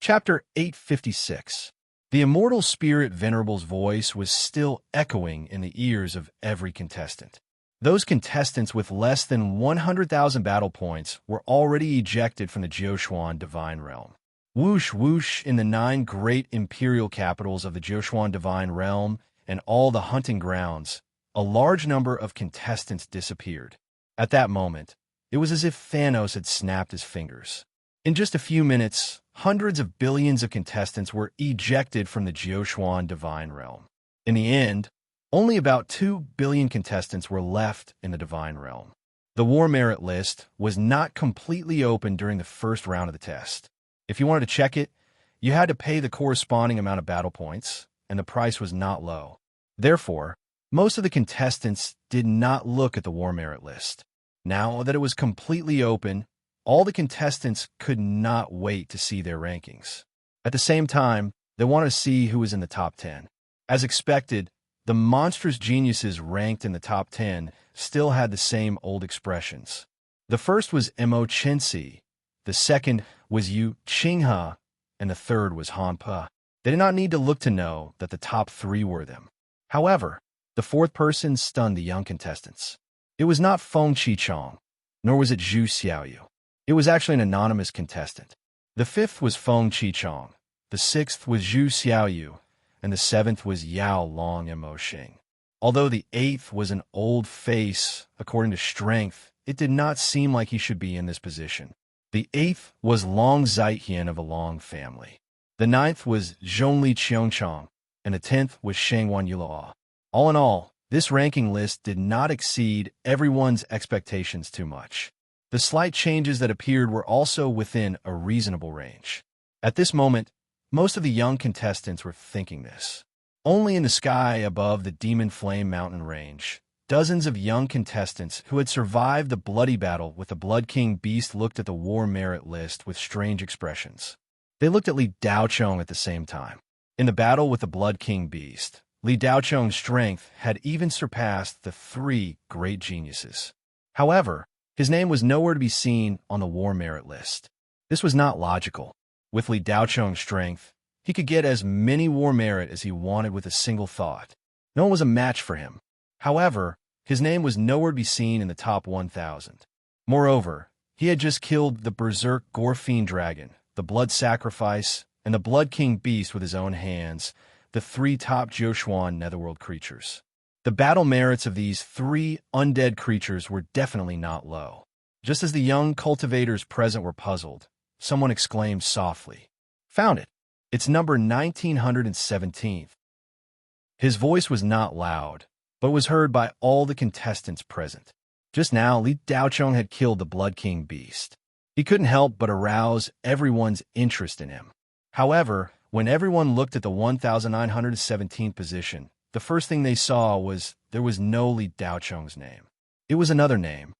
Chapter 856. The immortal spirit venerable's voice was still echoing in the ears of every contestant. Those contestants with less than 100,000 battle points were already ejected from the Jiuquan Divine Realm. Whoosh whoosh in the 9 great imperial capitals of the Jiuquan Divine Realm and all the hunting grounds, a large number of contestants disappeared. At that moment, it was as if Thanos had snapped his fingers. In just a few minutes, hundreds of billions of contestants were ejected from the Jiuquan Divine Realm. In the end, only about 2 billion contestants were left in the Divine Realm. The War Merit list was not completely open during the first round of the test. If you wanted to check it, you had to pay the corresponding amount of battle points, and the price was not low. Therefore, most of the contestants did not look at the War Merit list. Now that it was completely open, all the contestants could not wait to see their rankings. At the same time, they wanted to see who was in the top 10. As expected, the monstrous geniuses ranked in the top 10 still had the same old expressions. The first was Mo Chenxi, the second was Yu Qinghe, and the third was Han Pe. They did not need to look to know that the top 3 were them. However, the fourth person stunned the young contestants. It was not Feng Qichong, nor was it Zhu Xiaoyu. It was actually an anonymous contestant. The fifth was Feng Qichong, the sixth was Zhu Xiaoyu, and the seventh was Yao Long Mo Xing. Although the eighth was an old face, according to strength, it did not seem like he should be in this position. The eighth was Long Zaiqian of a Long family. The ninth was Zhongli Qiongchong, and the 10th was Shangwan Yulaw. All in all, this ranking list did not exceed everyone's expectations too much. The slight changes that appeared were also within a reasonable range. At this moment, most of the young contestants were thinking this. Only in the sky above the Demon Flame Mountain range, dozens of young contestants who had survived the bloody battle with the Blood King Beast looked at the War Merit list with strange expressions. They looked at Li Daochong at the same time. In the battle with the Blood King Beast, Li Daochong's strength had even surpassed the 3 great geniuses. However, his name was nowhere to be seen on the War Merit list. This was not logical. With Li Daochong's strength, he could get as many War Merit as he wanted with a single thought. No one was a match for him. However, his name was nowhere to be seen in the top 1,000. Moreover, he had just killed the Berserk Gore-Fiend Dragon, the Blood Sacrifice, and the Blood King Beast with his own hands, the 3 top Jiuquan Netherworld creatures. The battle merits of these 3 undead creatures were definitely not low. Just as the young cultivators present were puzzled, someone exclaimed softly, "Found it! It's number 1917th. His voice was not loud, but was heard by all the contestants present. Just now, Li Daochong had killed the Blood King Beast. He couldn't help but arouse everyone's interest in him. However, when everyone looked at the 1917th position, the first thing they saw was there was no Li Daochong's name. It was another name.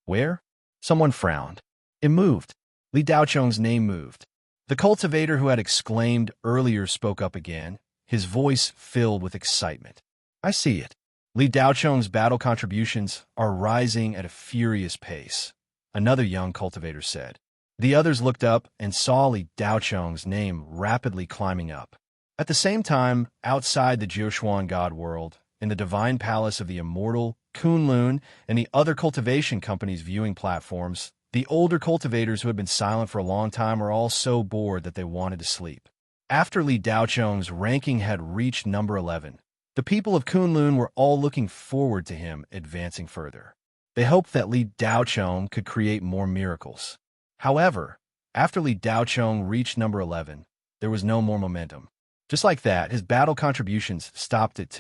Where? Someone frowned. It moved. Li Daochong's name moved. The cultivator who had exclaimed earlier spoke up again, his voice filled with excitement. I see it. Li Daochong's battle contributions are rising at a furious pace, another young cultivator said. The others looked up and saw Li Daochong's name rapidly climbing up. At the same time, outside the Jiuquan God world, in the divine palace of the immortal Kunlun and the other cultivation companies' viewing platforms, the older cultivators who had been silent for a long time were all so bored that they wanted to sleep. After Li Daochong's ranking had reached number 11, the people of Kunlun were all looking forward to him advancing further. They hoped that Li Daochong could create more miracles. However, after Li Daochong reached number 11, there was no more momentum. Just like that, his battle contributions stopped at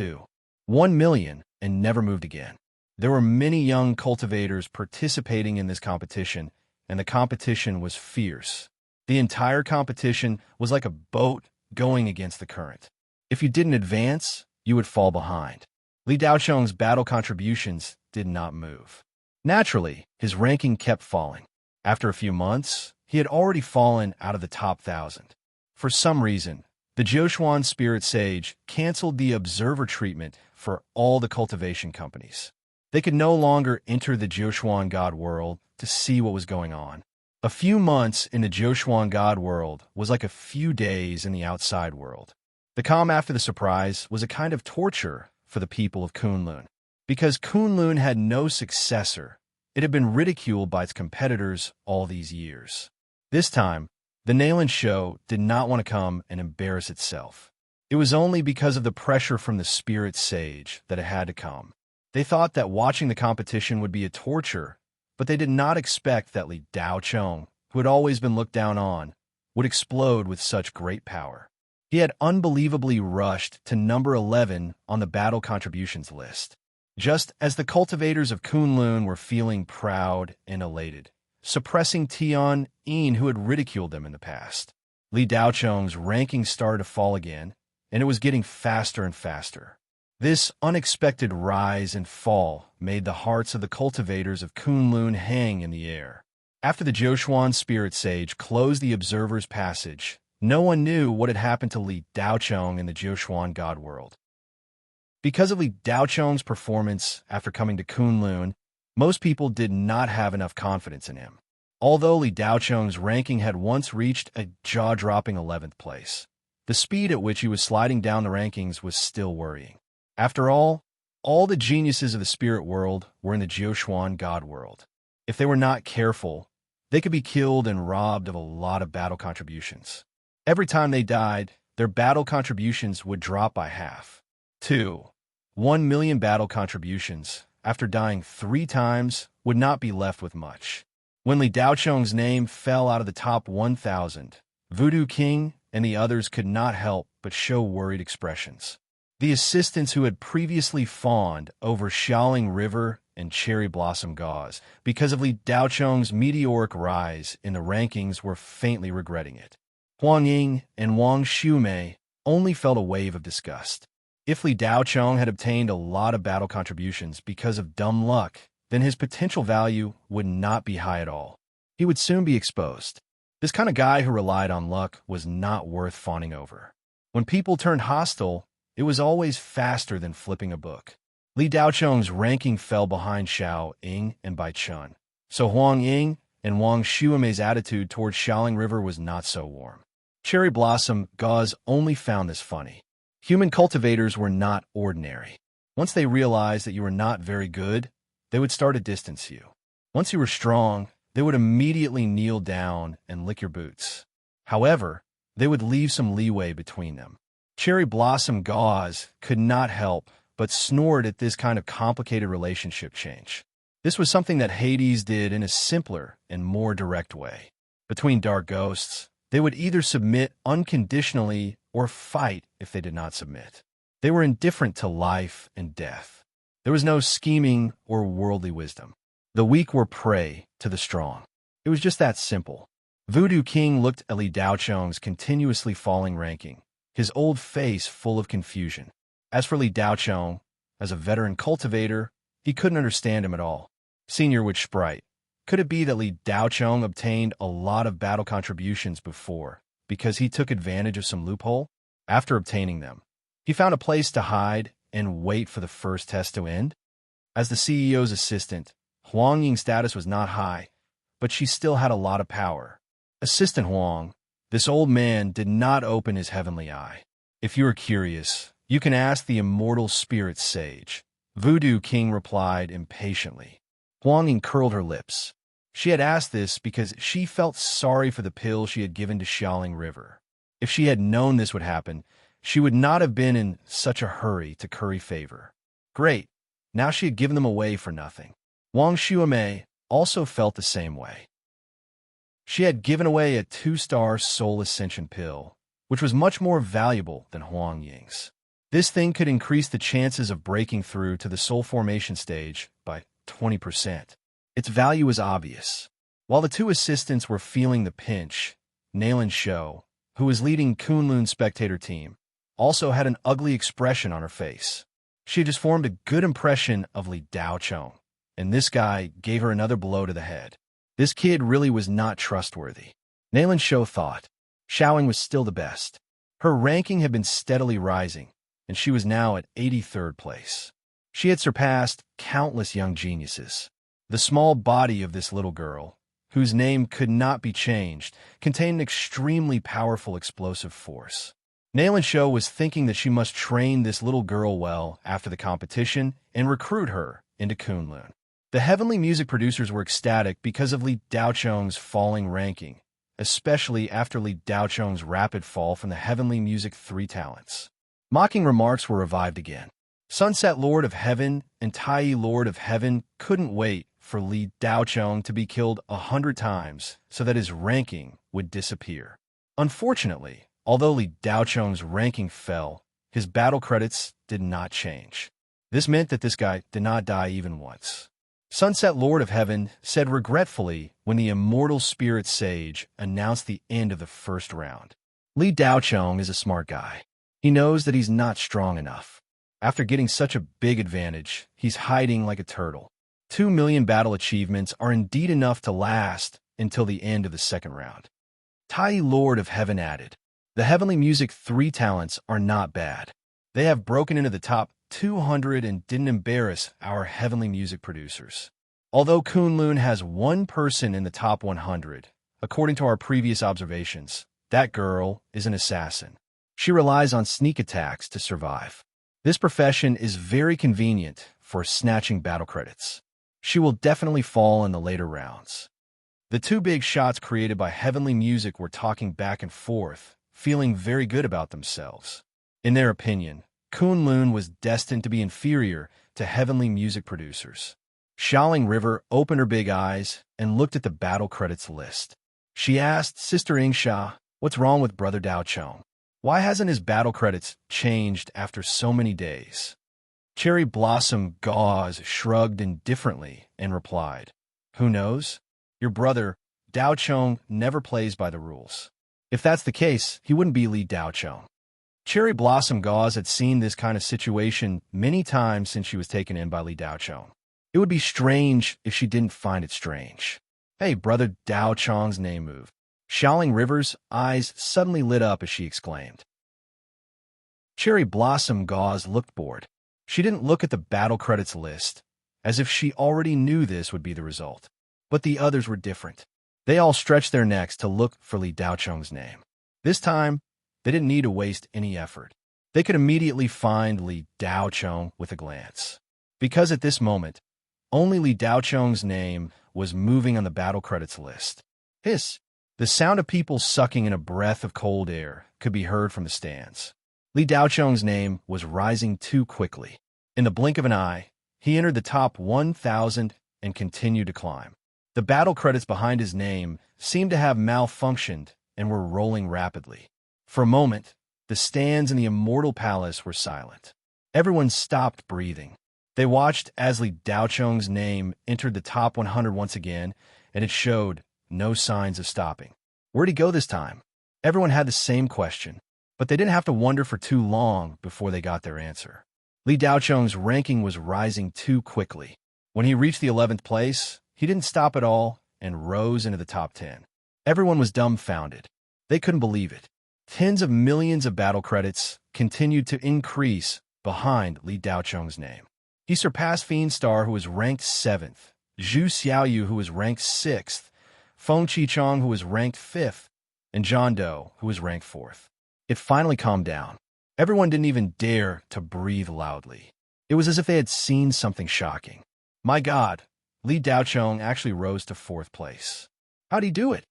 1 million and never moved again. There were many young cultivators participating in this competition, and the competition was fierce. The entire competition was like a boat going against the current. If you didn't advance, you would fall behind. Li Daochong's battle contributions did not move. Naturally, his ranking kept falling. After a few months, he had already fallen out of the top 1,000. For some reason, the Jiuquan Spirit Sage canceled the observer treatment for all the cultivation companies. They could no longer enter the Jiuquan God world to see what was going on. A few months in the Joshuan God world was like a few days in the outside world. The calm after the surprise was a kind of torture for the people of Kunlun. Because Kunlun had no successor, it had been ridiculed by its competitors all these years. This time, the Nayland show did not want to come and embarrass itself. It was only because of the pressure from the spirit sage that it had to come. They thought that watching the competition would be a torture, but they did not expect that Li Daocheng, who had always been looked down on, would explode with such great power. He had unbelievably rushed to number 11 on the battle contributions list, just as the cultivators of Kunlun were feeling proud and elated, suppressing Tian Yin, who had ridiculed them in the past. Li Daocheng's ranking started to fall again, and it was getting faster and faster. This unexpected rise and fall made the hearts of the cultivators of Kunlun hang in the air. After the Joshuan spirit sage closed the observer's passage, no one knew what had happened to Li Daocheng in the Joshuan God world. Because of Li Daocheng's performance after coming to Kunlun, most people did not have enough confidence in him. Although Li Daocheng's ranking had once reached a jaw-dropping 11th place, the speed at which he was sliding down the rankings was still worrying. After all the geniuses of the spirit world were in the Joshuan God world. If they were not careful, they could be killed and robbed of a lot of battle contributions. Every time they died, their battle contributions would drop by half. 1 million battle contributions, after dying 3 times, would not be left with much. When Li Daocheng's name fell out of the top 1,000, Voodoo King and the others could not help but show worried expressions. The assistants who had previously fawned over Xiaoling River and Cherry Blossom Gauze because of Li Daocheng's meteoric rise in the rankings were faintly regretting it. Huang Ying and Wang Xiumei only felt a wave of disgust. If Li Daocheng had obtained a lot of battle contributions because of dumb luck, then his potential value would not be high at all. He would soon be exposed. This kind of guy who relied on luck was not worth fawning over. When people turned hostile, it was always faster than flipping a book. Li Daocheng's ranking fell behind Xiao Ying and Bai Chun, so Huang Ying and Wang Xiumei's attitude towards Xiaoling River was not so warm. Cherry Blossom Gauze only found this funny. Human cultivators were not ordinary. Once they realized that you were not very good, they would start to distance you. Once you were strong, they would immediately kneel down and lick your boots. However, they would leave some leeway between them. Cherry Blossom Gauze could not help but snored at this kind of complicated relationship change. This was something that Hades did in a simpler and more direct way. Between dark ghosts, they would either submit unconditionally or fight if they did not submit. They were indifferent to life and death. There was no scheming or worldly wisdom. The weak were prey to the strong. It was just that simple. Voodoo King looked at Li Daocheng's continuously falling ranking, his old face full of confusion. As for Li Daocheng, as a veteran cultivator, he couldn't understand him at all. Senior Witch Sprite, could it be that Li Daocheng obtained a lot of battle contributions before because he took advantage of some loophole? After obtaining them, he found a place to hide and wait for the first test to end? As the CEO's assistant, Huang Ying's status was not high, but she still had a lot of power. Assistant Huang, this old man did not open his heavenly eye. If you are curious, you can ask the immortal spirit sage, Voodoo King replied impatiently. Huang Ying curled her lips. She had asked this because she felt sorry for the pill she had given to Xiaoling River. If she had known this would happen, she would not have been in such a hurry to curry favor. Great, now she had given them away for nothing. Wang Xiumei also felt the same way. She had given away a 2-star soul ascension pill, which was much more valuable than Huang Ying's. This thing could increase the chances of breaking through to the soul formation stage by 20%. Its value was obvious. While the two assistants were feeling the pinch, Nayland Shou, who was leading Kunlun's spectator team, also had an ugly expression on her face. She had just formed a good impression of Li Daocheng, and this guy gave her another blow to the head. This kid really was not trustworthy. Nayland Shou thought. Xiaoling was still the best. Her ranking had been steadily rising, and she was now at 83rd place. She had surpassed countless young geniuses. The small body of this little girl, whose name could not be changed, contained an extremely powerful explosive force. Nailin Shou was thinking that she must train this little girl well after the competition and recruit her into Kunlun. The heavenly music producers were ecstatic because of Li Daocheng's falling ranking, especially after Li Daocheng's rapid fall from the heavenly music 3 talents. Mocking remarks were revived again. Sunset Lord of Heaven and Tai Lord of Heaven couldn't wait for Li Daocheng to be killed 100 times so that his ranking would disappear. Unfortunately, although Li Daocheng's ranking fell, his battle credits did not change. This meant that this guy did not die even once. Sunset Lord of Heaven said regretfully when the immortal spirit sage announced the end of the first round. Li Daocheng is a smart guy. He knows that he's not strong enough. After getting such a big advantage, he's hiding like a turtle. 2 million battle achievements are indeed enough to last until the end of the second round. Tai Lord of Heaven added, the heavenly music 3 talents are not bad. They have broken into the top 200 and didn't embarrass our heavenly music producers. Although Kunlun has one person in the top 100, according to our previous observations, that girl is an assassin. She relies on sneak attacks to survive. This profession is very convenient for snatching battle credits. She will definitely fall in the later rounds. The 2 big shots created by heavenly music were talking back and forth, feeling very good about themselves. In their opinion, Kunlun was destined to be inferior to heavenly music producers. Xiaoling River opened her big eyes and looked at the battle credits list. She asked Sister Ingsha, what's wrong with Brother Daocheng? Why hasn't his battle credits changed after so many days? Cherry Blossom Gauze shrugged indifferently and replied, who knows? Your brother, Daocheng, never plays by the rules. If that's the case, he wouldn't be Li Daocheng. Cherry Blossom Gauze had seen this kind of situation many times since she was taken in by Li Daocheng. It would be strange if she didn't find it strange. Hey, Brother Daocheng's name moved. Xiaoling River's eyes suddenly lit up as she exclaimed. Cherry Blossom Gauze looked bored. She didn't look at the battle credits list, as if she already knew this would be the result. But the others were different. They all stretched their necks to look for Li Daocheng's name. This time, they didn't need to waste any effort. They could immediately find Li Daocheng with a glance. Because at this moment, only Li Daocheng's name was moving on the battle credits list. Hiss! The sound of people sucking in a breath of cold air could be heard from the stands. Li Daocheng's name was rising too quickly. In the blink of an eye, he entered the top 1,000 and continued to climb. The battle credits behind his name seemed to have malfunctioned and were rolling rapidly. For a moment, the stands in the Immortal Palace were silent. Everyone stopped breathing. They watched as Li Daocheng's name entered the top 100 once again, and it showed no signs of stopping. Where'd he go this time? Everyone had the same question, but they didn't have to wonder for too long before they got their answer. Li Daocheng's ranking was rising too quickly. When he reached the 11th place, he didn't stop at all and rose into the top 10. Everyone was dumbfounded. They couldn't believe it. Tens of millions of battle credits continued to increase behind Li Daocheng's name. He surpassed Fiendstar, who was ranked 7th, Zhu Xiaoyu, who was ranked 6th, Feng Qichong, who was ranked 5th, and John Doe, who was ranked 4th. It finally calmed down. Everyone didn't even dare to breathe loudly. It was as if they had seen something shocking. My God, Li Daocheng actually rose to 4th place. How'd he do it?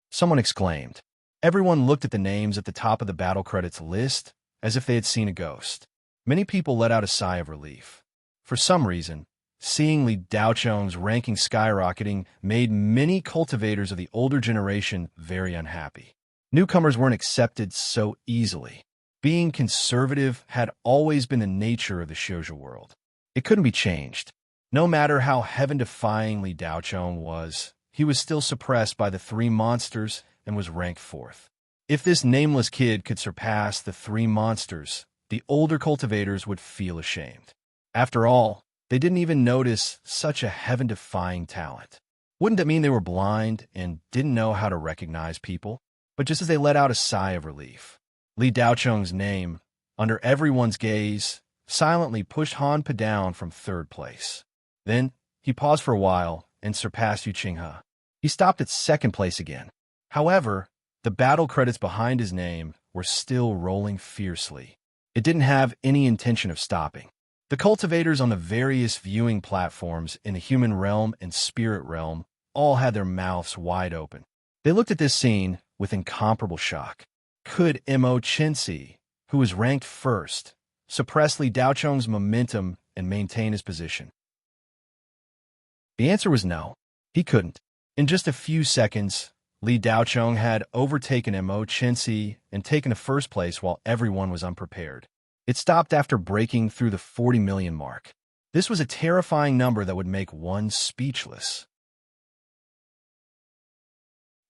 Someone exclaimed. Everyone looked at the names at the top of the battle credits list as if they had seen a ghost. Many people let out a sigh of relief. For some reason, seeing Li Daocheng's ranking skyrocketing made many cultivators of the older generation very unhappy. Newcomers weren't accepted so easily. Being conservative had always been the nature of the shoujo world. It couldn't be changed. No matter how heaven-defying Li Daocheng was, he was still suppressed by the 3 monsters and was ranked 4th. If this nameless kid could surpass the 3 monsters, the older cultivators would feel ashamed. After all, they didn't even notice such a heaven-defying talent. Wouldn't it mean they were blind and didn't know how to recognize people? But just as they let out a sigh of relief, Li Daocheng's name, under everyone's gaze, silently pushed Han Pa down from 3rd place. Then, he paused for a while and surpassed Yu Qinghe. He stopped at second place again. However, the battle credits behind his name were still rolling fiercely. It didn't have any intention of stopping. The cultivators on the various viewing platforms in the human realm and spirit realm all had their mouths wide open. They looked at this scene with incomparable shock. Could Mo Chinsi, who was ranked first, suppress Li Daocheng's momentum and maintain his position? The answer was no. He couldn't. In just a few seconds, Li Daocheng had overtaken Mo Chinsi and taken the first place while everyone was unprepared. It stopped after breaking through the 40 million mark. This was a terrifying number that would make one speechless.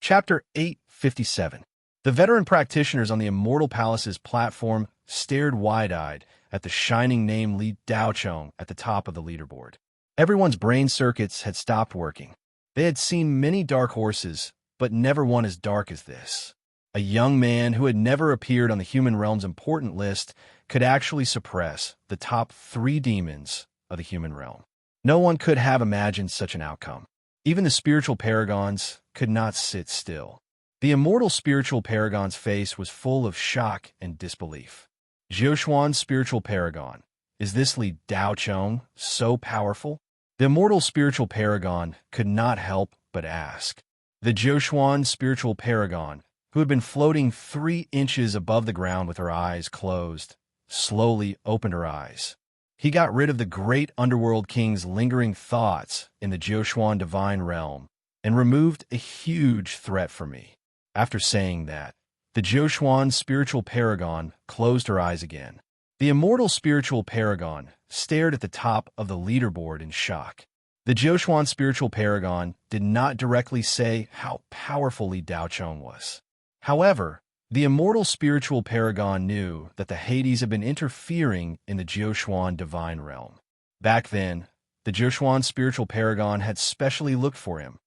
Chapter 857. The veteran practitioners on the Immortal Palace's platform stared wide-eyed at the shining name Li Daocheng at the top of the leaderboard. Everyone's brain circuits had stopped working. They had seen many dark horses, but never one as dark as this. A young man who had never appeared on the human realm's important list could actually suppress the top 3 demons of the human realm. No one could have imagined such an outcome. Even the spiritual paragons could not sit still. The immortal spiritual paragon's face was full of shock and disbelief. Jiuxuan's spiritual paragon, is this Li Daocheng so powerful? The immortal spiritual paragon could not help but ask. The Jiuxuan spiritual paragon, who had been floating 3 inches above the ground with her eyes closed, slowly opened her eyes. He got rid of the great underworld king's lingering thoughts in the Jiuxuan divine realm and removed a huge threat for me. After saying that, the Jiuxuan spiritual paragon closed her eyes again. The immortal spiritual paragon stared at the top of the leaderboard in shock. The Jiuxuan spiritual paragon did not directly say how powerful Li Daocheng was. However, the immortal spiritual paragon knew that the Hades had been interfering in the Jiuxuan divine realm. Back then, the Jiuxuan spiritual paragon had specially looked for him,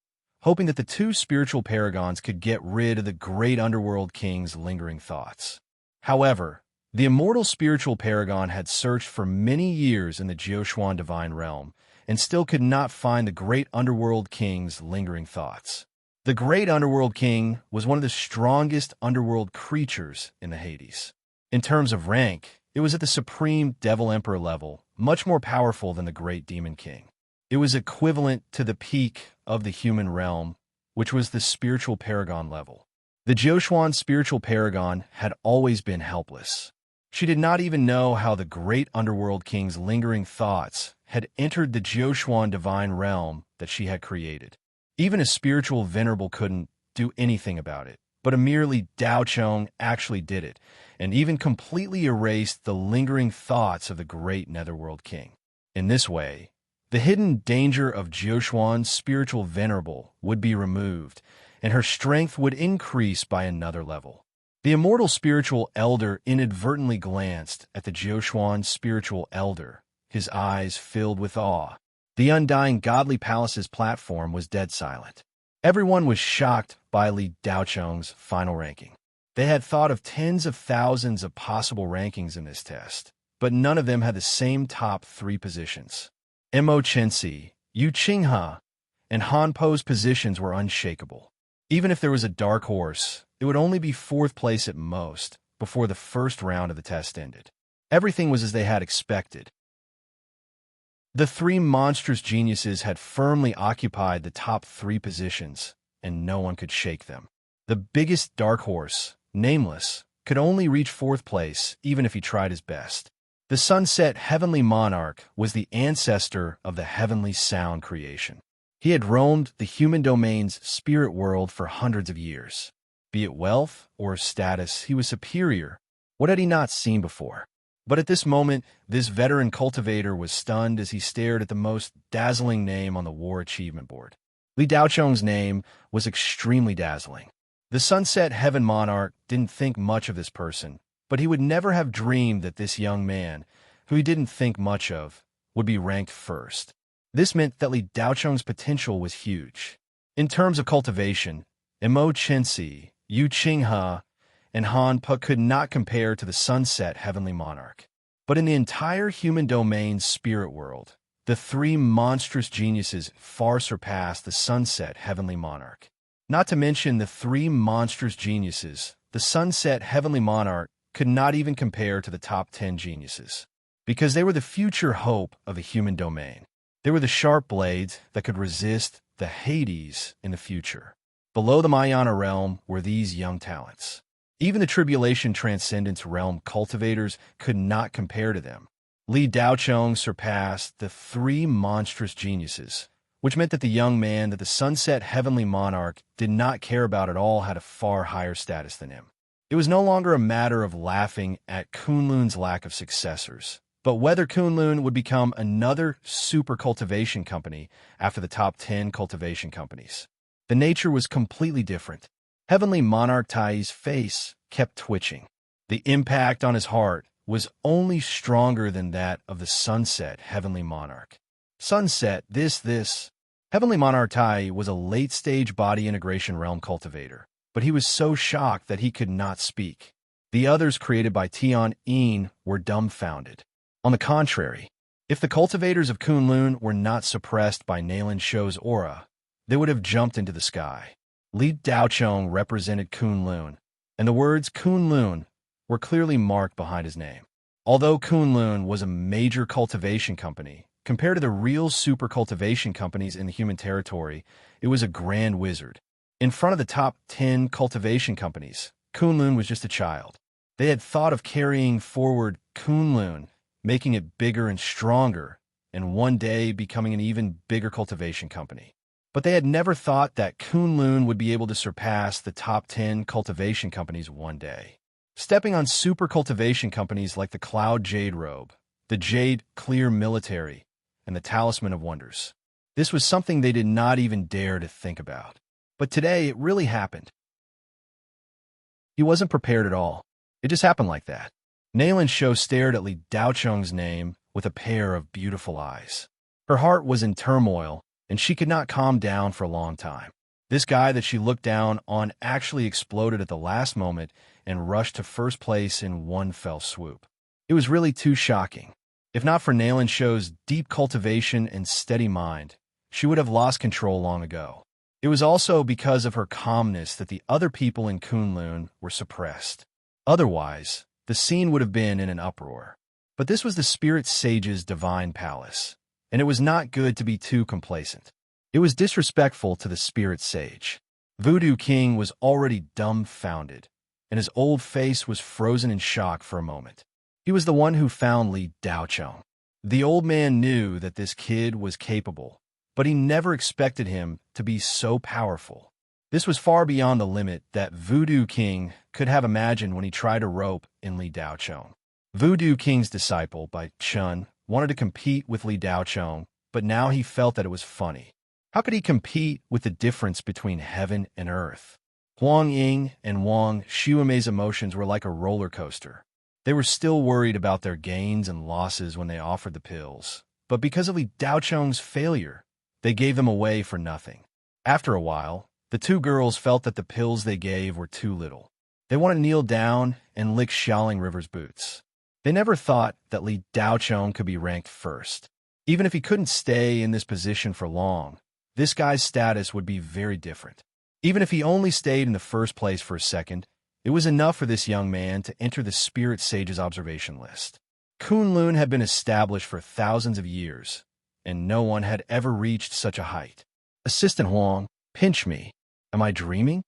hoping that the 2 spiritual paragons could get rid of the great underworld king's lingering thoughts. However, the immortal spiritual paragon had searched for many years in the Jiuxuan divine realm and still could not find the great underworld king's lingering thoughts. The great underworld king was one of the strongest underworld creatures in the Hades. In terms of rank, it was at the supreme devil emperor level, much more powerful than the great demon king. It was equivalent to the peak of the human realm, which was the spiritual paragon level. The Jiuxuan spiritual paragon had always been helpless. She did not even know how the great underworld king's lingering thoughts had entered the Jiuxuan divine realm that she had created. Even a spiritual venerable couldn't do anything about it, but a merely Daocheng actually did it, and even completely erased the lingering thoughts of the great netherworld king. In this way, the hidden danger of Jiuxuan's spiritual venerable would be removed, and her strength would increase by another level. The immortal spiritual elder inadvertently glanced at the Jiuxuan spiritual elder, his eyes filled with awe. The undying godly palace's platform was dead silent. Everyone was shocked by Li Daocheng's final ranking. They had thought of tens of thousands of possible rankings in this test, but none of them had the same top 3 positions. Mo Chensi, Yu Qinghe, and Han Po's positions were unshakable. Even if there was a dark horse, it would only be 4th place at most before the first round of the test ended. Everything was as they had expected. The 3 monstrous geniuses had firmly occupied the top 3 positions, and no one could shake them. The biggest dark horse, Nameless, could only reach 4th place even if he tried his best. The sunset heavenly monarch was the ancestor of the heavenly sound creation. He had roamed the human domain's spirit world for hundreds of years. Be it wealth or status, he was superior. What had he not seen before? But at this moment, this veteran cultivator was stunned as he stared at the most dazzling name on the war achievement board. Li Daocheng's name was extremely dazzling. The Sunset Heaven Monarch didn't think much of this person, but he would never have dreamed that this young man, who he didn't think much of, would be ranked first. This meant that Li Daocheng's potential was huge. In terms of cultivation, Mo Chensi, Yu Qinghe, and Han Po could not compare to the Sunset Heavenly Monarch. But in the entire human domain's spirit world, The three monstrous geniuses far surpassed the Sunset Heavenly Monarch. Not to mention the three monstrous geniuses, the Sunset Heavenly Monarch could not even compare to the top 10 geniuses, because they were the future hope of the human domain. They were the sharp blades that could resist the Hades in the future. Below the Mayana realm were these young talents. Even the Tribulation Transcendence realm cultivators could not compare to them. Li Daochong surpassed the three monstrous geniuses, which meant that the young man that the Sunset Heavenly Monarch did not care about at all had a far higher status than him. It was no longer a matter of laughing at Kunlun's lack of successors, but whether Kunlun would become another super cultivation company after the top 10 cultivation companies. The nature was completely different. Heavenly Monarch Tai's face kept twitching. The impact on his heart was only stronger than that of the Sunset Heavenly Monarch. Sunset, this. Heavenly Monarch Tai was a late-stage body integration realm cultivator, but he was so shocked that he could not speak. The others created by Tian Yin were dumbfounded. On the contrary, if the cultivators of Kunlun were not suppressed by Nalen Shou's aura, they would have jumped into the sky. Li Daochong represented Kunlun, and the words Kunlun were clearly marked behind his name. Although Kunlun was a major cultivation company, compared to the real super cultivation companies in the human territory, it was a grand wizard. In front of the top 10 cultivation companies, Kunlun was just a child. They had thought of carrying forward Kunlun, making it bigger and stronger, and one day becoming an even bigger cultivation company. But they had never thought that Kunlun would be able to surpass the top 10 cultivation companies one day. Stepping on super cultivation companies like the Cloud Jade Robe, the Jade Clear Military, and the Talisman of Wonders. This was something they did not even dare to think about. But today, it really happened. He wasn't prepared at all. It just happened like that. Nalen Shou stared at Li Daochong's name with a pair of beautiful eyes. Her heart was in turmoil, and she could not calm down for a long time. This guy that she looked down on actually exploded at the last moment and rushed to first place in one fell swoop. It was really too shocking. If not for Nalen Shou's deep cultivation and steady mind, she would have lost control long ago. It was also because of her calmness that the other people in Kunlun were suppressed. Otherwise, the scene would have been in an uproar. But this was the Spirit Sage's divine palace, and it was not good to be too complacent. It was disrespectful to the Spirit Sage. Voodoo King was already dumbfounded, and his old face was frozen in shock for a moment. He was the one who found Li Daochong. The old man knew that this kid was capable, but he never expected him to be so powerful. This was far beyond the limit that Voodoo King could have imagined when he tried to rope in Li Daochong. Voodoo King's disciple, by Chun, wanted to compete with Li Daochong, but now he felt that it was funny. How could he compete with the difference between heaven and earth? Huang Ying and Wang Xiumei's emotions were like a roller coaster. They were still worried about their gains and losses when they offered the pills, but because of Li Daochong's failure, they gave them away for nothing. After a while, the two girls felt that the pills they gave were too little. They wanted to kneel down and lick Xiaoling River's boots. They never thought that Li Daochong could be ranked first. Even if he couldn't stay in this position for long, this guy's status would be very different. Even if he only stayed in the first place for a second, it was enough for this young man to enter the Spirit Sage's observation list. Kunlun had been established for thousands of years, and no one had ever reached such a height. Assistant Huang, pinch me. Am I dreaming?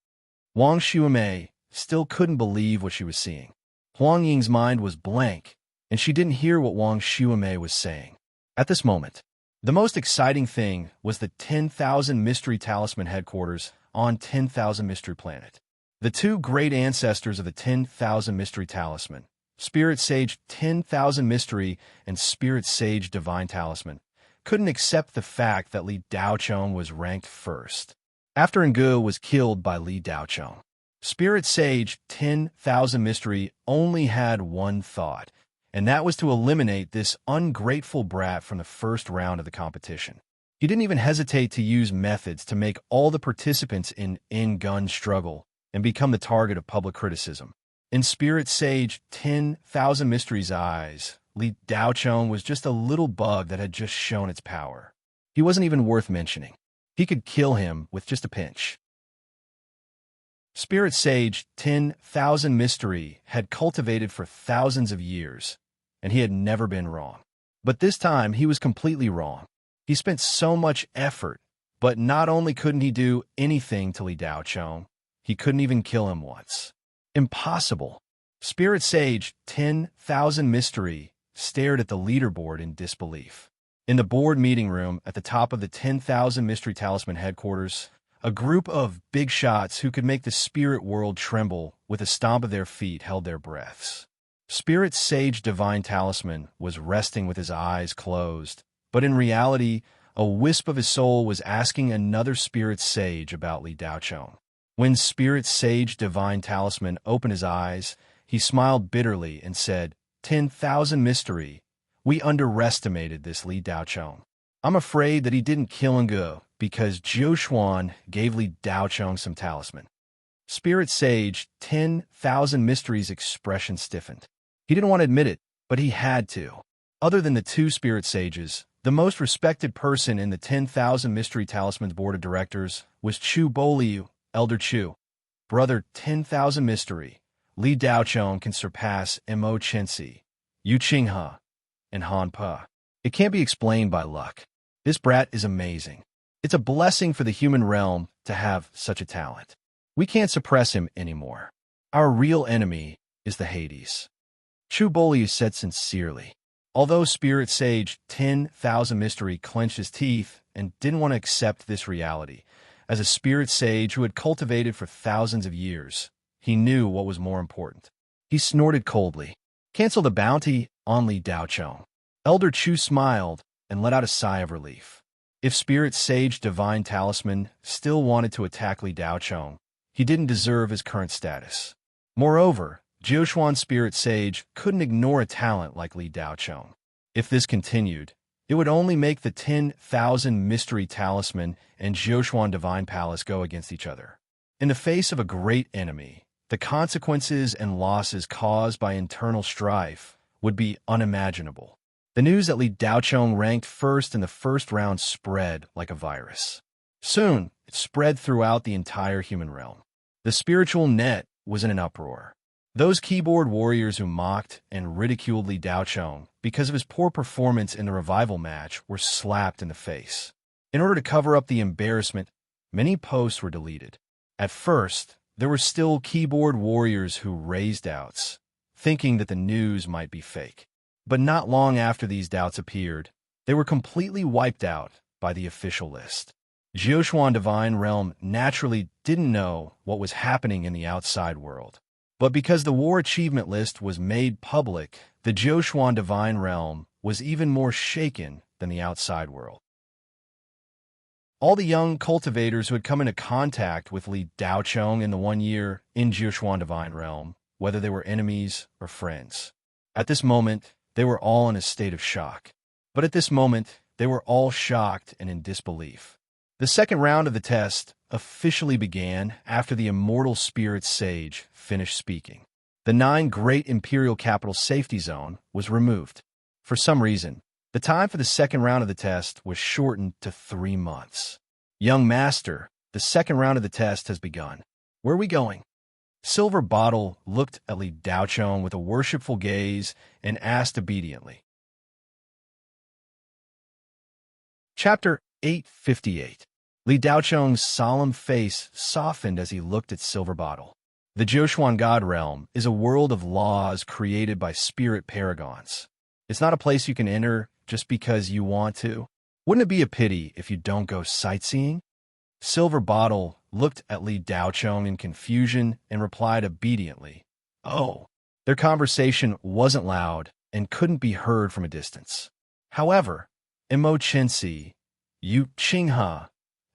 Wang Xiumei still couldn't believe what she was seeing. Huang Ying's mind was blank, and she didn't hear what Wang Xiumei was saying. At this moment, the most exciting thing was the 10,000 Mystery Talisman headquarters on 10,000 Mystery Planet. The two great ancestors of the 10,000 Mystery Talisman, Spirit Sage 10,000 Mystery and Spirit Sage Divine Talisman, couldn't accept the fact that Li Daochong was ranked first. After Ngu was killed by Li Daochong, Spirit Sage 10,000 Mystery only had one thought, and that was to eliminate this ungrateful brat from the first round of the competition. He didn't even hesitate to use methods to make all the participants in gun struggle and become the target of public criticism. In Spirit Sage 10,000 Mystery's eyes Li Daochong was just a little bug that had just shown its power. He wasn't even worth mentioning. He could kill him with just a pinch. Spirit Sage 10,000 Mystery had cultivated for thousands of years, and he had never been wrong. But this time, he was completely wrong. He spent so much effort, but not only couldn't he do anything to Li Daochong, he couldn't even kill him once. Impossible. Spirit Sage 10,000 Mystery stared at the leaderboard in disbelief. In the board meeting room at the top of the 10,000 Mystery Talisman headquarters, a group of big shots who could make the spirit world tremble with a stomp of their feet held their breaths. Spirit Sage Divine Talisman was resting with his eyes closed, but in reality, a wisp of his soul was asking another Spirit Sage about Li Daochong. When Spirit Sage Divine Talisman opened his eyes, he smiled bitterly and said, 10,000 Mystery, we underestimated this Li Daochong. I'm afraid that he didn't kill Ngo because Jiushuan gave Li Daochong some talisman. Spirit Sage 10,000 Mystery's expression stiffened. He didn't want to admit it, but he had to. Other than the two Spirit Sages, the most respected person in the 10,000 Mystery Talisman's board of directors was Chu Boliu, Elder Chu. Brother 10,000 Mystery, Li Daochong can surpass Mo Chensi, Yu Qinghe, and Han Pe. It can't be explained by luck. This brat is amazing. It's a blessing for the human realm to have such a talent. We can't suppress him anymore. Our real enemy is the Hades. Chu Boliu said sincerely. Although Spirit Sage 10,000 Mystery clenched his teeth and didn't want to accept this reality, as a Spirit Sage who had cultivated for thousands of years, he knew what was more important. He snorted coldly. Cancel the bounty on Li Daochong. Elder Chu smiled and let out a sigh of relief. If Spirit Sage Divine Talisman still wanted to attack Li Daochong, he didn't deserve his current status. Moreover, Jiushuan Spirit Sage couldn't ignore a talent like Li Daochong. If this continued, it would only make the 10,000 Mystery Talisman and Jiushuan Divine Palace go against each other. In the face of a great enemy, the consequences and losses caused by internal strife would be unimaginable. The news that Li Daochong ranked first in the first round spread like a virus. Soon, it spread throughout the entire human realm. The spiritual net was in an uproar. Those keyboard warriors who mocked and ridiculed Li Daochong because of his poor performance in the revival match were slapped in the face. In order to cover up the embarrassment, many posts were deleted. At first, there were still keyboard warriors who raised doubts, thinking that the news might be fake. But not long after these doubts appeared, they were completely wiped out by the official list. Jiushuan Divine Realm naturally didn't know what was happening in the outside world. But because the war achievement list was made public, the Jiushuan Divine Realm was even more shaken than the outside world. All the young cultivators who had come into contact with Li Daochong in the 1 year in Jiushuan Divine Realm, whether they were enemies or friends. At this moment, they were all in a state of shock. But at this moment, they were all shocked and in disbelief. The second round of the test officially began after the immortal Spirit Sage finished speaking. The 9 Great Imperial Capital Safety Zone was removed. For some reason, the time for the second round of the test was shortened to 3 months. Young Master, the second round of the test has begun. Where are we going? Silver Bottle looked at Li Daochong with a worshipful gaze and asked obediently. Chapter 858. Li Daochong's solemn face softened as he looked at Silver Bottle. The Jiushuan God Realm is a world of laws created by spirit paragons. It's not a place you can enter just because you want to. Wouldn't it be a pity if you don't go sightseeing? Silver Bottle looked at Li Daochong in confusion and replied obediently, "Oh." Their conversation wasn't loud and couldn't be heard from a distance. However, Mo Chensi, Yu Qinghe,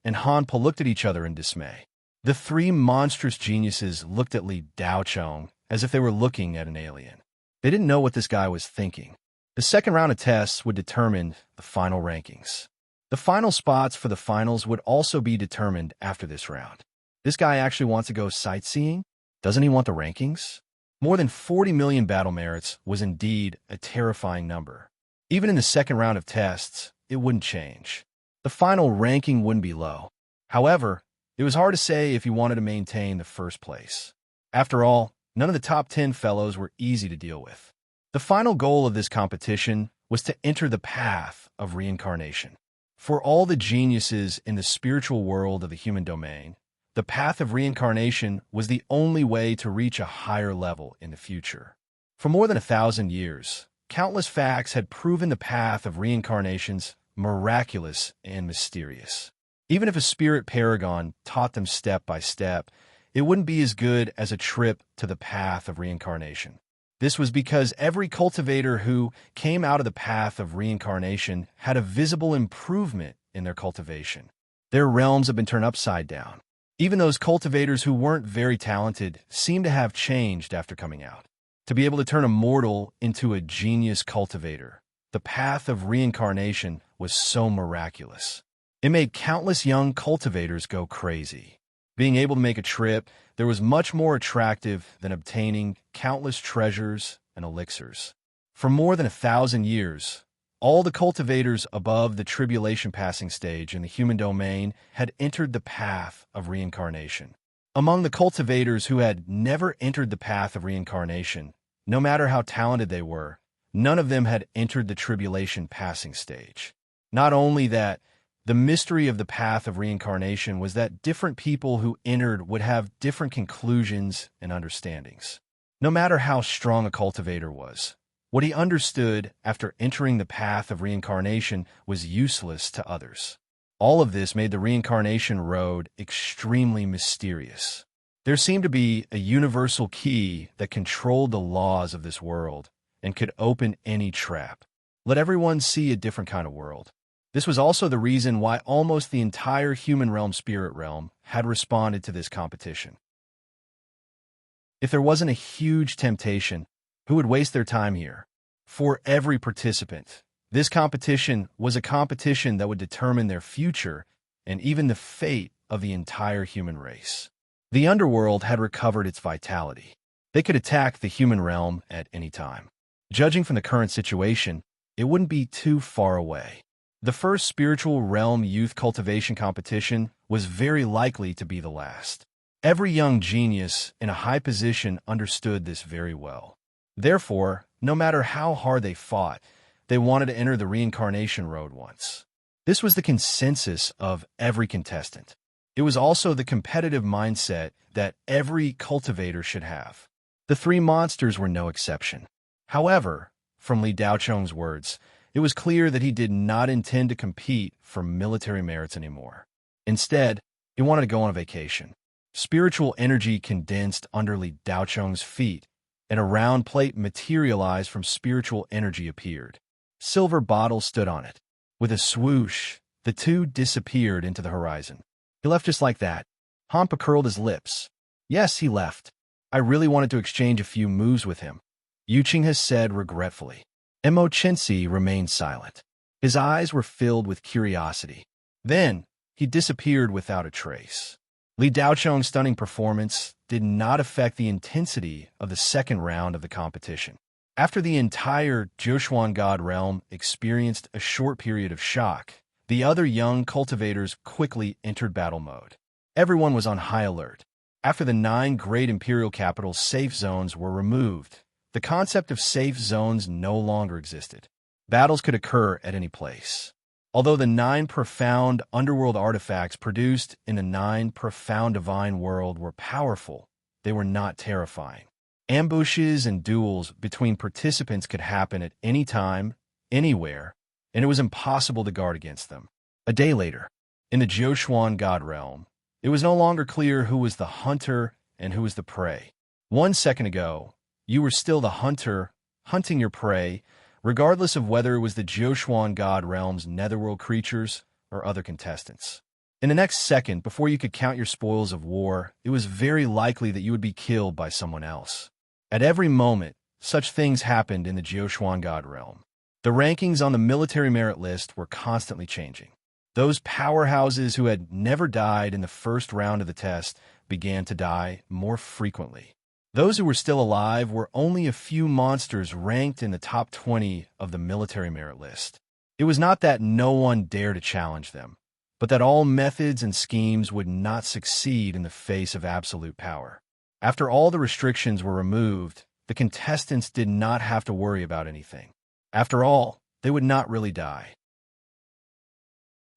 and Han Pe looked at each other in dismay. The 3 monstrous geniuses looked at Li Daochong as if they were looking at an alien. They didn't know what this guy was thinking. The second round of tests would determine the final rankings. The final spots for the finals would also be determined after this round. This guy actually wants to go sightseeing? Doesn't he want the rankings? More than 40 million battle merits was indeed a terrifying number. Even in the second round of tests, it wouldn't change. The final ranking wouldn't be low. However, it was hard to say if he wanted to maintain the first place. After all, none of the top 10 fellows were easy to deal with. The final goal of this competition was to enter the path of reincarnation. For all the geniuses in the spiritual world of the human domain, the path of reincarnation was the only way to reach a higher level in the future. For more than 1,000 years, countless facts had proven the path of reincarnations miraculous and mysterious. Even if a spirit paragon taught them step by step, it wouldn't be as good as a trip to the path of reincarnation. This was because every cultivator who came out of the path of reincarnation had a visible improvement in their cultivation. Their realms have been turned upside down. Even those cultivators who weren't very talented seemed to have changed after coming out. To be able to turn a mortal into a genius cultivator, the path of reincarnation was so miraculous. It made countless young cultivators go crazy. Being able to make a trip, there was much more attractive than obtaining countless treasures and elixirs. For more than 1,000 years, all the cultivators above the tribulation passing stage in the human domain had entered the path of reincarnation. Among the cultivators who had never entered the path of reincarnation, no matter how talented they were, none of them had entered the tribulation passing stage. Not only that, the mystery of the path of reincarnation was that different people who entered would have different conclusions and understandings. No matter how strong a cultivator was, what he understood after entering the path of reincarnation was useless to others. All of this made the reincarnation road extremely mysterious. There seemed to be a universal key that controlled the laws of this world and could open any trap. Let everyone see a different kind of world. This was also the reason why almost the entire human realm spirit realm had responded to this competition. If there wasn't a huge temptation, who would waste their time here? For every participant, this competition was a competition that would determine their future and even the fate of the entire human race. The underworld had recovered its vitality. They could attack the human realm at any time. Judging from the current situation, it wouldn't be too far away. The first spiritual realm youth cultivation competition was very likely to be the last. Every young genius in a high position understood this very well. Therefore, no matter how hard they fought, they wanted to enter the reincarnation road once. This was the consensus of every contestant. It was also the competitive mindset that every cultivator should have. The three monsters were no exception. However, from Li Daocheng's words, it was clear that he did not intend to compete for military merits anymore. Instead, he wanted to go on a vacation. Spiritual energy condensed under Li Daocheng's feet, and a round plate materialized from spiritual energy appeared. Silver bottles stood on it. With a swoosh, the two disappeared into the horizon. He left just like that. Hampa curled his lips. Yes, he left. I really wanted to exchange a few moves with him, Yuqing has said regretfully. Mo Chensi remained silent. His eyes were filled with curiosity. Then, he disappeared without a trace. Li Daocheng's stunning performance did not affect the intensity of the second round of the competition. After the entire Jiushuan God realm experienced a short period of shock, the other young cultivators quickly entered battle mode. Everyone was on high alert. After the 9 great imperial capitals' safe zones were removed, the concept of safe zones no longer existed. Battles could occur at any place. Although the 9 profound underworld artifacts produced in the 9 profound divine world were powerful, they were not terrifying. Ambushes and duels between participants could happen at any time, anywhere, and it was impossible to guard against them. A day later, in the Jiushuan God realm, it was no longer clear who was the hunter and who was the prey. 1 second ago, you were still the hunter, hunting your prey, regardless of whether it was the Jiushuan God realm's netherworld creatures or other contestants. In the next second, before you could count your spoils of war, it was very likely that you would be killed by someone else. At every moment, such things happened in the Jiushuan God realm. The rankings on the military merit list were constantly changing. Those powerhouses who had never died in the first round of the test began to die more frequently. Those who were still alive were only a few monsters ranked in the top 20 of the military merit list. It was not that no one dared to challenge them, but that all methods and schemes would not succeed in the face of absolute power. After all the restrictions were removed, the contestants did not have to worry about anything. After all, they would not really die.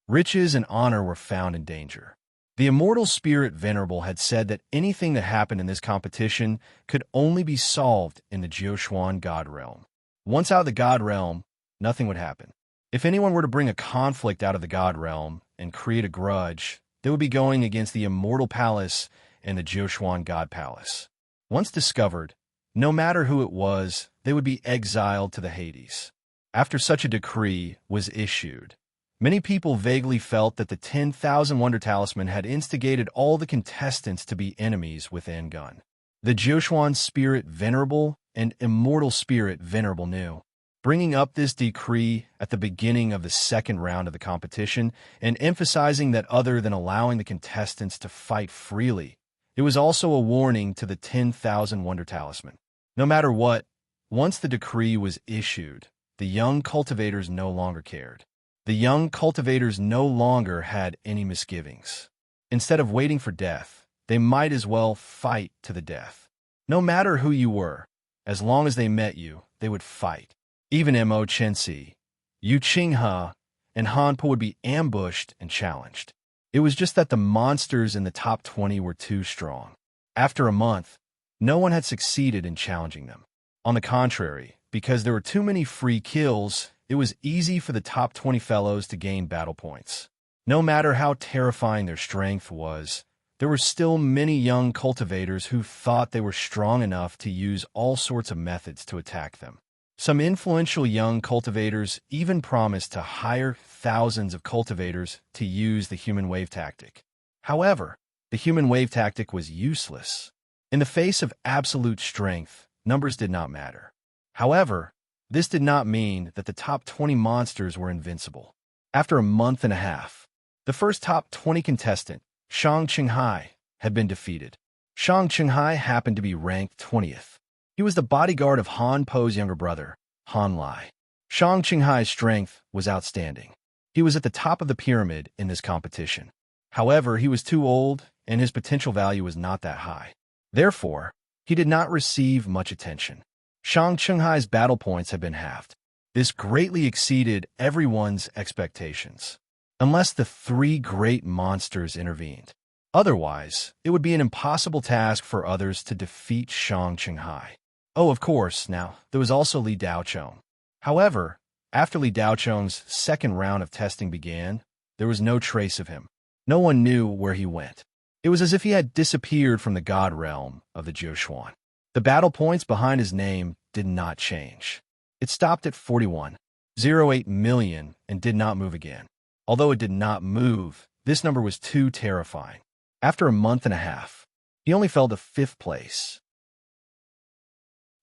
Riches and honor were found in danger. The immortal spirit Venerable had said that anything that happened in this competition could only be solved in the Jiuquan God Realm. Once out of the God Realm, nothing would happen. If anyone were to bring a conflict out of the God Realm and create a grudge, they would be going against the Immortal Palace and the Jiuquan God Palace. Once discovered, no matter who it was, they would be exiled to the Hades. After such a decree was issued, many people vaguely felt that the 10,000 Wonder Talisman had instigated all the contestants to be enemies with Gun. The Jiuquan Spirit Venerable and Immortal Spirit Venerable knew. Bringing up this decree at the beginning of the second round of the competition and emphasizing that other than allowing the contestants to fight freely, it was also a warning to the 10,000 Wonder Talisman. No matter what, once the decree was issued, the young cultivators no longer cared. The young cultivators no longer had any misgivings. Instead of waiting for death, they might as well fight to the death. No matter who you were, as long as they met you, they would fight. Even Mo Chensi, Yu Qinghe, and Hanpa would be ambushed and challenged. It was just that the monsters in the top 20 were too strong. After a month, no one had succeeded in challenging them. On the contrary, because there were too many free kills, it was easy for the top 20 fellows to gain battle points. No matter how terrifying their strength was, there were still many young cultivators who thought they were strong enough to use all sorts of methods to attack them. Some influential young cultivators even promised to hire thousands of cultivators to use the human wave tactic. However, the human wave tactic was useless. In the face of absolute strength, numbers did not matter. However, this did not mean that the top 20 monsters were invincible. After a month and a half, the first top 20 contestant, Shang Qinghai, had been defeated. Shang Qinghai happened to be ranked 20th. He was the bodyguard of Han Po's younger brother, Han Lai. Shang Qinghai's strength was outstanding. He was at the top of the pyramid in this competition. However, he was too old, and his potential value was not that high. Therefore, he did not receive much attention. Shang Qinghai's battle points had been halved. This greatly exceeded everyone's expectations, unless the three great monsters intervened. Otherwise, it would be an impossible task for others to defeat Shang Qinghai. Oh, of course, now, there was also Li Daochong. However, after Li Daochong's second round of testing began, there was no trace of him. No one knew where he went. It was as if he had disappeared from the God realm of the Jiuquan. The battle points behind his name did not change. It stopped at 41.08 million and did not move again. Although it did not move, this number was too terrifying. After a month and a half, he only fell to 5th place.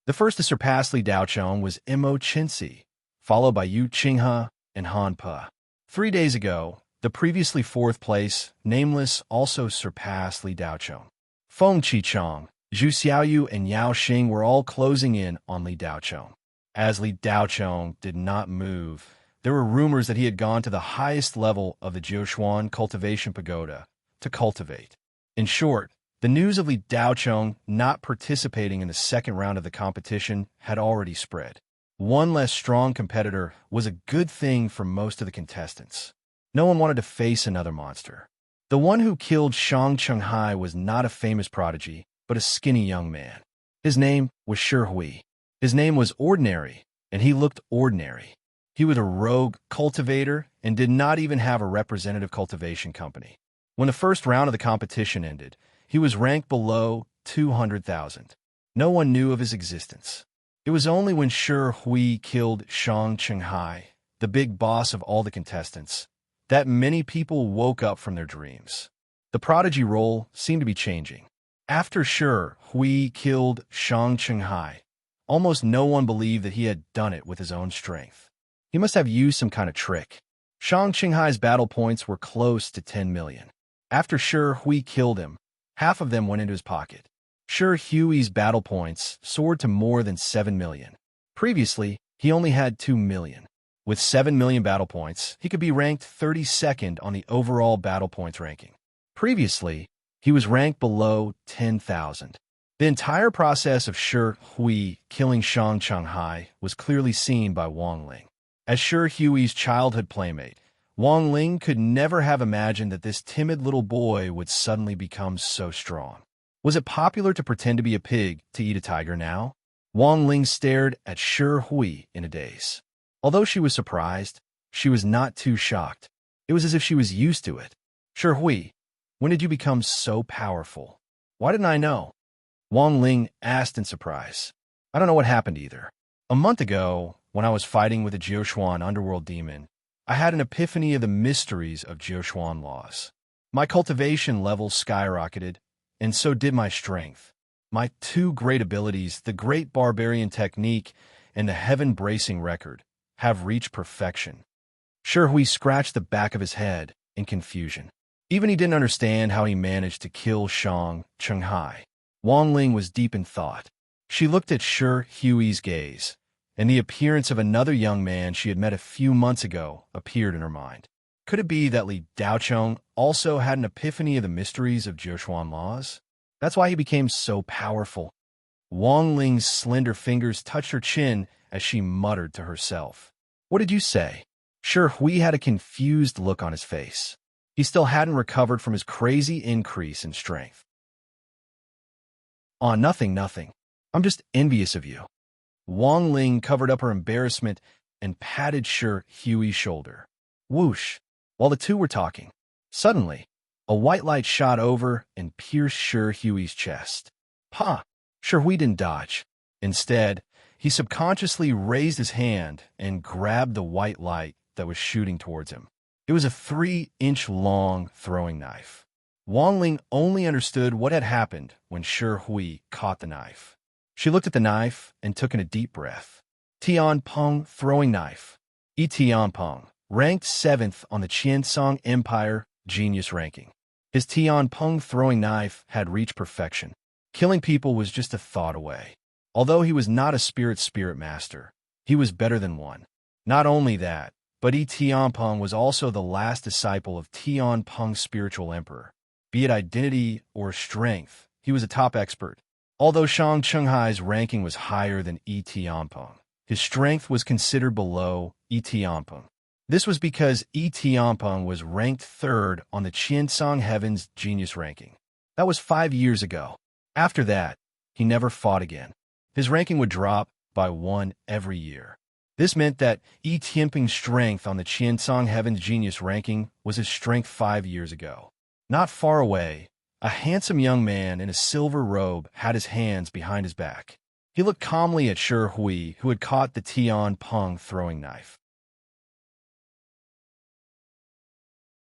The first to surpass Li Daochong was Mo Chensi, followed by Yu Qinghe and Han Pa. 3 days ago, the previously 4th place, Nameless, also surpassed Li Daochong. Feng Qichong, Zhu Xiaoyu, and Yao Xing were all closing in on Li Daochong. As Li Daochong did not move, there were rumors that he had gone to the highest level of the Jiuquan Cultivation Pagoda to cultivate. In short, the news of Li Daochong not participating in the second round of the competition had already spread. One less strong competitor was a good thing for most of the contestants. No one wanted to face another monster. The one who killed Shang Qinghai was not a famous prodigy, but a skinny young man. His name was Shi Hui. His name was ordinary, and he looked ordinary. He was a rogue cultivator and did not even have a representative cultivation company. When the first round of the competition ended, he was ranked below 200,000. No one knew of his existence. It was only when Shi Hui killed Shang Qinghai, the big boss of all the contestants, that many people woke up from their dreams. The prodigy role seemed to be changing. After Shi Hui killed Shang Qinghai, almost no one believed that he had done it with his own strength. He must have used some kind of trick. Shang Qinghai's battle points were close to 10 million. After Shi Hui killed him, half of them went into his pocket. Sure, Huey's battle points soared to more than 7 million. Previously, he only had 2 million. With 7 million battle points, he could be ranked 32nd on the overall battle points ranking. Previously, he was ranked below 10,000. The entire process of Shi Hui killing Shang Chenghai was clearly seen by Wang Ling. As Shi Hui's childhood playmate, Wang Ling could never have imagined that this timid little boy would suddenly become so strong. Was it popular to pretend to be a pig to eat a tiger now? Wang Ling stared at Shi Hui in a daze. Although she was surprised, she was not too shocked. It was as if she was used to it. Shi Hui, when did you become so powerful? Why didn't I know? Wang Ling asked in surprise. I don't know what happened either. A month ago, when I was fighting with a Jioshuan underworld demon, I had an epiphany of the mysteries of Jioshuan laws. My cultivation level skyrocketed, and so did my strength. My two great abilities, the Great Barbarian Technique and the Heaven Bracing Record, have reached perfection. Shi Hui scratched the back of his head in confusion. Even he didn't understand how he managed to kill Shang Chenghai. Wang Ling was deep in thought. She looked at Shi Hui's gaze, and the appearance of another young man she had met a few months ago appeared in her mind. Could it be that Li Daocheng also had an epiphany of the mysteries of Jioshuan laws? That's why he became so powerful. Wang Ling's slender fingers touched her chin as she muttered to herself. What did you say? Shi Hui had a confused look on his face. He still hadn't recovered from his crazy increase in strength. Aw, nothing. I'm just envious of you. Wang Ling covered up her embarrassment and patted Shi Hui's shoulder. Whoosh! While the two were talking, suddenly, a white light shot over and pierced Shi Hui's chest. Pa! Shi Hui didn't dodge. Instead, he subconsciously raised his hand and grabbed the white light that was shooting towards him. It was a 3-inch-long throwing knife. Wang Ling only understood what had happened when Shi Hui caught the knife. She looked at the knife and took in a deep breath. Tian Peng throwing knife. Tian Peng, ranked 7th on the Qiansong Empire Genius ranking. His Tian Peng throwing knife had reached perfection. Killing people was just a thought away. Although he was not a spirit master, he was better than one. Not only that, but Tian Peng was also the last disciple of Tian Peng's spiritual emperor. Be it identity or strength, he was a top expert. Although Shang Chenghai's ranking was higher than Tian Peng, his strength was considered below Tian Peng. This was because Tian Peng was ranked 3rd on the Qiansong Heaven's Genius ranking. That was 5 years ago. After that, he never fought again. His ranking would drop by 1 every year. This meant that Tian Peng's strength on the Qiansong Heaven's Genius ranking was his strength 5 years ago. Not far away, a handsome young man in a silver robe had his hands behind his back. He looked calmly at Shi Hui, who had caught the Tian Peng throwing knife.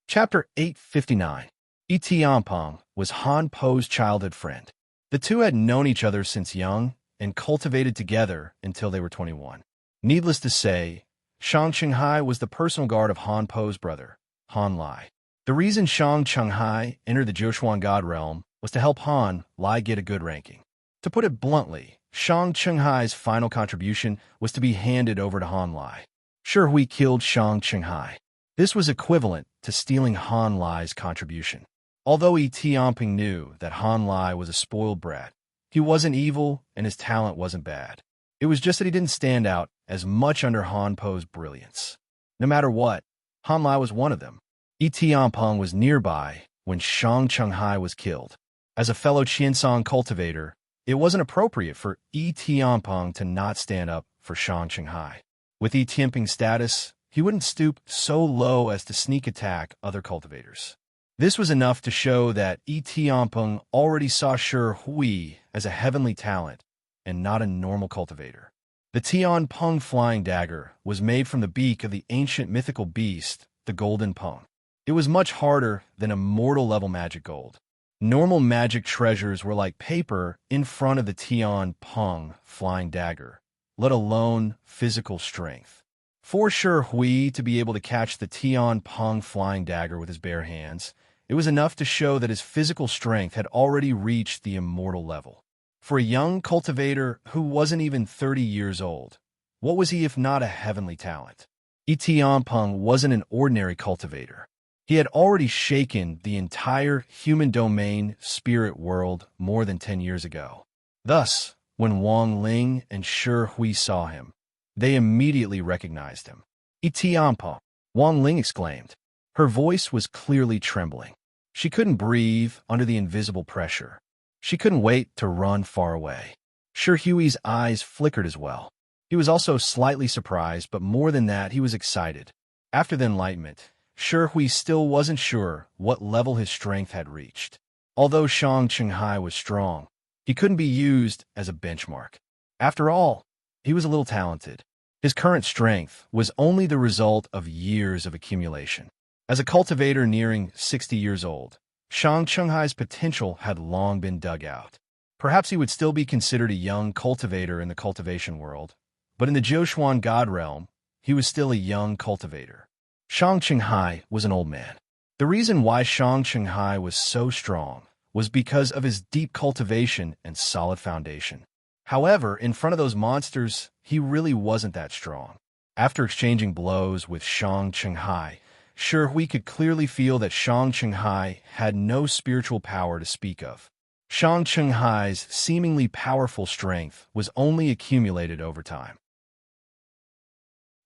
Chapter 859. Tian Peng was Han Po's childhood friend. The two had known each other since young and cultivated together until they were 21. Needless to say, Shang Chenghai was the personal guard of Han Po's brother, Han Lai. The reason Shang Chenghai entered the Jioshuan God realm was to help Han Lai get a good ranking. To put it bluntly, Shang Chenghai's final contribution was to be handed over to Han Lai. Shi Hui killed Shang Chenghai. This was equivalent to stealing Han Lai's contribution. Although Tian Peng knew that Han Lai was a spoiled brat, he wasn't evil and his talent wasn't bad. It was just that he didn't stand out as much under Han Po's brilliance. No matter what, Han Lai was one of them. Tian Peng was nearby when Shang Chenghai was killed. As a fellow Qiansong cultivator, it wasn't appropriate for Tian Peng to not stand up for Shang Chenghai. With Tian Peng's status, he wouldn't stoop so low as to sneak attack other cultivators. This was enough to show that Tian Peng already saw Shi Hui as a heavenly talent and not a normal cultivator. The Tian Peng flying dagger was made from the beak of the ancient mythical beast, the Golden Peng. It was much harder than immortal level magic gold. Normal magic treasures were like paper in front of the Tian Peng flying dagger, let alone physical strength. For Shi Hui to be able to catch the Tian Peng flying dagger with his bare hands, it was enough to show that his physical strength had already reached the immortal level. For a young cultivator who wasn't even 30 years old, what was he if not a heavenly talent? Etianpeng wasn't an ordinary cultivator. He had already shaken the entire human domain spirit world more than 10 years ago. Thus, when Wang Ling and Shi Hui saw him, they immediately recognized him. Etianpeng, Wang Ling exclaimed. Her voice was clearly trembling. She couldn't breathe under the invisible pressure. She couldn't wait to run far away. Shi Hui's eyes flickered as well. He was also slightly surprised, but more than that, he was excited. After the enlightenment, Shi Hui still wasn't sure what level his strength had reached. Although Shang Qinghai was strong, he couldn't be used as a benchmark. After all, he was a little talented. His current strength was only the result of years of accumulation. As a cultivator nearing 60 years old, Shang Qinghai's potential had long been dug out. Perhaps he would still be considered a young cultivator in the cultivation world, but in the Zhoushuan God realm, he was still a young cultivator. Shang Qinghai was an old man. The reason why Shang Qinghai was so strong was because of his deep cultivation and solid foundation. However, in front of those monsters, he really wasn't that strong. After exchanging blows with Shang Qinghai, Shi Hui could clearly feel that Shang Qinghai had no spiritual power to speak of. Shang Qinghai's seemingly powerful strength was only accumulated over time.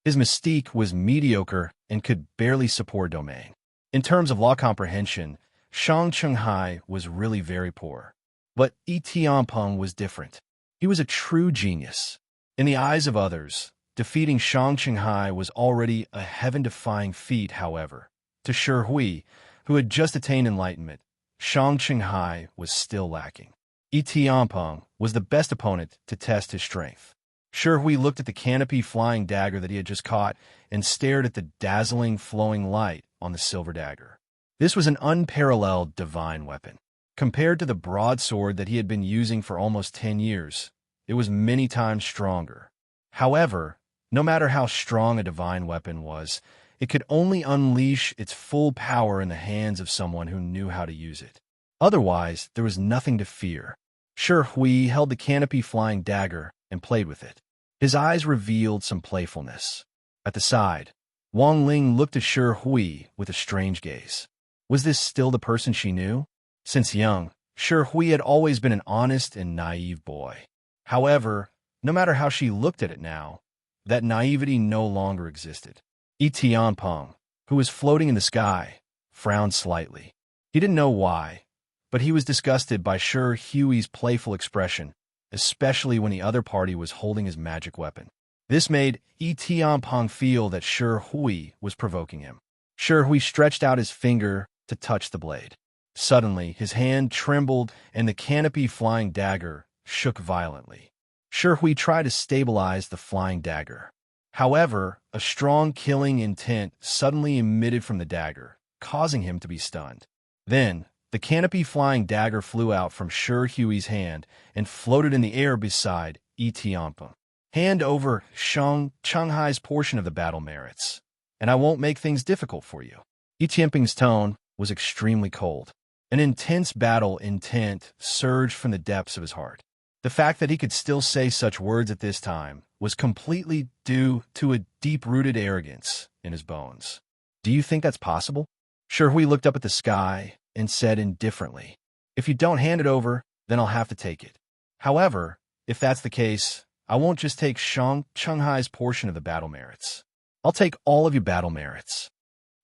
His mystique was mediocre and could barely support domain. In terms of law comprehension, Shang Qinghai was really very poor. But Etianpeng was different. He was a true genius. In the eyes of others, defeating Shang Qinghai was already a heaven-defying feat. However, to Shi Hui, who had just attained enlightenment, Shang Qinghai was still lacking. Etianpeng was the best opponent to test his strength. Shi Hui looked at the canopy flying dagger that he had just caught and stared at the dazzling flowing light on the silver dagger. This was an unparalleled divine weapon. Compared to the broadsword that he had been using for almost 10 years, it was many times stronger. However, no matter how strong a divine weapon was, it could only unleash its full power in the hands of someone who knew how to use it. Otherwise, there was nothing to fear. Shi Hui held the canopy flying dagger and played with it. His eyes revealed some playfulness. At the side, Wang Ling looked at Shi Hui with a strange gaze. Was this still the person she knew? Since young, Shi Hui had always been an honest and naive boy. However, no matter how she looked at it now, that naivety no longer existed. Etianpeng, who was floating in the sky, frowned slightly. He didn't know why, but he was disgusted by Shi Hui's playful expression, especially when the other party was holding his magic weapon. This made Etianpeng feel that Shi Hui was provoking him. Shi Hui stretched out his finger to touch the blade. Suddenly, his hand trembled and the canopy flying dagger shook violently. Shi Hui tried to stabilize the flying dagger. However, a strong killing intent suddenly emitted from the dagger, causing him to be stunned. Then, the canopy flying dagger flew out from Shi Hui's hand and floated in the air beside Etianpeng. Hand over Shang Qinghai's portion of the battle merits, and I won't make things difficult for you. Etianpeng's tone was extremely cold. An intense battle intent surged from the depths of his heart. The fact that he could still say such words at this time was completely due to a deep-rooted arrogance in his bones. Do you think that's possible? Shi Hui looked up at the sky and said indifferently, If you don't hand it over, then I'll have to take it. However, if that's the case, I won't just take Shang Qinghai's portion of the battle merits. I'll take all of your battle merits.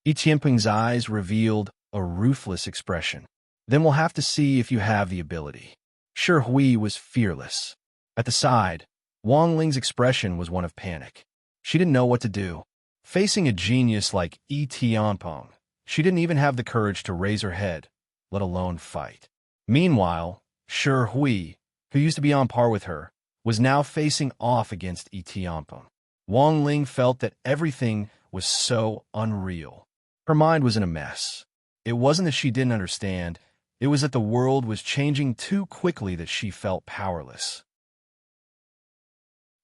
Etianpeng's eyes revealed a ruthless expression. Then we'll have to see if you have the ability. Shi Hui was fearless. At the side, Wang Ling's expression was one of panic. She didn't know what to do. Facing a genius like Etianpeng, she didn't even have the courage to raise her head, let alone fight. Meanwhile, Shi Hui, who used to be on par with her, was now facing off against Etianpeng. Wang Ling felt that everything was so unreal. Her mind was in a mess. It wasn't that she didn't understand. It was that the world was changing too quickly that she felt powerless.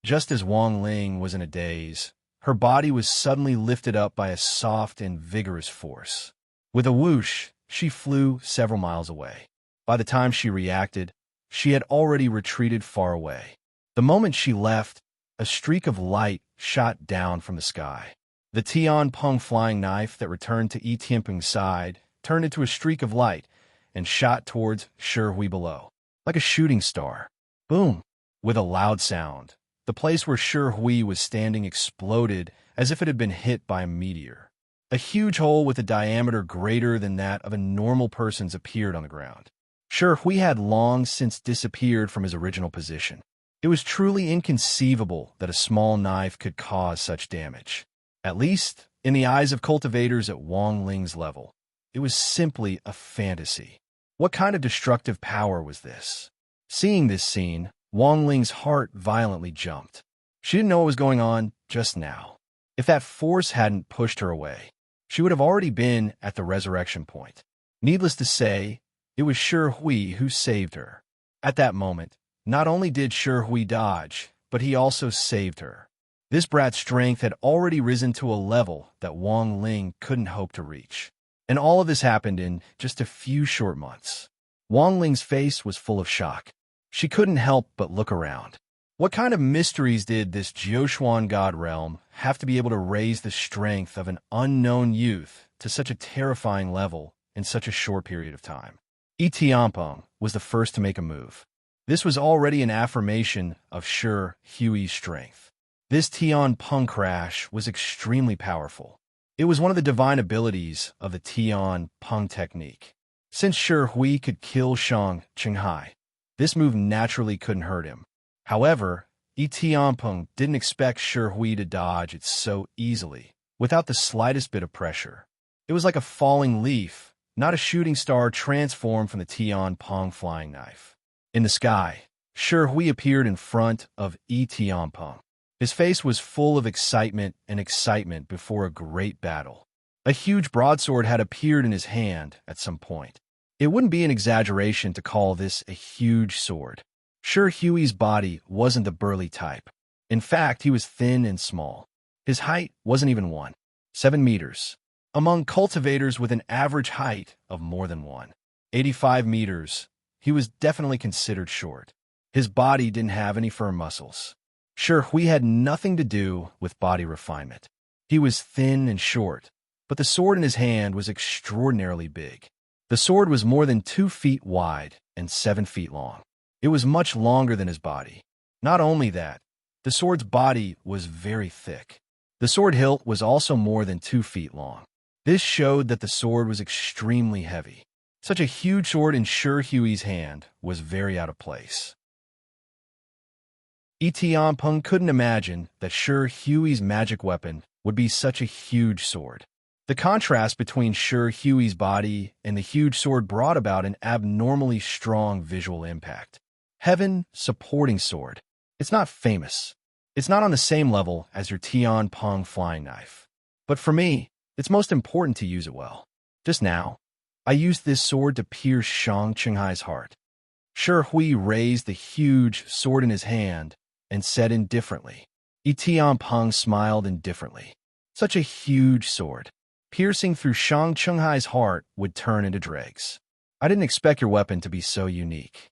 Just as Wang Ling was in a daze, her body was suddenly lifted up by a soft and vigorous force. With a whoosh, she flew several miles away. By the time she reacted, she had already retreated far away. The moment she left, a streak of light shot down from the sky. The Tian Peng flying knife that returned to Yi Tianping's side turned into a streak of light and shot towards Shi Hui below, like a shooting star. Boom! With a loud sound, the place where Shi Hui was standing exploded as if it had been hit by a meteor. A huge hole with a diameter greater than that of a normal person's appeared on the ground. Shi Hui had long since disappeared from his original position. It was truly inconceivable that a small knife could cause such damage. At least, in the eyes of cultivators at Wang Ling's level, it was simply a fantasy. What kind of destructive power was this? Seeing this scene, Wang Ling's heart violently jumped. She didn't know what was going on just now. If that force hadn't pushed her away, she would have already been at the resurrection point. Needless to say, it was Shi Hui who saved her. At that moment, not only did Shi Hui dodge, but he also saved her. This brat's strength had already risen to a level that Wang Ling couldn't hope to reach. And all of this happened in just a few short months. Wang Ling's face was full of shock. She couldn't help but look around. What kind of mysteries did this Jiuquan God realm have to be able to raise the strength of an unknown youth to such a terrifying level in such a short period of time? Yi Tianpeng was the first to make a move. This was already an affirmation of Shi Hui's strength. This Tian Peng crash was extremely powerful. It was one of the divine abilities of the Tian Peng technique. Since Shi Hui could kill Shang Qinghai, this move naturally couldn't hurt him. However, Yi Tianpeng didn't expect Shi Hui to dodge it so easily, without the slightest bit of pressure. It was like a falling leaf, not a shooting star transformed from the Tian Peng flying knife. In the sky, Shi Hui appeared in front of Yi Tianpeng. His face was full of excitement before a great battle. A huge broadsword had appeared in his hand at some point. It wouldn't be an exaggeration to call this a huge sword. Shi Hui's body wasn't the burly type. In fact, he was thin and small. His height wasn't even 7 meters. Among cultivators with an average height of more than 85 meters, he was definitely considered short. His body didn't have any firm muscles. Shi Hui had nothing to do with body refinement. He was thin and short, but the sword in his hand was extraordinarily big. The sword was more than 2 feet wide and 7 feet long. It was much longer than his body. Not only that, the sword's body was very thick. The sword hilt was also more than 2 feet long. This showed that the sword was extremely heavy. Such a huge sword in Shi Hui's hand was very out of place. Yi Tianpeng couldn't imagine that Shi Hui's magic weapon would be such a huge sword. The contrast between Shi Hui's body and the huge sword brought about an abnormally strong visual impact. Heaven supporting sword. It's not famous. It's not on the same level as your Tian Peng flying knife. But for me, it's most important to use it well. Just now, I used this sword to pierce Shang Qinghai's heart. Shi Hui raised the huge sword in his hand and said indifferently. Yi Tianpeng smiled indifferently. Such a huge sword, piercing through Shang Qinghai's heart, would turn into dregs. I didn't expect your weapon to be so unique.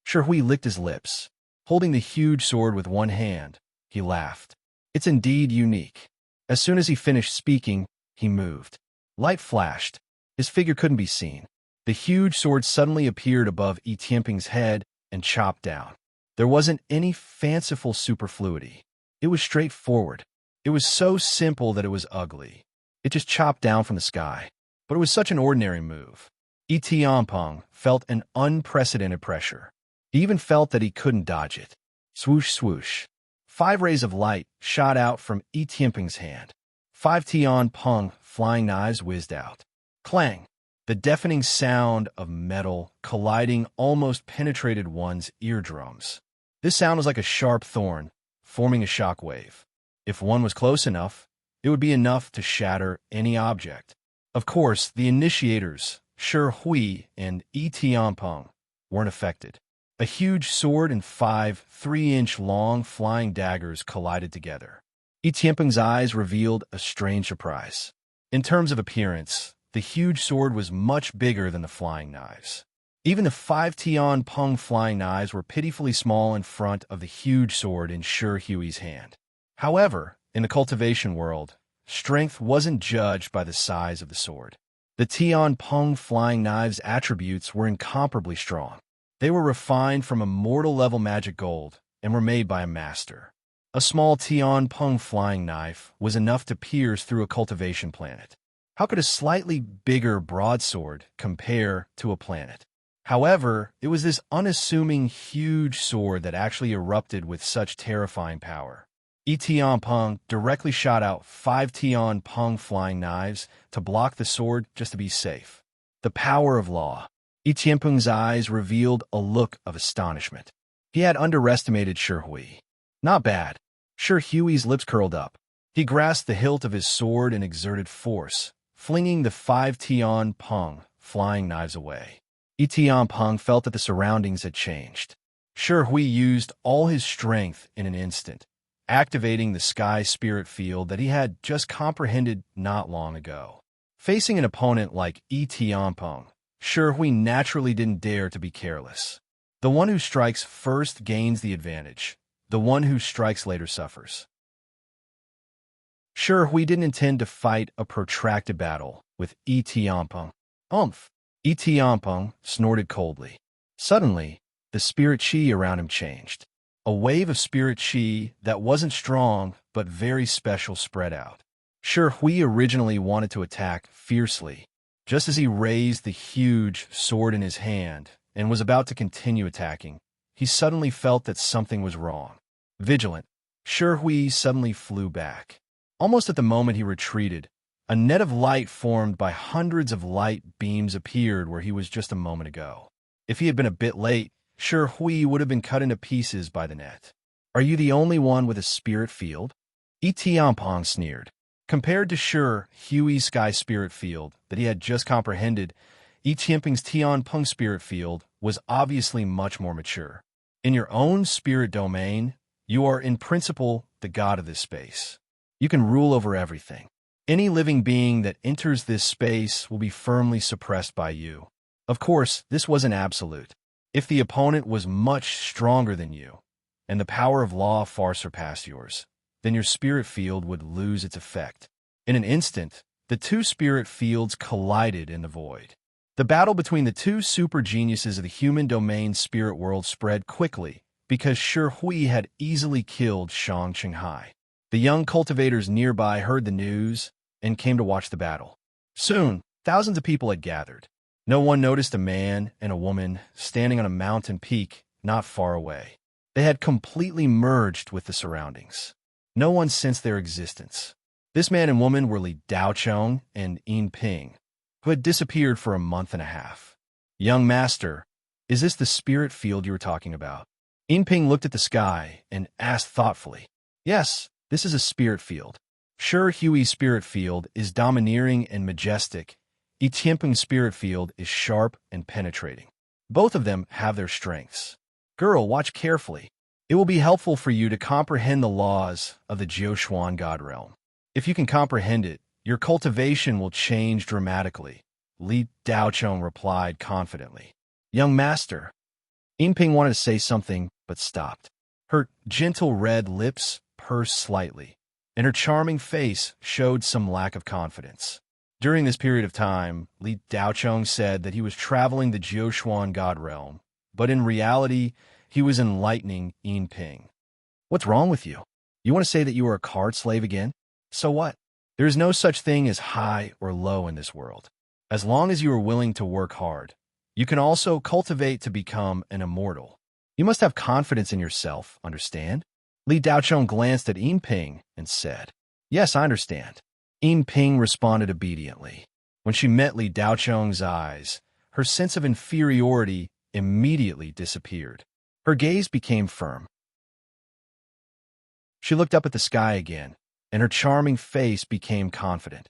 Shi Hui licked his lips. Holding the huge sword with one hand, he laughed. It's indeed unique. As soon as he finished speaking, he moved. Light flashed. His figure couldn't be seen. The huge sword suddenly appeared above Yi Tianpeng's head and chopped down. There wasn't any fanciful superfluity. It was straightforward. It was so simple that it was ugly. It just chopped down from the sky. But it was such an ordinary move. Yi Tianpeng felt an unprecedented pressure. He even felt that he couldn't dodge it. Swoosh, swoosh. 5 rays of light shot out from Yi Tianpeng's hand. 5 Tian Peng flying knives whizzed out. Clang! The deafening sound of metal colliding almost penetrated one's eardrums. This sound was like a sharp thorn, forming a shock wave. If one was close enough, it would be enough to shatter any object. Of course, the initiators, Shi Hui and Yi Tianpeng, weren't affected. A huge sword and 5 3-inch long flying daggers collided together. Yi Tianpeng's eyes revealed a strange surprise. In terms of appearance, the huge sword was much bigger than the flying knives. Even the 5 Tian Peng flying knives were pitifully small in front of the huge sword in Shi Hui's hand. However, in the cultivation world, strength wasn't judged by the size of the sword. The Tian Peng flying knives' attributes were incomparably strong. They were refined from immortal-level magic gold and were made by a master. A small Tian Peng flying knife was enough to pierce through a cultivation planet. How could a slightly bigger broadsword compare to a planet? However, it was this unassuming huge sword that actually erupted with such terrifying power. Tian Peng directly shot out 5 Tian Peng flying knives to block the sword just to be safe. The power of law. Tian Peng's eyes revealed a look of astonishment. He had underestimated Shi Hui. Not bad. Shi Hui's lips curled up. He grasped the hilt of his sword and exerted force, flinging the 5 Tian Peng flying knives away. Tian Peng felt that the surroundings had changed. Shi Hui used all his strength in an instant, activating the sky spirit field that he had just comprehended not long ago. Facing an opponent like Tian Peng, Shi Hui naturally didn't dare to be careless. The one who strikes first gains the advantage. The one who strikes later suffers. Shi Hui didn't intend to fight a protracted battle with Tian Peng. Tian Peng snorted coldly. Suddenly, the spirit chi around him changed. A wave of spirit chi that wasn't strong but very special spread out. Shi Hui originally wanted to attack fiercely, just as he raised the huge sword in his hand and was about to continue attacking. He suddenly felt that something was wrong. Vigilant, Shi Hui suddenly flew back. Almost at the moment he retreated, a net of light formed by hundreds of light beams appeared where he was just a moment ago. If he had been a bit late, Shi Hui would have been cut into pieces by the net. Are you the only one with a spirit field? Tian Peng sneered. Compared to Shi Hui's sky spirit field that he had just comprehended, Tian Peng's Tian Peng spirit field was obviously much more mature. In your own spirit domain, you are in principle the god of this space. You can rule over everything. Any living being that enters this space will be firmly suppressed by you. Of course, this wasn't absolute. If the opponent was much stronger than you, and the power of law far surpassed yours, then your spirit field would lose its effect. In an instant, the two spirit fields collided in the void. The battle between the two super geniuses of the human domain spirit world spread quickly because Shi Hui had easily killed Shang Qinghai. The young cultivators nearby heard the news and came to watch the battle. Soon, thousands of people had gathered. No one noticed a man and a woman standing on a mountain peak not far away. They had completely merged with the surroundings. No one sensed their existence. This man and woman were Li Daochong and Yin Ping, who had disappeared for a month and a half. Young master, is this the spirit field you were talking about? Yin Ping looked at the sky and asked thoughtfully. Yes, this is a spirit field. Shi Hui's spirit field is domineering and majestic. Tian Peng's spirit field is sharp and penetrating. Both of them have their strengths. Girl, watch carefully. It will be helpful for you to comprehend the laws of the Jiuquan God realm. If you can comprehend it, your cultivation will change dramatically, Li Daochong replied confidently. Young master. Yin Ping wanted to say something, but stopped. Her gentle red lips pursed slightly, and her charming face showed some lack of confidence. During this period of time, Li Daochong said that he was traveling the Jiuquan God realm, but in reality, he was enlightening Yin Ping. What's wrong with you? You want to say that you are a card slave again? So what? There is no such thing as high or low in this world. As long as you are willing to work hard, you can also cultivate to become an immortal. You must have confidence in yourself, understand? Li Daochong glanced at Yin Ping and said, Yes, I understand. Yin Ping responded obediently. When she met Li Daochong's eyes, her sense of inferiority immediately disappeared. Her gaze became firm. She looked up at the sky again, and her charming face became confident.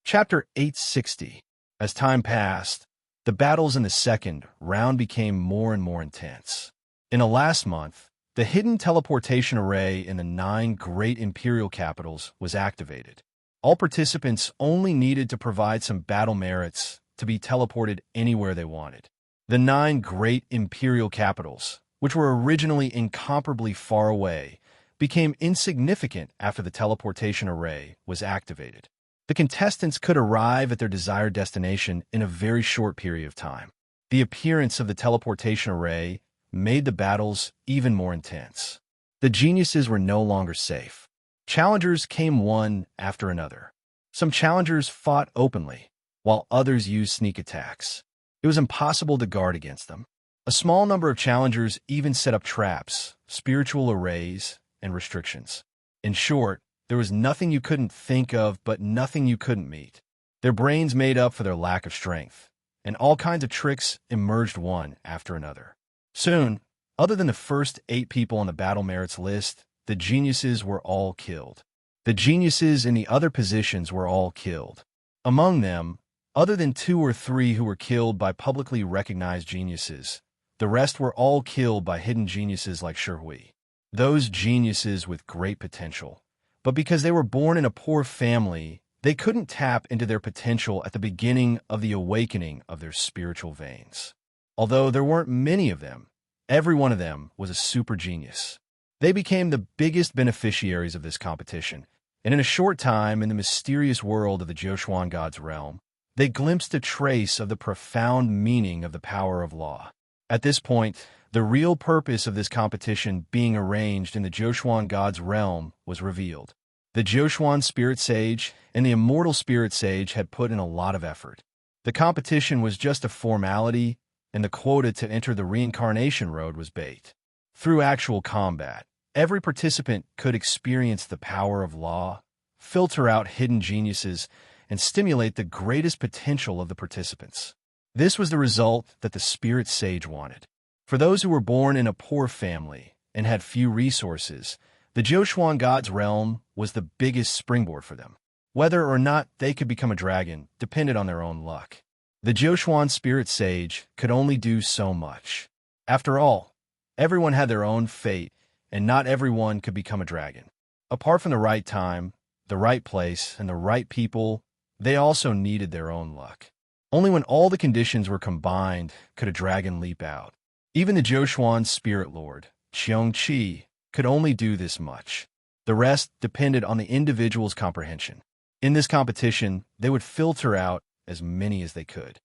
Chapter 860. As time passed, the battles in the second round became more and more intense. In the last month, the hidden teleportation array in the 9 great imperial capitals was activated. All participants only needed to provide some battle merits to be teleported anywhere they wanted. The 9 great imperial capitals, which were originally incomparably far away, became insignificant after the teleportation array was activated. The contestants could arrive at their desired destination in a very short period of time. The appearance of the teleportation array made the battles even more intense. The geniuses were no longer safe. Challengers came one after another. Some challengers fought openly, while others used sneak attacks. It was impossible to guard against them. A small number of challengers even set up traps, spiritual arrays, and restrictions. In short, there was nothing you couldn't think of, but nothing you couldn't meet. Their brains made up for their lack of strength, and all kinds of tricks emerged one after another. Soon, other than the first 8 people on the battle merits list, the geniuses were all killed. The geniuses in the other positions were all killed. Among them, other than 2 or 3 who were killed by publicly recognized geniuses, the rest were all killed by hidden geniuses like Sherhui. Those geniuses with great potential. But because they were born in a poor family, they couldn't tap into their potential at the beginning of the awakening of their spiritual veins. Although there weren't many of them, every one of them was a super genius. They became the biggest beneficiaries of this competition, and in a short time, in the mysterious world of the Joshuan God's realm, they glimpsed a trace of the profound meaning of the power of law. At this point, the real purpose of this competition being arranged in the Joshuan God's realm was revealed. The Joshuan Spirit Sage and the Immortal Spirit Sage had put in a lot of effort. The competition was just a formality, and the quota to enter the reincarnation road was bait. Through actual combat, every participant could experience the power of law, filter out hidden geniuses, and stimulate the greatest potential of the participants. This was the result that the Spirit Sage wanted. For those who were born in a poor family and had few resources, the Joshuan God's realm was the biggest springboard for them. Whether or not they could become a dragon depended on their own luck. The Joshuan Spirit Sage could only do so much. After all, everyone had their own fate, and not everyone could become a dragon. Apart from the right time, the right place, and the right people, they also needed their own luck. Only when all the conditions were combined could a dragon leap out. Even the Joshuan Spirit Lord, Cheong-Chi, could only do this much. The rest depended on the individual's comprehension. In this competition, they would filter out as many as they could.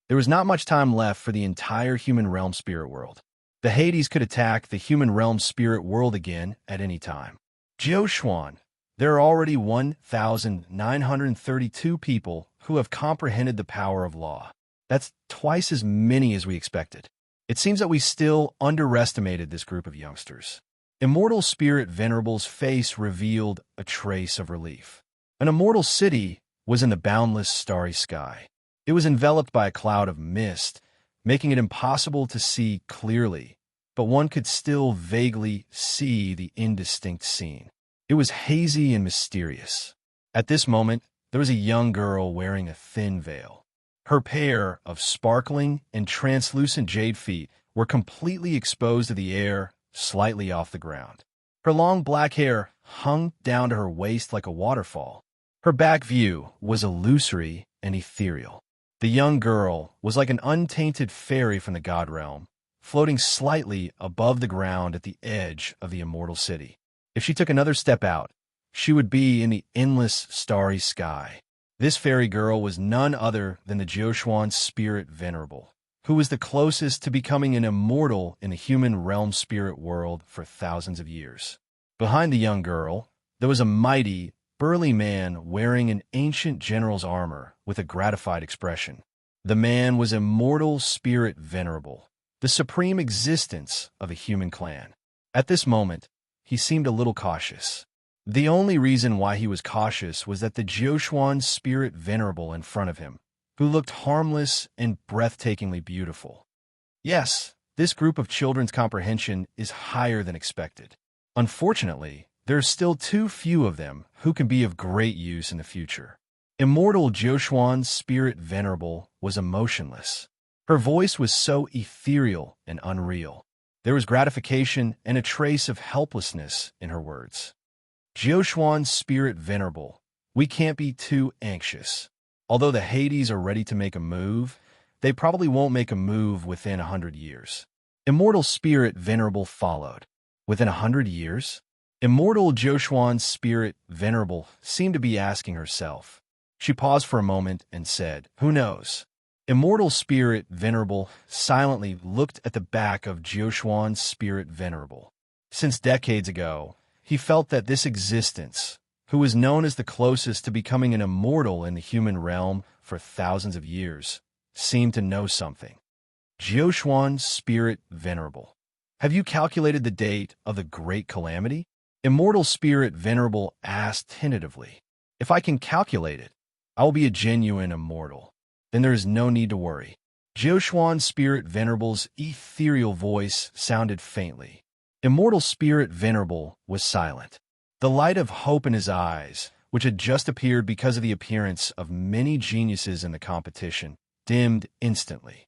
There was not much time left for the entire human realm spirit world. The Hades could attack the human realm spirit world again at any time. Joshuan, there are already 1,932 people who have comprehended the power of law. That's twice as many as we expected. It seems that we still underestimated this group of youngsters. Immortal Spirit Venerable's face revealed a trace of relief. An immortal city was in the boundless starry sky. It was enveloped by a cloud of mist, making it impossible to see clearly, but one could still vaguely see the indistinct scene. It was hazy and mysterious. At this moment, there was a young girl wearing a thin veil. Her pair of sparkling and translucent jade feet were completely exposed to the air, slightly off the ground. Her long black hair hung down to her waist like a waterfall. Her back view was illusory and ethereal. The young girl was like an untainted fairy from the god realm, floating slightly above the ground at the edge of the immortal city. If she took another step out, she would be in the endless starry sky. This fairy girl was none other than the Joshuan Spirit Venerable, who was the closest to becoming an immortal in the human realm spirit world for thousands of years. Behind the young girl, there was a mighty, burly man wearing an ancient general's armor with a gratified expression. The man was Immortal Spirit Venerable, the supreme existence of a human clan. At this moment, he seemed a little cautious. The only reason why he was cautious was that the Joshuan Spirit Venerable in front of him, who looked harmless and breathtakingly beautiful. Yes, this group of children's comprehension is higher than expected. Unfortunately, there are still too few of them who can be of great use in the future. Immortal Joshuan Spirit Venerable was emotionless. Her voice was so ethereal and unreal. There was gratification and a trace of helplessness in her words. Jiuquan Spirit Venerable, we can't be too anxious. Although the Hades are ready to make a move, they probably won't make a move within 100 years. Immortal Spirit Venerable followed. Within 100 years? Immortal Jiuquan Spirit Venerable seemed to be asking herself. She paused for a moment and said, "Who knows?" Immortal Spirit Venerable silently looked at the back of Jiuquan Spirit Venerable. Since decades ago, he felt that this existence, who was known as the closest to becoming an immortal in the human realm for thousands of years, seemed to know something. Jiuquan Spirit Venerable, have you calculated the date of the Great Calamity? Immortal Spirit Venerable asked tentatively. If I can calculate it, I will be a genuine immortal. Then there is no need to worry. Jiuquan Spirit Venerable's ethereal voice sounded faintly. Immortal Spirit Venerable was silent. The light of hope in his eyes, which had just appeared because of the appearance of many geniuses in the competition, dimmed instantly.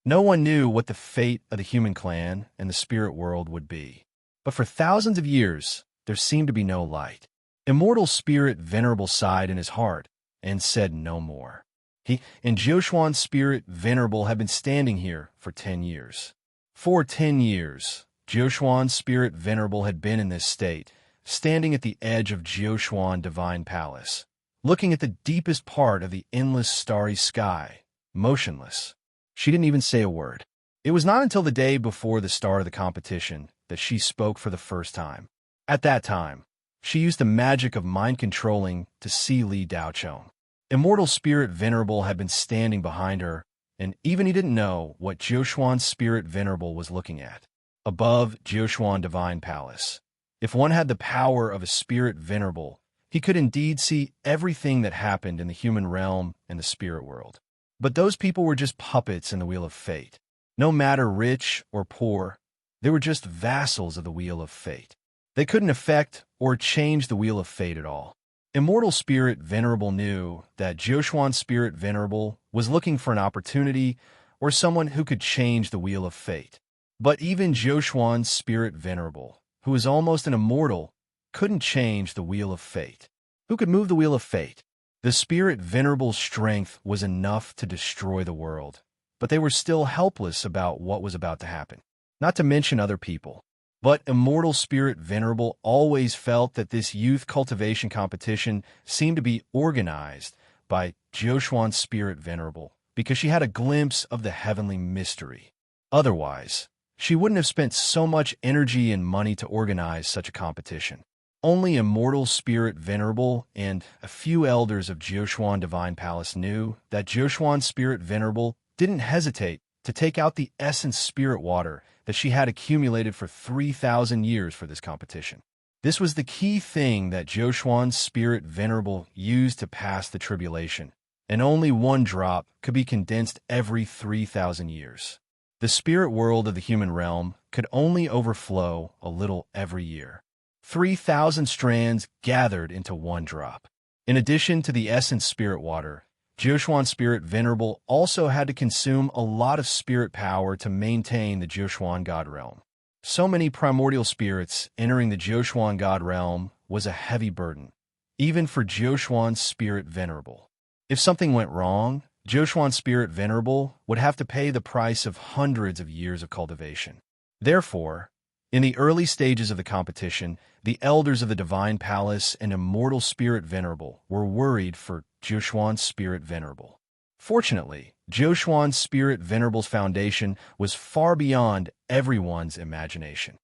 No one knew what the fate of the human clan and the spirit world would be. But for thousands of years, there seemed to be no light. Immortal Spirit Venerable sighed in his heart and said no more. He and Jiuquan Spirit Venerable had been standing here for 10 years. For 10 years, Jiuquan Spirit Venerable had been in this state, standing at the edge of Jiuquan Divine Palace, looking at the deepest part of the endless starry sky, motionless. She didn't even say a word. It was not until the day before the start of the competition that she spoke for the first time. At that time, she used the magic of mind controlling to see Li Daochong. Immortal Spirit Venerable had been standing behind her, and even he didn't know what Jiuquan Spirit Venerable was looking at. Above Jiuquan Divine Palace, if one had the power of a Spirit Venerable, he could indeed see everything that happened in the human realm and the spirit world. But those people were just puppets in the wheel of fate. No matter rich or poor, they were just vassals of the wheel of fate. They couldn't affect or change the wheel of fate at all. Immortal Spirit Venerable knew that Jiuquan Spirit Venerable was looking for an opportunity or someone who could change the wheel of fate. But even Jiuquan Spirit Venerable, who was almost an immortal, couldn't change the wheel of fate. Who could move the wheel of fate? The Spirit Venerable's strength was enough to destroy the world, but they were still helpless about what was about to happen, not to mention other people. But Immortal Spirit Venerable always felt that this youth cultivation competition seemed to be organized by Jiuquan Spirit Venerable because she had a glimpse of the heavenly mystery. Otherwise, she wouldn't have spent so much energy and money to organize such a competition. Only Immortal Spirit Venerable and a few elders of Jiuquan Divine Palace knew that Jiuquan Spirit Venerable didn't hesitate to take out the essence spirit water that she had accumulated for 3,000 years for this competition. This was the key thing that Jiuquan Spirit Venerable used to pass the tribulation, and only one drop could be condensed every 3,000 years. The spirit world of the human realm could only overflow a little every year. 3,000 strands gathered into one drop. In addition to the essence spirit water, Jiuquan Spirit Venerable also had to consume a lot of spirit power to maintain the Jiuquan God Realm. So many primordial spirits entering the Jiuquan God Realm was a heavy burden, even for Jiuquan Spirit Venerable. If something went wrong, Jiuquan Spirit Venerable would have to pay the price of hundreds of years of cultivation. Therefore, in the early stages of the competition, the elders of the Divine Palace and Immortal Spirit Venerable were worried for Jiuquan Spirit Venerable. Fortunately, Jiuquan Spirit Venerable's foundation was far beyond everyone's imagination.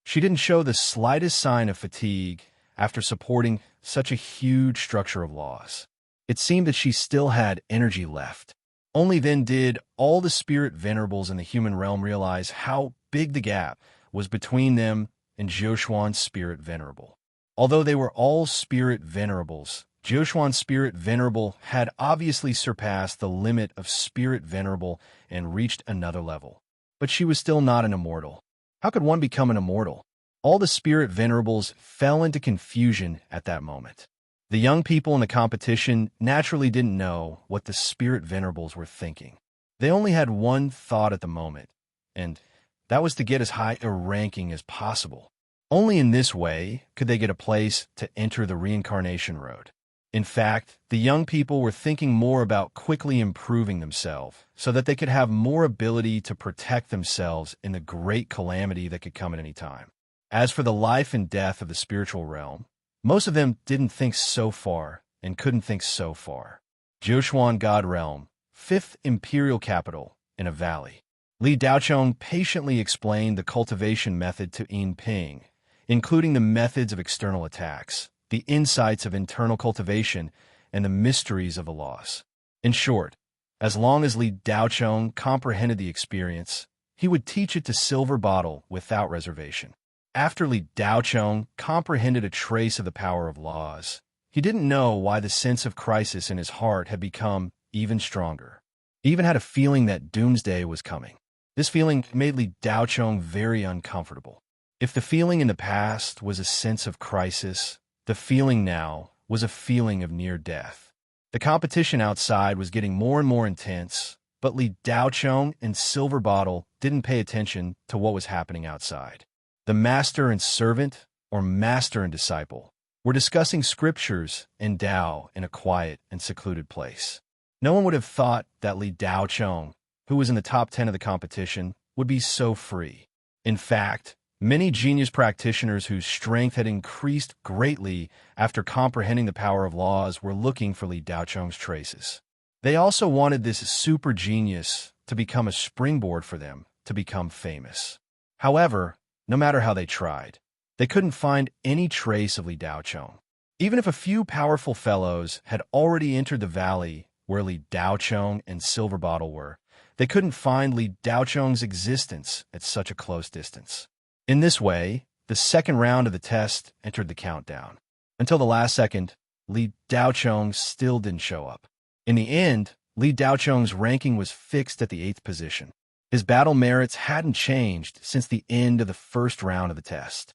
She didn't show the slightest sign of fatigue after supporting such a huge structure of laws. It seemed that she still had energy left. Only then did all the Spirit Venerables in the human realm realize how big the gap was between them and Jiuquan Spirit Venerable. Although they were all Spirit Venerables, Jiuquan Spirit Venerable had obviously surpassed the limit of Spirit Venerable and reached another level. But she was still not an immortal. How could one become an immortal? All the Spirit Venerables fell into confusion at that moment. The young people in the competition naturally didn't know what the Spirit Venerables were thinking. They only had one thought at the moment, and That was to get as high a ranking as possible. Only in this way could they get a place to enter the reincarnation road. In fact, the young people were thinking more about quickly improving themselves so that they could have more ability to protect themselves in the great calamity that could come at any time. As for the life and death of the spiritual realm, most of them didn't think so far and couldn't think so far. Jiushuan God Realm, 5th Imperial Capital, in a valley. Li Daochong patiently explained the cultivation method to Yin Ping, including the methods of external attacks, the insights of internal cultivation, and the mysteries of the laws. In short, as long as Li Daochong comprehended the experience, he would teach it to Silver Bottle without reservation. After Li Daochong comprehended a trace of the power of laws, he didn't know why the sense of crisis in his heart had become even stronger. He even had a feeling that doomsday was coming. This feeling made Li Daochong very uncomfortable. If the feeling in the past was a sense of crisis, the feeling now was a feeling of near death. The competition outside was getting more and more intense, but Li Daochong and Silver Bottle didn't pay attention to what was happening outside. The master and servant, or master and disciple, were discussing scriptures and Tao in a quiet and secluded place. No one would have thought that Li Daochong, who was in the top 10 of the competition, would be so free. In fact, many genius practitioners whose strength had increased greatly after comprehending the power of laws were looking for Li Daochong's traces. They also wanted this super genius to become a springboard for them to become famous. However, no matter how they tried, they couldn't find any trace of Li Daochong. Even if a few powerful fellows had already entered the valley where Li Daochong and Silver Bottle were, they couldn't find Li Daochong's existence at such a close distance. In this way, the second round of the test entered the countdown. Until the last second, Li Daochong still didn't show up. In the end, Li Daochong's ranking was fixed at the 8th position. His battle merits hadn't changed since the end of the first round of the test.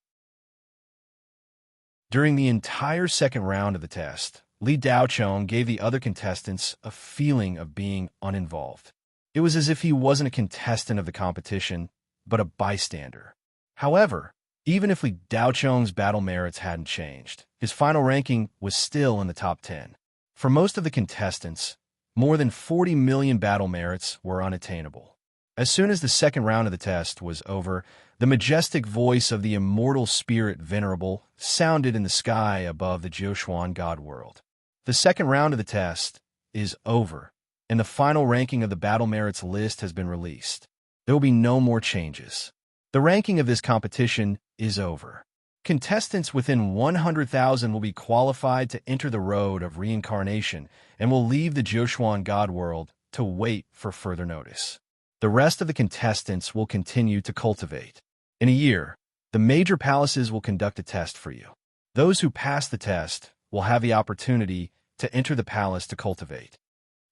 During the entire second round of the test, Li Daochong gave the other contestants a feeling of being uninvolved. It was as if he wasn't a contestant of the competition, but a bystander. However, even if Li Daochong's battle merits hadn't changed, his final ranking was still in the top 10. For most of the contestants, more than 40 million battle merits were unattainable. As soon as the second round of the test was over, the majestic voice of the immortal spirit Venerable sounded in the sky above the Jiushuan God world. The second round of the test is over, and the final ranking of the battle merits list has been released. There will be no more changes. The ranking of this competition is over. Contestants within 100,000 will be qualified to enter the road of reincarnation and will leave the Jiushuan God world to wait for further notice. The rest of the contestants will continue to cultivate. In a year, the major palaces will conduct a test for you. Those who pass the test will have the opportunity to enter the palace to cultivate.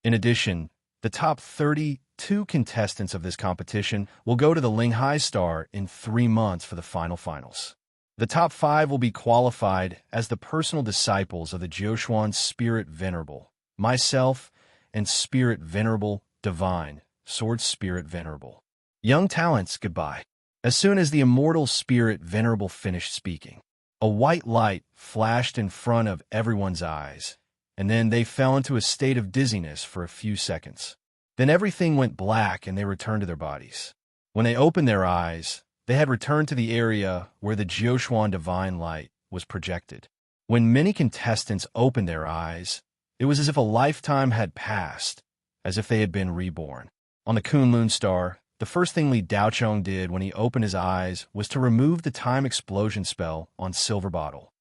In addition, the top 32 contestants of this competition will go to the Linghai Star in 3 months for the finals. The top 5 will be qualified as the personal disciples of the Jiushuan Spirit Venerable, myself, and Spirit Venerable Divine, Sword Spirit Venerable. Young talents, goodbye. As soon as the immortal Spirit Venerable finished speaking, a white light flashed in front of everyone's eyes, and then they fell into a state of dizziness for a few seconds. Then everything went black and they returned to their bodies. When they opened their eyes, they had returned to the area where the Jiushuan divine light was projected. When many contestants opened their eyes, it was as if a lifetime had passed, as if they had been reborn. On the Kunlun Star, the first thing Li Daochong did when he opened his eyes was to remove the time explosion spell on Silver Bottle.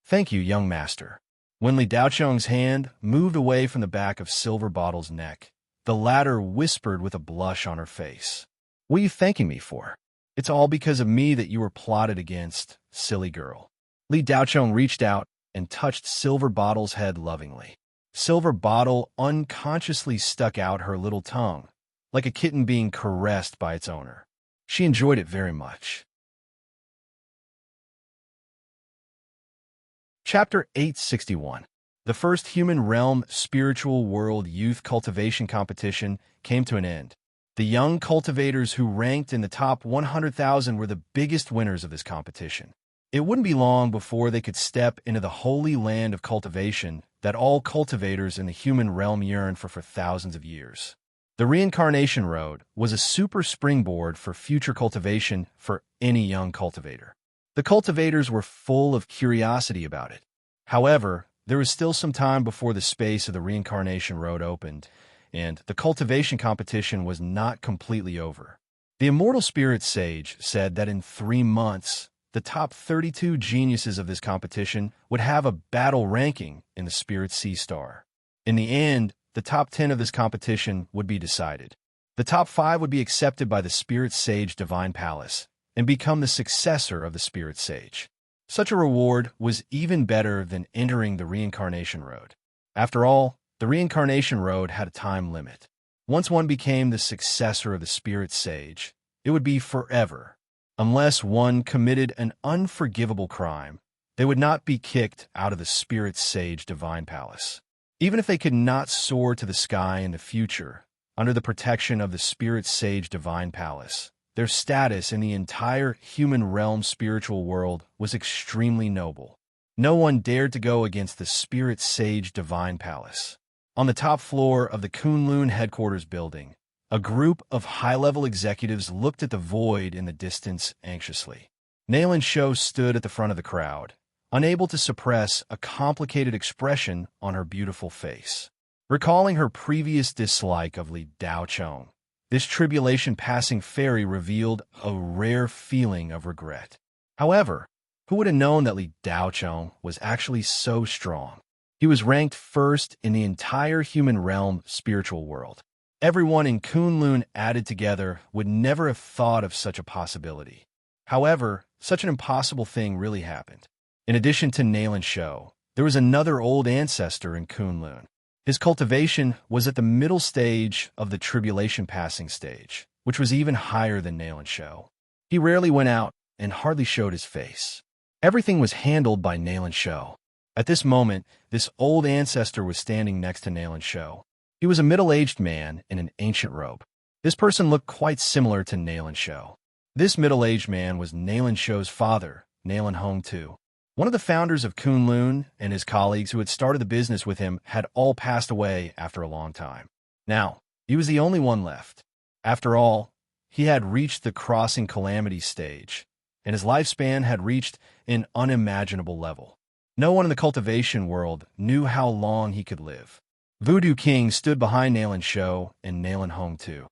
Thank you, young master. When Li Daochong's hand moved away from the back of Silver Bottle's neck, the latter whispered with a blush on her face. What are you thanking me for? It's all because of me that you were plotted against, silly girl. Li Daochong reached out and touched Silver Bottle's head lovingly. Silver Bottle unconsciously stuck out her little tongue, like a kitten being caressed by its owner. She enjoyed it very much. Chapter 861. The first Human Realm Spiritual World Youth Cultivation Competition came to an end. The young cultivators who ranked in the top 100,000 were the biggest winners of this competition. It wouldn't be long before they could step into the holy land of cultivation that all cultivators in the human realm yearned for thousands of years. The Reincarnation Road was a super springboard for future cultivation for any young cultivator. The cultivators were full of curiosity about it. However, there was still some time before the space of the Reincarnation Road opened, and the cultivation competition was not completely over. The Immortal Spirit Sage said that in 3 months, the top 32 geniuses of this competition would have a battle ranking in the Spirit Sea Star. In the end, the top 10 of this competition would be decided. The top 5 would be accepted by the Spirit Sage Divine Palace and become the successor of the Spirit Sage. Such a reward was even better than entering the Reincarnation Road. After all, the Reincarnation Road had a time limit. Once one became the successor of the Spirit Sage, it would be forever. Unless one committed an unforgivable crime, they would not be kicked out of the Spirit Sage Divine Palace. Even if they could not soar to the sky in the future, under the protection of the Spirit Sage Divine Palace, their status in the entire human realm spiritual world was extremely noble. No one dared to go against the Spirit Sage Divine Palace. On the top floor of the Kunlun headquarters building, a group of high-level executives looked at the void in the distance anxiously. Nalan Sho stood at the front of the crowd, unable to suppress a complicated expression on her beautiful face. Recalling her previous dislike of Li Daochong, this tribulation-passing fairy revealed a rare feeling of regret. However, who would have known that Li Daochong was actually so strong? He was ranked first in the entire human realm spiritual world. Everyone in Kunlun added together would never have thought of such a possibility. However, such an impossible thing really happened. In addition to Nalan Sho, there was another old ancestor in Kunlun. His cultivation was at the middle stage of the tribulation passing stage, which was even higher than Nalan Sho. He rarely went out and hardly showed his face. Everything was handled by Nalan Sho. At this moment, this old ancestor was standing next to Nalan Sho. He was a middle-aged man in an ancient robe. This person looked quite similar to Nalan Sho. This middle-aged man was Nalan Sho's father, Nalan Hong Tu. One of the founders of Kunlun and his colleagues who had started the business with him had all passed away after a long time. Now, he was the only one left. After all, he had reached the crossing calamity stage, and his lifespan had reached an unimaginable level. No one in the cultivation world knew how long he could live. Voodoo King stood behind Nalan Sho and Nalan Hong Tu.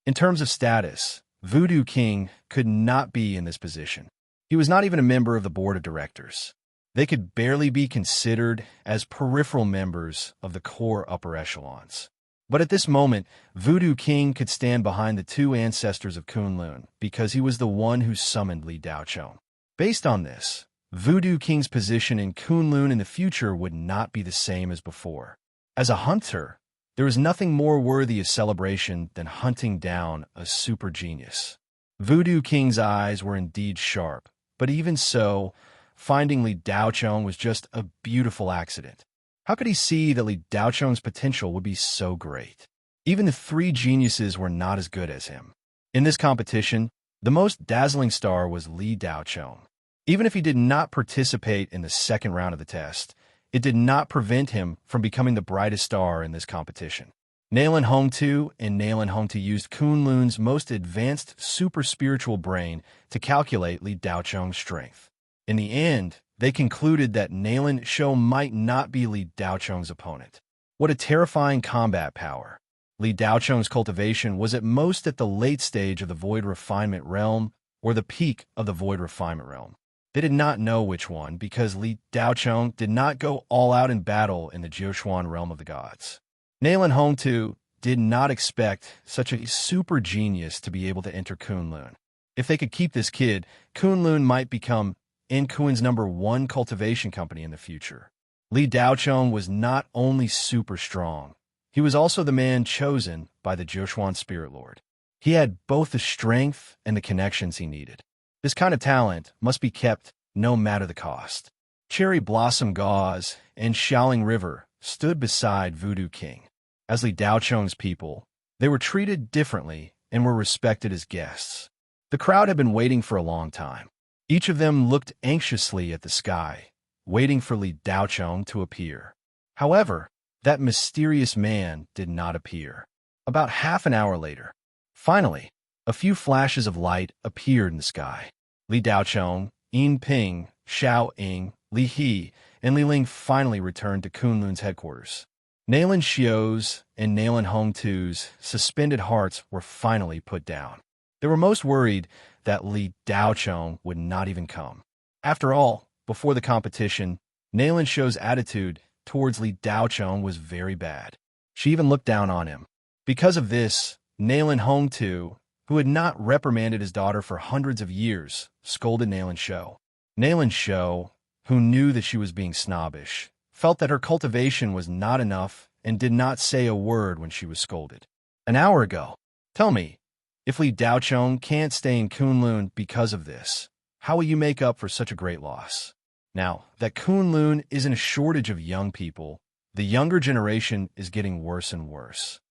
In terms of status, Voodoo King could not be in this position. He was not even a member of the board of directors. They could barely be considered as peripheral members of the core upper echelons. But at this moment, Voodoo King could stand behind the 2 ancestors of Kunlun because he was the one who summoned Li Daochong. Based on this, Voodoo King's position in Kunlun in the future would not be the same as before. As a hunter, there is nothing more worthy of celebration than hunting down a super genius. Voodoo King's eyes were indeed sharp, but even so, finding Li Daochong was just a beautiful accident. How could he see that Li Daochong's potential would be so great? Even the 3 geniuses were not as good as him. In this competition, the most dazzling star was Li Daochong. Even if he did not participate in the second round of the test, it did not prevent him from becoming the brightest star in this competition. Nalan Hong Tu and Nalan Hong Tu used Kunlun's most advanced super spiritual brain to calculate Li Daochong's strength. In the end, they concluded that Nalan Sho might not be Li Daochong's opponent. What a terrifying combat power. Li Daochong's cultivation was at most at the late stage of the Void Refinement Realm or the peak of the Void Refinement Realm. They did not know which one because Li Daochong did not go all out in battle in the Jiuquan Realm of the Gods. Nalan Hong Tu did not expect such a super genius to be able to enter Kunlun. If they could keep this kid, Kunlun might become Kun's #1 cultivation company in the future. Li Daochong was not only super strong, he was also the man chosen by the Jiuquan Spirit Lord. He had both the strength and the connections he needed. This kind of talent must be kept no matter the cost. Cherry Blossom Gauze and Shaoling River stood beside Voodoo King. As Li Daochong's people, They were treated differently and were respected as guests. The crowd had been waiting for a long time. Each of them looked anxiously at the sky, waiting for Li Daochong to appear. However, that mysterious man did not appear. About half an hour later, finally, a few flashes of light appeared in the sky. Li Daochong, Yin Ping, Xiao Ying, Li He, and Li Ling finally returned to Kunlun's headquarters. Nalan Xiu's and Nalan Hongtu's suspended hearts were finally put down. They were most worried that Li Daochong would not even come. After all, before the competition, Nalan Xiu's attitude towards Li Daochong was very bad. She even looked down on him. Because of this, Nalan Hongtu, who had not reprimanded his daughter for hundreds of years, scolded Nalan Xiu. Nalan Xiu, who knew that she was being snobbish, felt that her cultivation was not enough and did not say a word when she was scolded. An hour ago, tell me, if Li Daochong can't stay in Kunlun because of this, how will you make up for such a great loss? Now, that Kunlun is in a shortage of young people, the younger generation is getting worse and worse.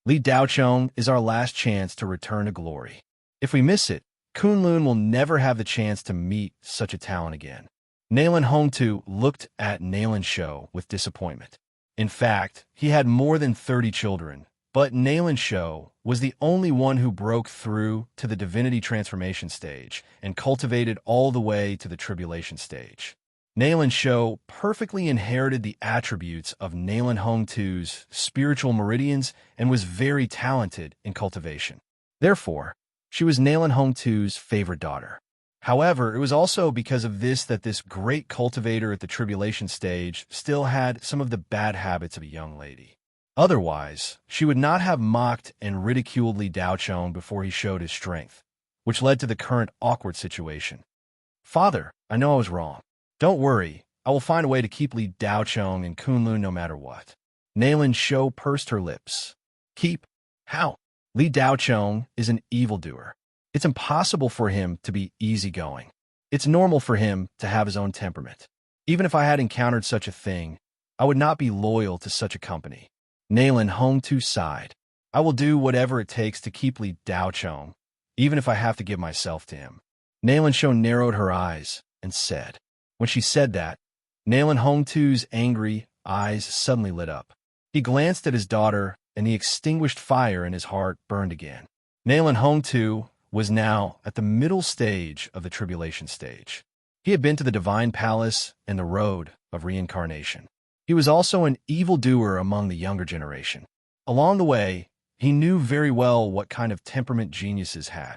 Li Daochong is our last chance to return to glory. If we miss it, Kunlun will never have the chance to meet such a talent again. Nalan Hongtu looked at Nalan Xiu with disappointment. In fact, he had more than 30 children, but Nalan Xiu was the only one who broke through to the divinity transformation stage and cultivated all the way to the tribulation stage. Nalan Xiu perfectly inherited the attributes of Nalan Hongtu's spiritual meridians and was very talented in cultivation. Therefore, she was Nalan Hongtu's favorite daughter. However, it was also because of this that this great cultivator at the tribulation stage still had some of the bad habits of a young lady. Otherwise, she would not have mocked and ridiculed Li Daochong before he showed his strength, which led to the current awkward situation. Father, I know I was wrong. Don't worry, I will find a way to keep Li Daochong in Kunlun no matter what. Nalan Xiu pursed her lips. Keep? How? Li Daochong is an evildoer. It's impossible for him to be easygoing. It's normal for him to have his own temperament. Even if I had encountered such a thing, I would not be loyal to such a company. Nalan Hongtu sighed. I will do whatever it takes to keep Li Daochong, even if I have to give myself to him. Nalan Xiu narrowed her eyes and said. When she said that, Nalan Hongtu's angry eyes suddenly lit up. He glanced at his daughter, and the extinguished fire in his heart burned again. Nalan Hongtu was now at the middle stage of the tribulation stage. He had been to the divine palace and the road of reincarnation. He was also an evildoer among the younger generation. Along the way, he knew very well what kind of temperament geniuses had.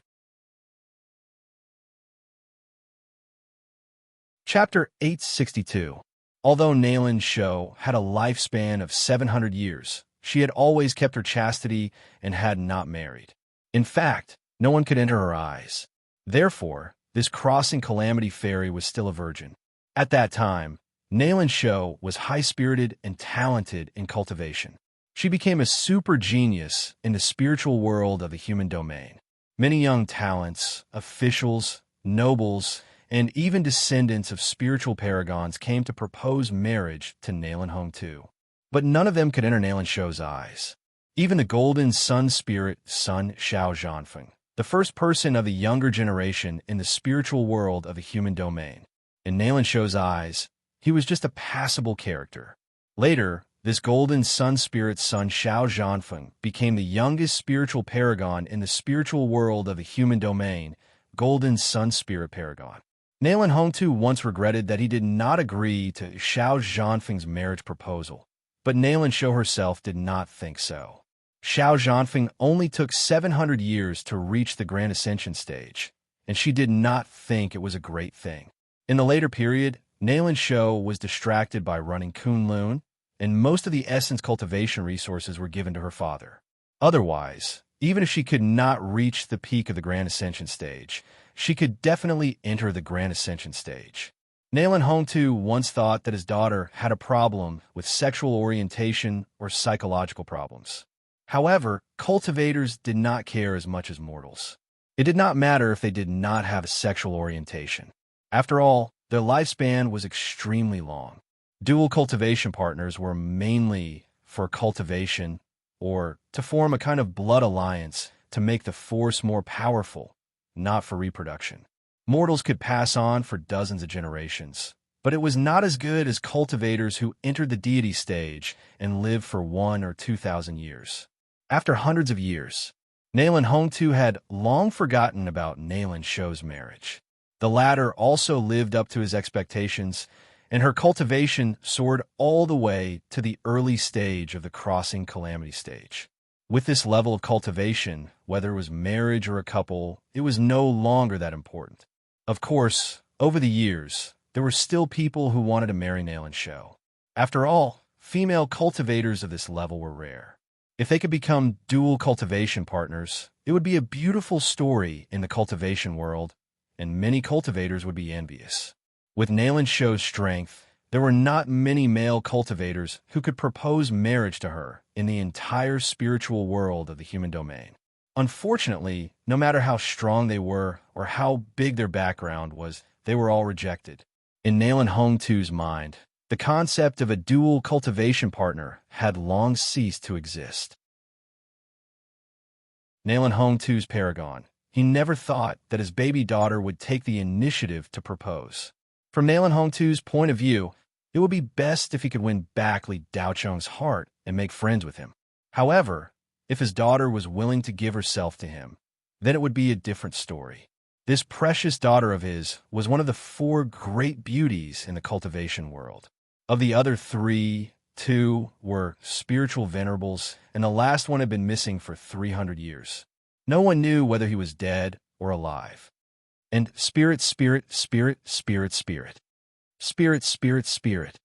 Chapter 862. Although Nalan Xiu had a lifespan of 700 years, she had always kept her chastity and had not married. In fact, no one could enter her eyes. Therefore, this crossing calamity fairy was still a virgin. At that time, Nalan Xiu was high-spirited and talented in cultivation. She became a super genius in the spiritual world of the human domain. Many young talents, officials, nobles, and even descendants of spiritual paragons came to propose marriage to Nalan Hongtu. But none of them could enter Nalan Xiu's eyes. Even the golden sun spirit, Sun Xiao Zhanfeng, the first person of the younger generation in the spiritual world of the human domain. In Nalan Xiu's eyes, he was just a passable character. Later, this golden sun spirit Sun Xiao Zhanfeng became the youngest spiritual paragon in the spiritual world of the human domain, golden sun spirit paragon. Nalan Hongtu once regretted that he did not agree to Xiao Zhanfeng's marriage proposal, but Nalan Xiu herself did not think so. Xiao Zhanfeng only took 700 years to reach the Grand Ascension stage, and she did not think it was a great thing. In the later period, Nalan Xiu was distracted by running Kunlun, and most of the essence cultivation resources were given to her father. Otherwise, even if she could not reach the peak of the Grand Ascension stage, she could definitely enter the Grand Ascension stage. Nalan Hongtu once thought that his daughter had a problem with sexual orientation or psychological problems. However, cultivators did not care as much as mortals. It did not matter if they did not have a sexual orientation. After all, their lifespan was extremely long. Dual cultivation partners were mainly for cultivation or to form a kind of blood alliance to make the force more powerful, not for reproduction. Mortals could pass on for dozens of generations, but it was not as good as cultivators who entered the deity stage and lived for 1,000 or 2,000 years. After hundreds of years, Nalan Hongtu had long forgotten about Nalan Shou's marriage. The latter also lived up to his expectations, and her cultivation soared all the way to the early stage of the crossing calamity stage. With this level of cultivation, whether it was marriage or a couple, it was no longer that important. Of course, over the years, there were still people who wanted to marry Nalan Shou. After all, female cultivators of this level were rare. If they could become dual cultivation partners, it would be a beautiful story in the cultivation world, and many cultivators would be envious. With Nalan Shou's strength, there were not many male cultivators who could propose marriage to her in the entire spiritual world of the human domain. Unfortunately, no matter how strong they were or how big their background was, they were all rejected. In Nalan Hongtu's mind, the concept of a dual cultivation partner had long ceased to exist. Nalan Hongtu's paragon. He never thought that his baby daughter would take the initiative to propose. From Nalan Hongtu's point of view, it would be best if he could win back Li Daocheng's heart and make friends with him. However, if his daughter was willing to give herself to him, then it would be a different story. This precious daughter of his was one of the 4 great beauties in the cultivation world. Of the other 3, 2 were spiritual venerables, and the last one had been missing for 300 years. No one knew whether he was dead or alive. And spirit, spirit, spirit, spirit, spirit. Spirit, spirit, spirit.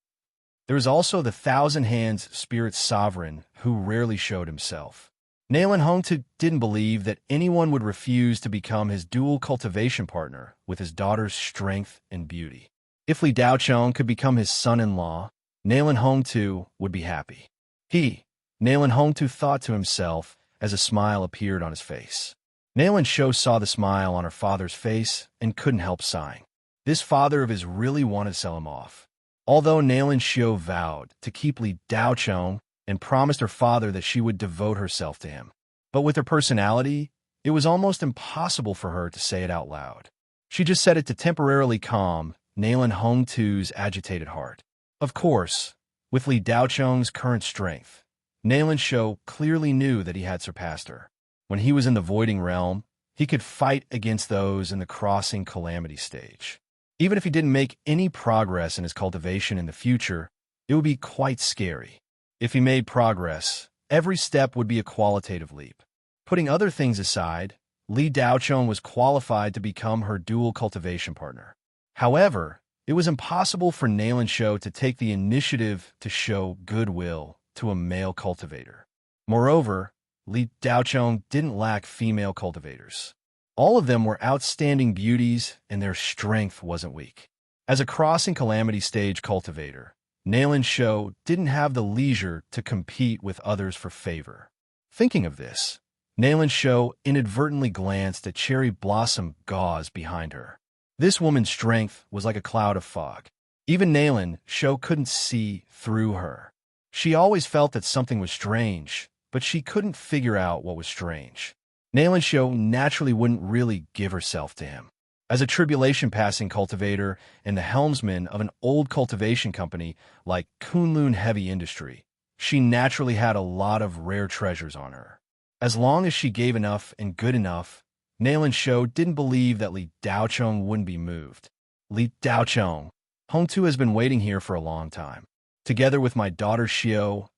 There was also the 1,000 Hands spirit sovereign who rarely showed himself. Nalan Hongtu didn't believe that anyone would refuse to become his dual cultivation partner with his daughter's strength and beauty. If Li Daocheng could become his son-in-law, Nalan Hongtu would be happy. Nalan Hongtu thought to himself as a smile appeared on his face. Nalan Shou saw the smile on her father's face and couldn't help sighing. This father of his really wanted to sell him off. Although Nalan Shou vowed to keep Li Daocheng and promised her father that she would devote herself to him. But with her personality, it was almost impossible for her to say it out loud. She just said it to temporarily calm Nalan Hongtu's agitated heart. Of course, with Li Daocheng's current strength, Nalan Shou clearly knew that he had surpassed her. When he was in the Voiding Realm, he could fight against those in the Crossing Calamity stage. Even if he didn't make any progress in his cultivation in the future, it would be quite scary. If he made progress, every step would be a qualitative leap. Putting other things aside, Li Daocheng was qualified to become her dual cultivation partner. However, it was impossible for Nalan Shou to take the initiative to show goodwill to a male cultivator. Moreover, Li Daocheng didn't lack female cultivators. All of them were outstanding beauties, and their strength wasn't weak. As a crossing calamity stage cultivator, Nalan Shou didn't have the leisure to compete with others for favor. Thinking of this, Nalan Shou inadvertently glanced at cherry blossom gauze behind her. This woman's strength was like a cloud of fog. Even Nalan Shou couldn't see through her. She always felt that something was strange, but she couldn't figure out what was strange. Nalan Shou naturally wouldn't really give herself to him. As a tribulation-passing cultivator and the helmsman of an old cultivation company like Kunlun Heavy Industry, she naturally had a lot of rare treasures on her. As long as she gave enough and good enough, Nalan Shou didn't believe that Li Daocheng wouldn't be moved. Li Daocheng, Hongtu has been waiting here for a long time. Together with my daughter Xiao,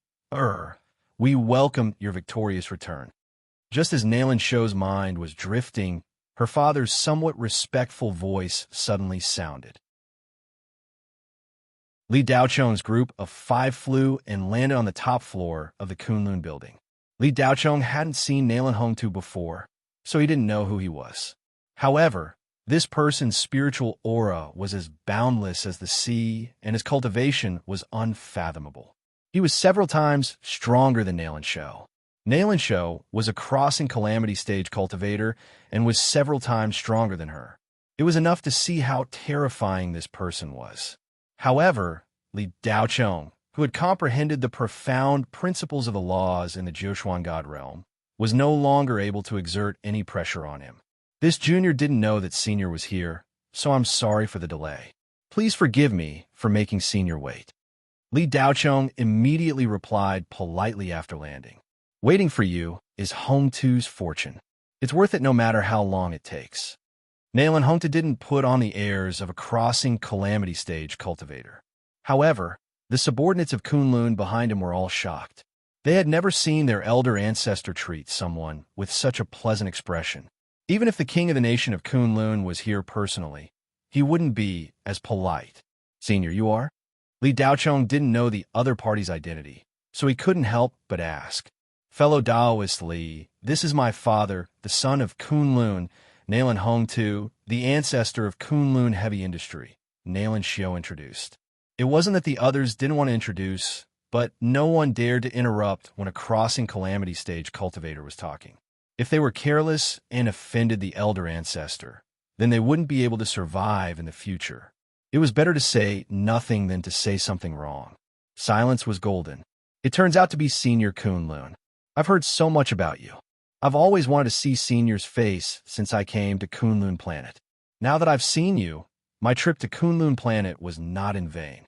we welcome your victorious return. Just as Nalan Shou's mind was drifting, her father's somewhat respectful voice suddenly sounded. Li Daocheng's group of 5 flew and landed on the top floor of the Kunlun building. Li Daocheng hadn't seen Nalan Hongtu before, so he didn't know who he was. However, this person's spiritual aura was as boundless as the sea, and his cultivation was unfathomable. He was several times stronger than Nalan Shou. Nalan Shou was a crossing calamity stage cultivator and was several times stronger than her. It was enough to see how terrifying this person was. However, Li Daocheng, who had comprehended the profound principles of the laws in the Jiushuan God realm, was no longer able to exert any pressure on him. This junior didn't know that senior was here, so I'm sorry for the delay. Please forgive me for making senior wait. Li Daocheng immediately replied politely after landing. Waiting for you is Hongtu's fortune. It's worth it no matter how long it takes. Nalan Hongtu didn't put on the airs of a crossing calamity stage cultivator. However, the subordinates of Kunlun behind him were all shocked. They had never seen their elder ancestor treat someone with such a pleasant expression. Even if the king of the nation of Kunlun was here personally, he wouldn't be as polite. Senior, you are? Li Daocheng didn't know the other party's identity, so he couldn't help but ask. Fellow Daoist Li, this is my father, the son of Kunlun, Nalan Hongtu, the ancestor of Kunlun Heavy Industry, Nalan Xiao introduced. It wasn't that the others didn't want to introduce, but no one dared to interrupt when a crossing calamity stage cultivator was talking. If they were careless and offended the elder ancestor, then they wouldn't be able to survive in the future. It was better to say nothing than to say something wrong. Silence was golden. It turns out to be Senior Kunlun. I've heard so much about you. I've always wanted to see Senior's face since I came to Kunlun Planet. Now that I've seen you, my trip to Kunlun Planet was not in vain.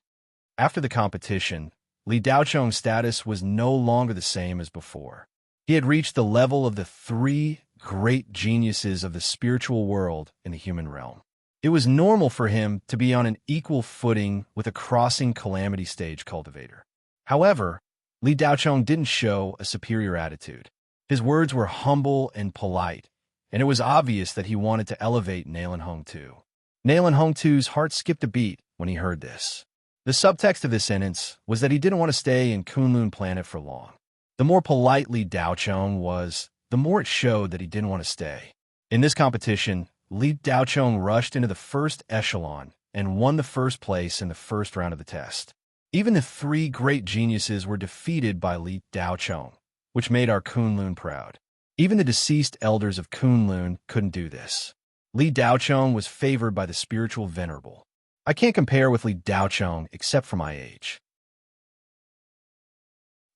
After the competition, Li Daocheng's status was no longer the same as before. He had reached the level of the 3 great geniuses of the spiritual world in the human realm. It was normal for him to be on an equal footing with a crossing calamity stage cultivator. However, Li Daocheng didn't show a superior attitude. His words were humble and polite, and it was obvious that he wanted to elevate Nalan Hongtu. Nalan Hongtu's heart skipped a beat when he heard this. The subtext of this sentence was that he didn't want to stay in Kunlun Planet for long. The more polite Li Daocheng was, the more it showed that he didn't want to stay. In this competition, Li Daocheng rushed into the first echelon and won the first place in the first round of the test. Even the 3 great geniuses were defeated by Li Daocheng, which made our Kunlun proud. Even the deceased elders of Kunlun couldn't do this. Li Daocheng was favored by the spiritual venerable. I can't compare with Li Daocheng except for my age.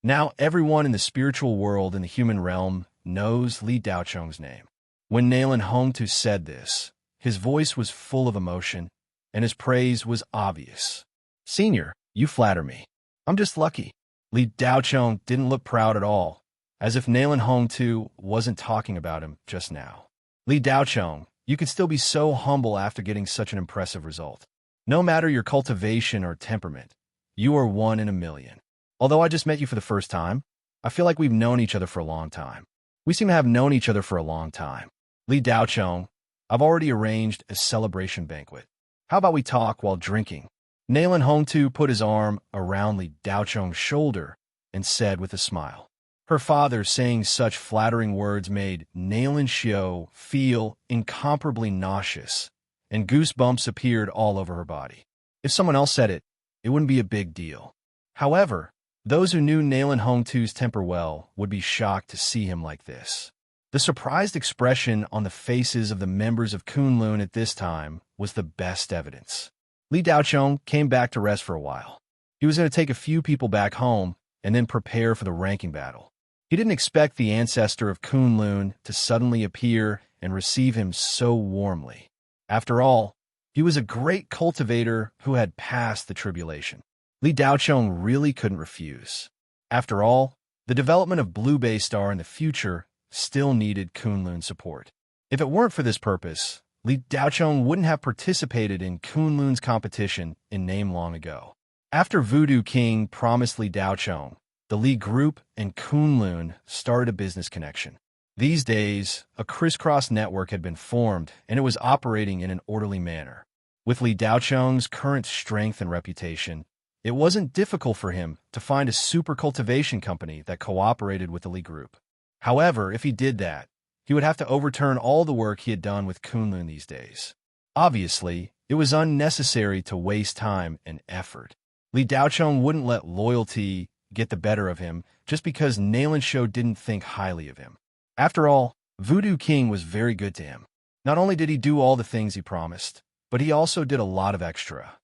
Now everyone in the spiritual world and the human realm knows Li Daocheng's name. When Nalan Hongtu said this, his voice was full of emotion, and his praise was obvious. Senior, you flatter me. I'm just lucky. Li Daocheng didn't look proud at all, as if Nalan Hongtu wasn't talking about him just now. Li Daocheng, you could still be so humble after getting such an impressive result. No matter your cultivation or temperament, you are 1 in a million. Although I just met you for the first time, I feel like we've known each other for a long time. We seem to have known each other for a long time. Li Daocheng, I've already arranged a celebration banquet. How about we talk while drinking? Nalan Hongtu put his arm around Li Daocheng's shoulder and said with a smile. Her father saying such flattering words made Nalan Xiao feel incomparably nauseous, and goosebumps appeared all over her body. If someone else said it, it wouldn't be a big deal. However, those who knew Nalan Hongtu's temper well would be shocked to see him like this. The surprised expression on the faces of the members of Kunlun at this time was the best evidence. Li Daocheng came back to rest for a while. He was going to take a few people back home and then prepare for the ranking battle. He didn't expect the ancestor of Kunlun to suddenly appear and receive him so warmly. After all, he was a great cultivator who had passed the tribulation. Li Daocheng really couldn't refuse. After all, the development of Blue Bay Star in the future still needed Kunlun support. If it weren't for this purpose, Li Daocheng wouldn't have participated in Kunlun's competition in name long ago. After Voodoo King promised Li Daocheng, the Li Group and Kunlun started a business connection. These days, a crisscross network had been formed, and it was operating in an orderly manner. With Li Daocheng's current strength and reputation, it wasn't difficult for him to find a super cultivation company that cooperated with the Li Group. However, if he did that, he would have to overturn all the work he had done with Kunlun these days. Obviously, it was unnecessary to waste time and effort. Li Daocheng wouldn't let loyalty get the better of him just because Nalan Xiao didn't think highly of him. After all, Voodoo King was very good to him. Not only did he do all the things he promised, but he also did a lot of extra.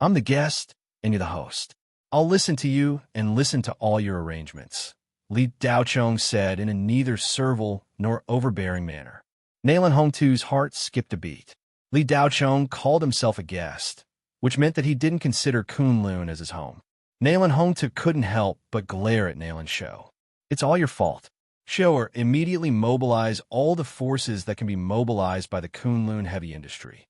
I'm the guest, and you're the host. I'll listen to you and listen to all your arrangements, Li Daochong said in a neither servile nor overbearing manner. Nailan Hongtu's heart skipped a beat. Li Daochong called himself a guest, which meant that he didn't consider Kunlun as his home. Nailan Hongtu couldn't help but glare at Nailan Shou. It's all your fault. Shower, immediately mobilize all the forces that can be mobilized by the Kunlun heavy industry.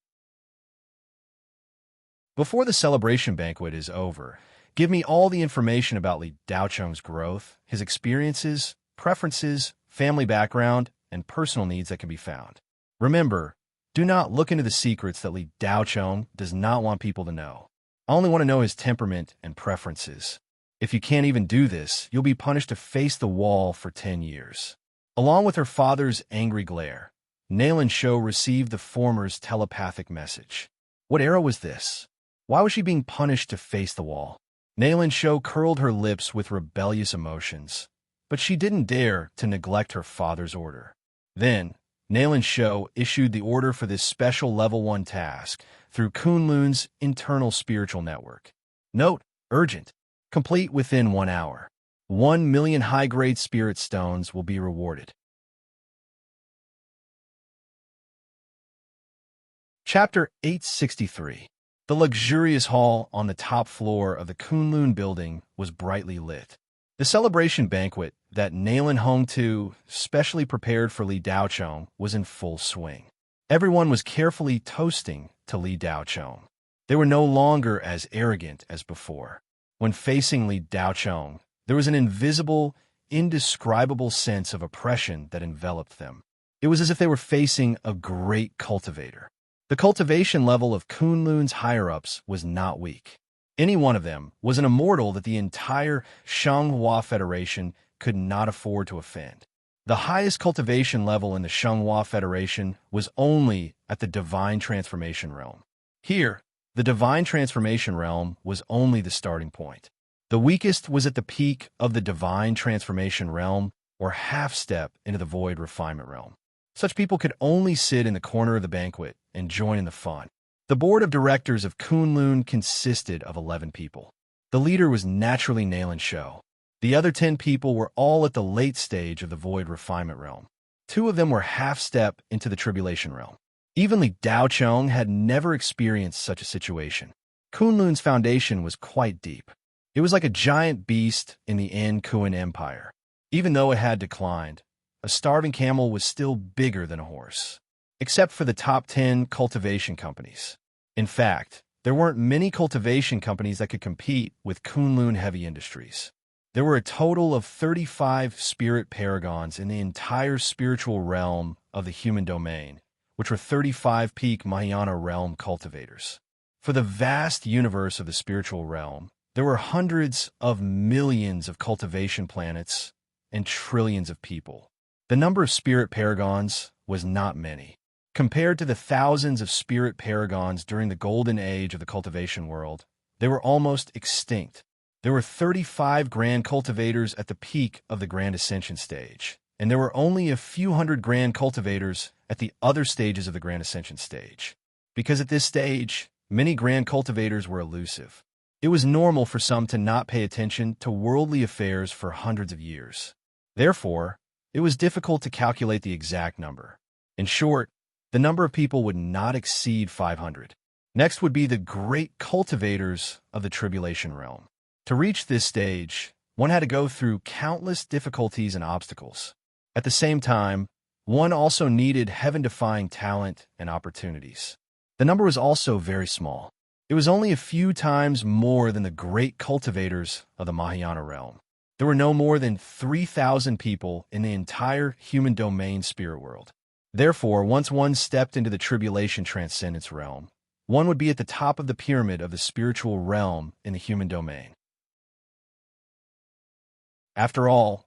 Before the celebration banquet is over, give me all the information about Li Daochong's growth, his experiences, preferences, family background, and personal needs that can be found. Remember, do not look into the secrets that Li Daochong does not want people to know. I only want to know his temperament and preferences. If you can't even do this, you'll be punished to face the wall for 10 years. Along with her father's angry glare, Nailan Shou received the former's telepathic message. What era was this? Why was she being punished to face the wall? Nailan Shou curled her lips with rebellious emotions, but she didn't dare to neglect her father's order. Then, Nailan Shou issued the order for this special Level 1 task through Kunlun's internal spiritual network. Note, urgent. Complete within 1 hour. 1 million high-grade spirit stones will be rewarded. Chapter 863. The luxurious hall on the top floor of the Kunlun building was brightly lit. The celebration banquet that Nailan Hongtu specially prepared for Li Daochong was in full swing. Everyone was carefully toasting to Li Daochong. They were no longer as arrogant as before. When facing Li Daochong, there was an invisible, indescribable sense of oppression that enveloped them. It was as if they were facing a great cultivator. The cultivation level of Kunlun's higher-ups was not weak. Any one of them was an immortal that the entire Shenghua Federation could not afford to offend. The highest cultivation level in the Shenghua Federation was only at the Divine Transformation Realm. Here, the Divine Transformation Realm was only the starting point. The weakest was at the peak of the Divine Transformation Realm, or half-step into the Void Refinement Realm. Such people could only sit in the corner of the banquet and join in the fun. The board of directors of Kunlun consisted of 11 people. The leader was naturally Nailan Shou. The other 10 people were all at the late stage of the Void Refinement Realm. 2 of them were half-step into the Tribulation Realm. Even Li Daochong had never experienced such a situation. Kunlun's foundation was quite deep. It was like a giant beast in the An-Kuan Empire. Even though it had declined, a starving camel was still bigger than a horse. Except for the top 10 cultivation companies. In fact, there weren't many cultivation companies that could compete with Kunlun Heavy Industries. There were a total of 35 spirit paragons in the entire spiritual realm of the human domain, which were 35 peak Mahayana realm cultivators. For the vast universe of the spiritual realm, there were hundreds of millions of cultivation planets and trillions of people. The number of spirit paragons was not many. Compared to the thousands of spirit paragons during the golden age of the cultivation world, they were almost extinct. There were 35 grand cultivators at the peak of the Grand Ascension stage, and there were only a few hundred grand cultivators at the other stages of the Grand Ascension stage. Because at this stage, many grand cultivators were elusive. It was normal for some to not pay attention to worldly affairs for hundreds of years. Therefore, it was difficult to calculate the exact number. In short, the number of people would not exceed 500. Next would be the great cultivators of the Tribulation Realm. To reach this stage, one had to go through countless difficulties and obstacles. At the same time, one also needed heaven-defying talent and opportunities. The number was also very small. It was only a few times more than the great cultivators of the Mahayana realm. There were no more than 3,000 people in the entire human domain spirit world. Therefore, once one stepped into the Tribulation Transcendence realm, one would be at the top of the pyramid of the spiritual realm in the human domain. After all,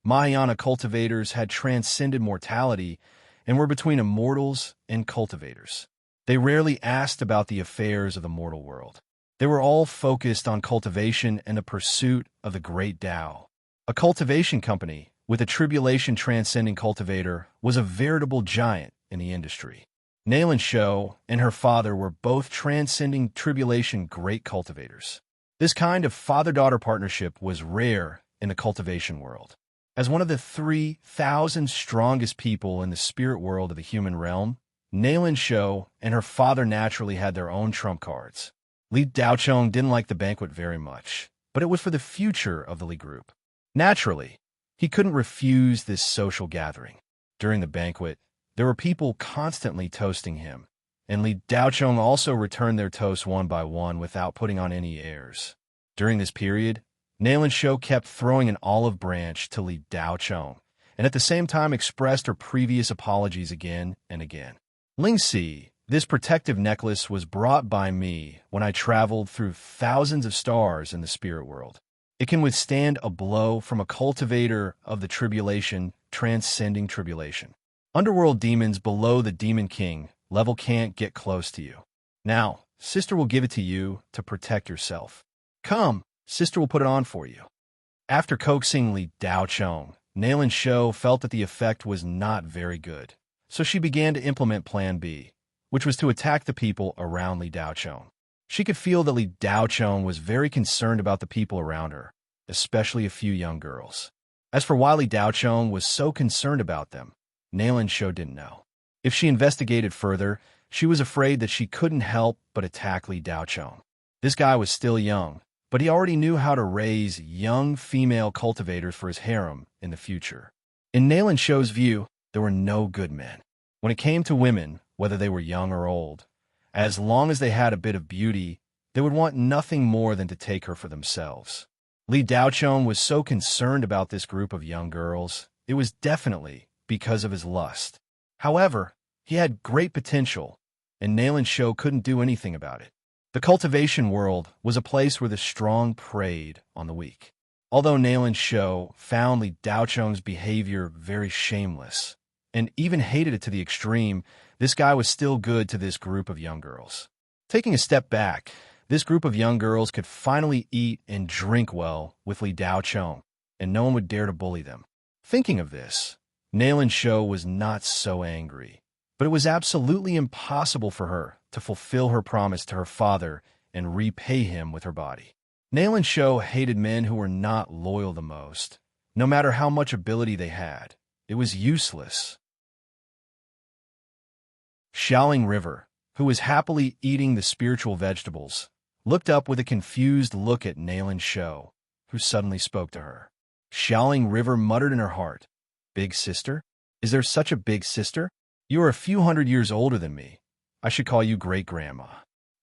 Mahayana cultivators had transcended mortality and were between immortals and cultivators. They rarely asked about the affairs of the mortal world. They were all focused on cultivation and the pursuit of the great Tao. A cultivation company with a tribulation transcending cultivator was a veritable giant in the industry. Nailan Shou and her father were both transcending tribulation great cultivators. This kind of father-daughter partnership was rare in the cultivation world. As one of the 3,000 strongest people in the spirit world of the human realm, Nailin Shou and her father naturally had their own trump cards. Li Daochong didn't like the banquet very much, but it was for the future of the Li group. Naturally, he couldn't refuse this social gathering. During the banquet, there were people constantly toasting him, and Li Daochong also returned their toasts one by one without putting on any airs. During this period, Nailin Shou kept throwing an olive branch to Li Daochong, and at the same time expressed her previous apologies again and again. Lingxi, this protective necklace was brought by me when I traveled through thousands of stars in the spirit world. It can withstand a blow from a cultivator of the tribulation, transcending tribulation. Underworld demons below the Demon King level can't get close to you. Now, Sister will give it to you to protect yourself. Come, Sister will put it on for you. After coaxing Li Daochong, Nailin Shou felt that the effect was not very good, so she began to implement Plan B, which was to attack the people around Li Daochong. She could feel that Li Daochong was very concerned about the people around her, especially a few young girls. As for why Li Daochong was so concerned about them, Nailin Shou didn't know. If she investigated further, she was afraid that she couldn't help but attack Li Daochong. This guy was still young, but he already knew how to raise young female cultivators for his harem in the future. In Nailin Shou's view, there were no good men. When it came to women, whether they were young or old, as long as they had a bit of beauty, they would want nothing more than to take her for themselves. Li Daochong was so concerned about this group of young girls, it was definitely because of his lust. However, he had great potential, and Nailin Shou couldn't do anything about it. The cultivation world was a place where the strong preyed on the weak. Although Nailin Shou found Li Daochong's behavior very shameless, and even hated it to the extreme, this guy was still good to this group of young girls. Taking a step back, this group of young girls could finally eat and drink well with Li Daochong, and no one would dare to bully them. Thinking of this, Nailin Shou was not so angry, but it was absolutely impossible for her to fulfill her promise to her father and repay him with her body. Nailin Shou hated men who were not loyal the most, no matter how much ability they had. It was useless. Xiaoling River, who was happily eating the spiritual vegetables, looked up with a confused look at Nailin Shou, who suddenly spoke to her. Xiaoling River muttered in her heart, "Big sister? Is there such a big sister? You are a few hundred years older than me. I should call you great-grandma."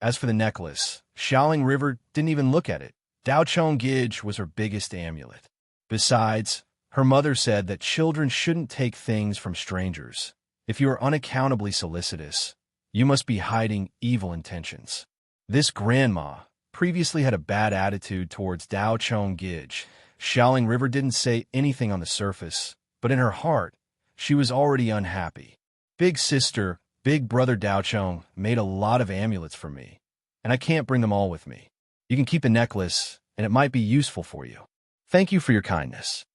As for the necklace, Xiaoling River didn't even look at it. Daochong Gij was her biggest amulet. Besides, her mother said that children shouldn't take things from strangers. If you are unaccountably solicitous, you must be hiding evil intentions. This grandma previously had a bad attitude towards Daochong Gij. Xiaoling River didn't say anything on the surface, but in her heart, she was already unhappy. Big sister, big brother Daochong made a lot of amulets for me, and I can't bring them all with me. You can keep the necklace, and it might be useful for you. Thank you for your kindness.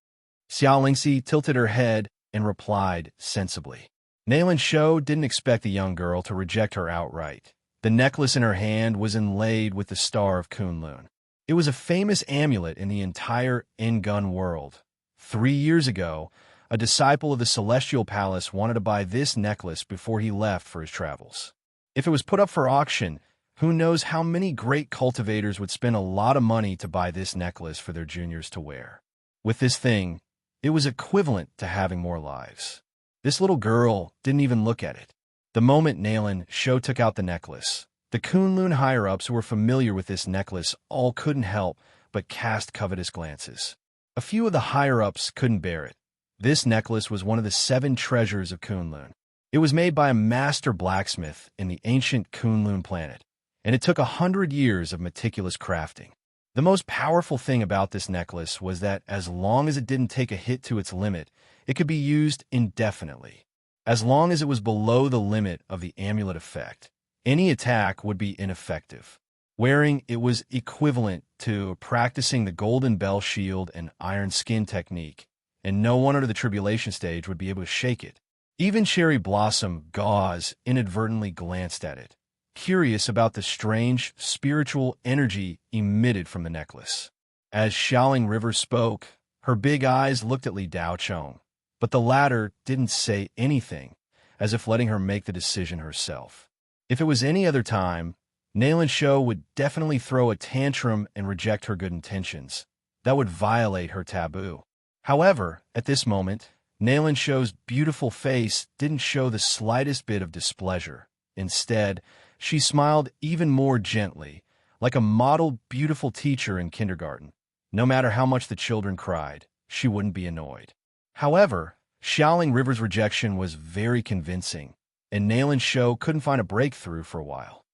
Xiao Lingxi tilted her head and replied sensibly. Nailin Shou didn't expect the young girl to reject her outright. The necklace in her hand was inlaid with the star of Kunlun. It was a famous amulet in the entire Ngun world. 3 years ago, a disciple of the Celestial Palace wanted to buy this necklace before he left for his travels. If it was put up for auction, who knows how many great cultivators would spend a lot of money to buy this necklace for their juniors to wear. With this thing, it was equivalent to having more lives. This little girl didn't even look at it. The moment Nailin Shou took out the necklace, the Kunlun higher-ups who were familiar with this necklace all couldn't help but cast covetous glances. A few of the higher-ups couldn't bear it. This necklace was one of the 7 treasures of Kunlun. It was made by a master blacksmith in the ancient Kunlun planet, and it took 100 years of meticulous crafting. The most powerful thing about this necklace was that as long as it didn't take a hit to its limit, it could be used indefinitely. As long as it was below the limit of the amulet effect, any attack would be ineffective. Wearing it was equivalent to practicing the golden bell shield and iron skin technique, and no one under the tribulation stage would be able to shake it. Even Cherry Blossom Gauze inadvertently glanced at it, curious about the strange spiritual energy emitted from the necklace. As Xiaoling River spoke, her big eyes looked at Li Daocheng, but the latter didn't say anything, as if letting her make the decision herself. If it was any other time, Nailan Shou would definitely throw a tantrum and reject her good intentions. That would violate her taboo. However, at this moment, Nailan Shou's beautiful face didn't show the slightest bit of displeasure. Instead, she smiled even more gently, like a model beautiful teacher in kindergarten. No matter how much the children cried, she wouldn't be annoyed. However, Xiaoling River's rejection was very convincing, and Nailan Shou couldn't find a breakthrough for a while.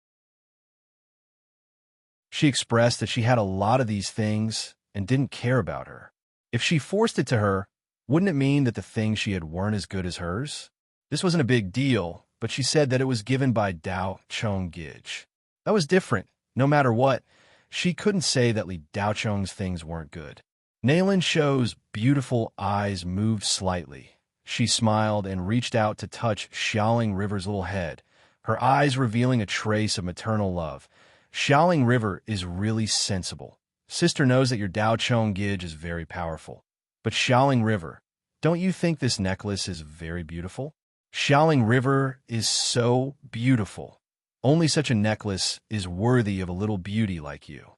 She expressed that she had a lot of these things and didn't care about her. If she forced it to her, wouldn't it mean that the things she had weren't as good as hers? This wasn't a big deal, but she said that it was given by Dao Chong Gij. That was different. No matter what, she couldn't say that Li Daocheng's things weren't good. Nailan Shou's beautiful eyes moved slightly. She smiled and reached out to touch Xiaoling River's little head, her eyes revealing a trace of maternal love. Xiaoling River is really sensible. Sister knows that your Dao Chong Gij is very powerful. But Xiaoling River, don't you think this necklace is very beautiful? Xiaoling River is so beautiful. Only such a necklace is worthy of a little beauty like you.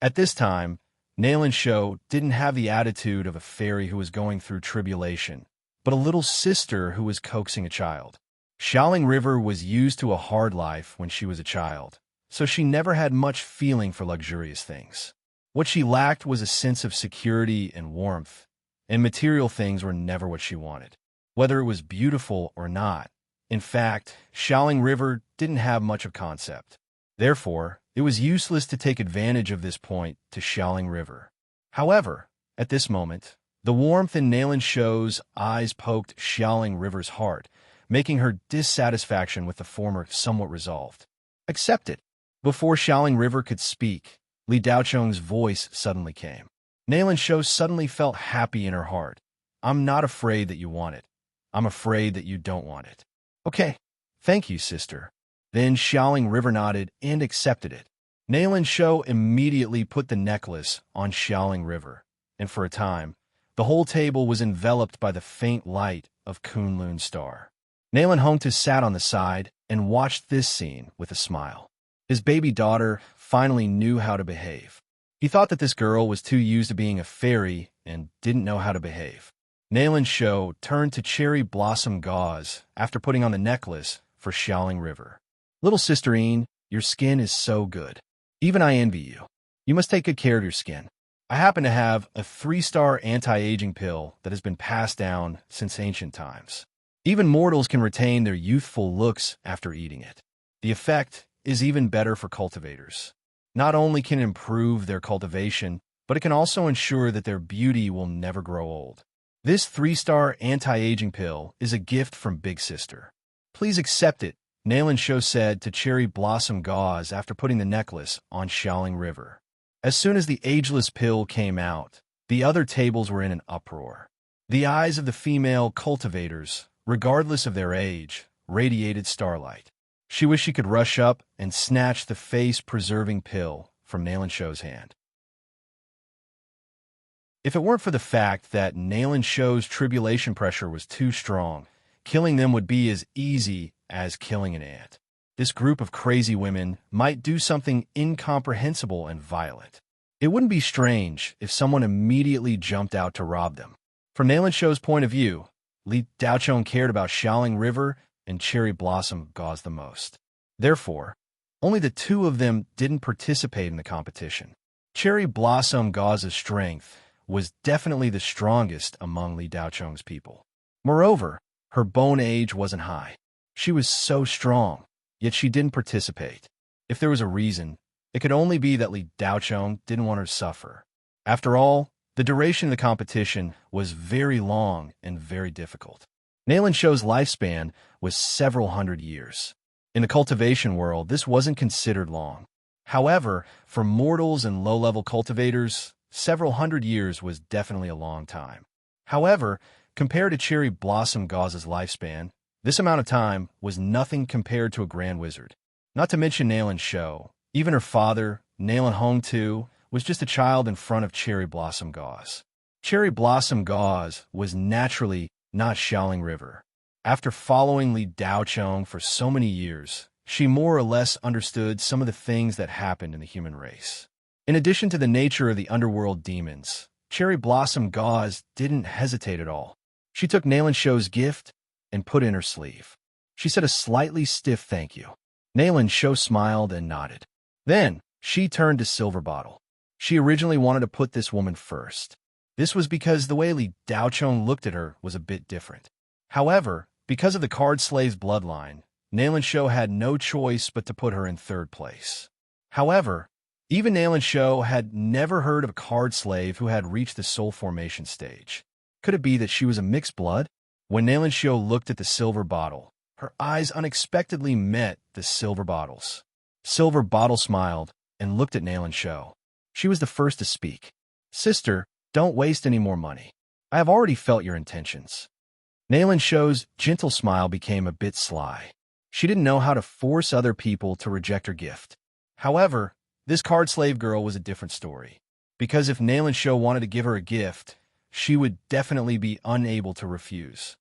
At this time, Nailan Shou didn't have the attitude of a fairy who was going through tribulation, but a little sister who was coaxing a child. Xiaoling River was used to a hard life when she was a child, so she never had much feeling for luxurious things. What she lacked was a sense of security and warmth, and material things were never what she wanted, whether it was beautiful or not. In fact, Xiaoling River didn't have much of concept. Therefore, it was useless to take advantage of this point to Xiaoling River. However, at this moment, the warmth in Nailan Shou's eyes poked Xiaoling River's heart, making her dissatisfaction with the former somewhat resolved. Accept it. Before Xiaoling River could speak, Li Daocheng's voice suddenly came. Nailan Shou suddenly felt happy in her heart. I'm not afraid that you want it. I'm afraid that you don't want it. Okay, thank you, sister. Then Xiaoling River nodded and accepted it. Nailan Shou immediately put the necklace on Xiaoling River, and for a time, the whole table was enveloped by the faint light of Kunlun Star. Nailan Hongta sat on the side and watched this scene with a smile. His baby daughter finally knew how to behave. He thought that this girl was too used to being a fairy and didn't know how to behave. Nailan Shou turned to Cherry Blossom Gauze after putting on the necklace for Xiaoling River. Little sisterine, your skin is so good. Even I envy you. You must take good care of your skin. I happen to have a 3-star anti-aging pill that has been passed down since ancient times. Even mortals can retain their youthful looks after eating it. The effect is even better for cultivators. Not only can it improve their cultivation, but it can also ensure that their beauty will never grow old. This 3-star anti-aging pill is a gift from Big Sister. Please accept it, Nailan Shou said to Cherry Blossom Gauze after putting the necklace on Xiaoling River. As soon as the ageless pill came out, the other tables were in an uproar. The eyes of the female cultivators, regardless of their age, radiated starlight. She wished she could rush up and snatch the face-preserving pill from Nailan Shou's hand. If it weren't for the fact that Nailan Shou's tribulation pressure was too strong, killing them would be as easy as killing an ant. This group of crazy women might do something incomprehensible and violent. It wouldn't be strange if someone immediately jumped out to rob them. From Nailan Shou's point of view, Li Daocheng cared about Xiaoling River and Cherry Blossom Gauze the most. Therefore, only the two of them didn't participate in the competition. Cherry Blossom Gauze's strength was definitely the strongest among Li Daocheng's people. Moreover, her bone age wasn't high. She was so strong, yet she didn't participate. If there was a reason, it could only be that Li Daocheng didn't want her to suffer. After all, the duration of the competition was very long and very difficult. Nailan Shou's lifespan was several hundred years. In the cultivation world, this wasn't considered long. However, for mortals and low-level cultivators, several hundred years was definitely a long time. However, compared to Cherry Blossom Gauze's lifespan, this amount of time was nothing compared to a Grand Wizard. Not to mention Nalan Show. Even her father, Nalan Hong too, was just a child in front of Cherry Blossom Gauze. Cherry Blossom Gauze was naturally not Xiaoling River. After following Li Daochong for so many years, she more or less understood some of the things that happened in the human race. In addition to the nature of the underworld demons, Cherry Blossom Gauze didn't hesitate at all. She took Nalan Show's gift and put it in her sleeve. She said a slightly stiff thank you. Nalan Show smiled and nodded. Then, she turned to Silver Bottle. She originally wanted to put this woman first. This was because the way Li Daochong looked at her was a bit different. However, because of the card slave's bloodline, Nalan Show had no choice but to put her in third place. However, even Nalan Show had never heard of a card slave who had reached the soul formation stage. Could it be that she was a mixed blood? When Nalan Show looked at the silver bottle, her eyes unexpectedly met the silver bottle's. Silver Bottle smiled and looked at Nalan Show. She was the first to speak. Sister, don't waste any more money. I have already felt your intentions. Nalan Show's gentle smile became a bit sly. She didn't know how to force other people to reject her gift. However, this card slave girl was a different story. Because if Nalan Show wanted to give her a gift, she would definitely be unable to refuse.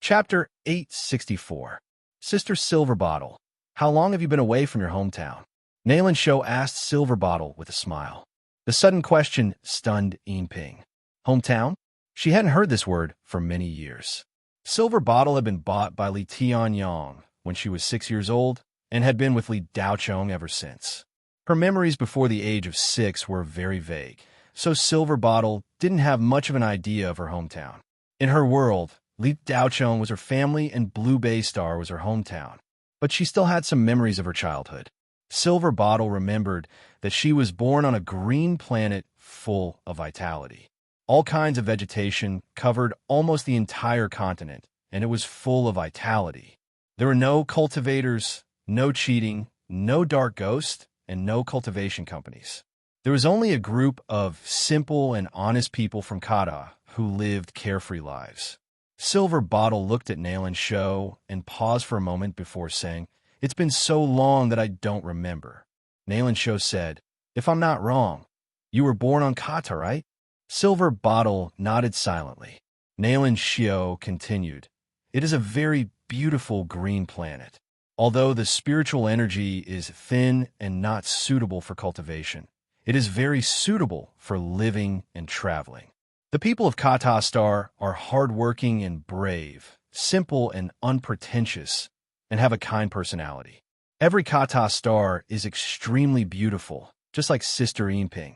Chapter 864. Sister Silver Bottle, how long have you been away from your hometown? Nalan Show asked Silver Bottle with a smile. The sudden question stunned Yinping. Hometown? She hadn't heard this word for many years. Silver Bottle had been bought by Li Tianyong when she was 6 years old and had been with Li Daochong ever since. Her memories before the age of 6 were very vague, so Silver Bottle didn't have much of an idea of her hometown. In her world, Li Daochong was her family and Blue Bay Star was her hometown, but she still had some memories of her childhood. Silver Bottle remembered that she was born on a green planet full of vitality. All kinds of vegetation covered almost the entire continent, and it was full of vitality. There were no cultivators, no cheating, no dark ghosts, and no cultivation companies. There was only a group of simple and honest people from Kata who lived carefree lives. Silver Bottle looked at Nalan Show and paused for a moment before saying, It's been so long that I don't remember. Nalan Show said, If I'm not wrong, you were born on Kata, right? Silver Bottle nodded silently. Nalan Show continued, It is a very beautiful green planet. Although the spiritual energy is thin and not suitable for cultivation, it is very suitable for living and traveling. The people of Kata Star are hardworking and brave, simple and unpretentious, and have a kind personality. Every Kata Star is extremely beautiful, just like Sister Yinping.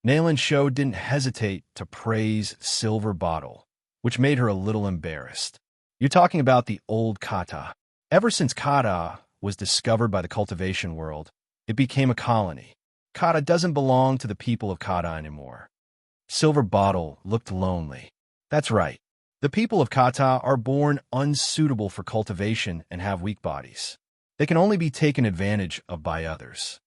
Nalan Show didn't hesitate to praise Silver Bottle, which made her a little embarrassed. You're talking about the old Kata. Ever since Kata was discovered by the cultivation world, it became a colony. Kata doesn't belong to the people of Kata anymore. Silver Bottle looked lonely. That's right. The people of Kata are born unsuitable for cultivation and have weak bodies. They can only be taken advantage of by others.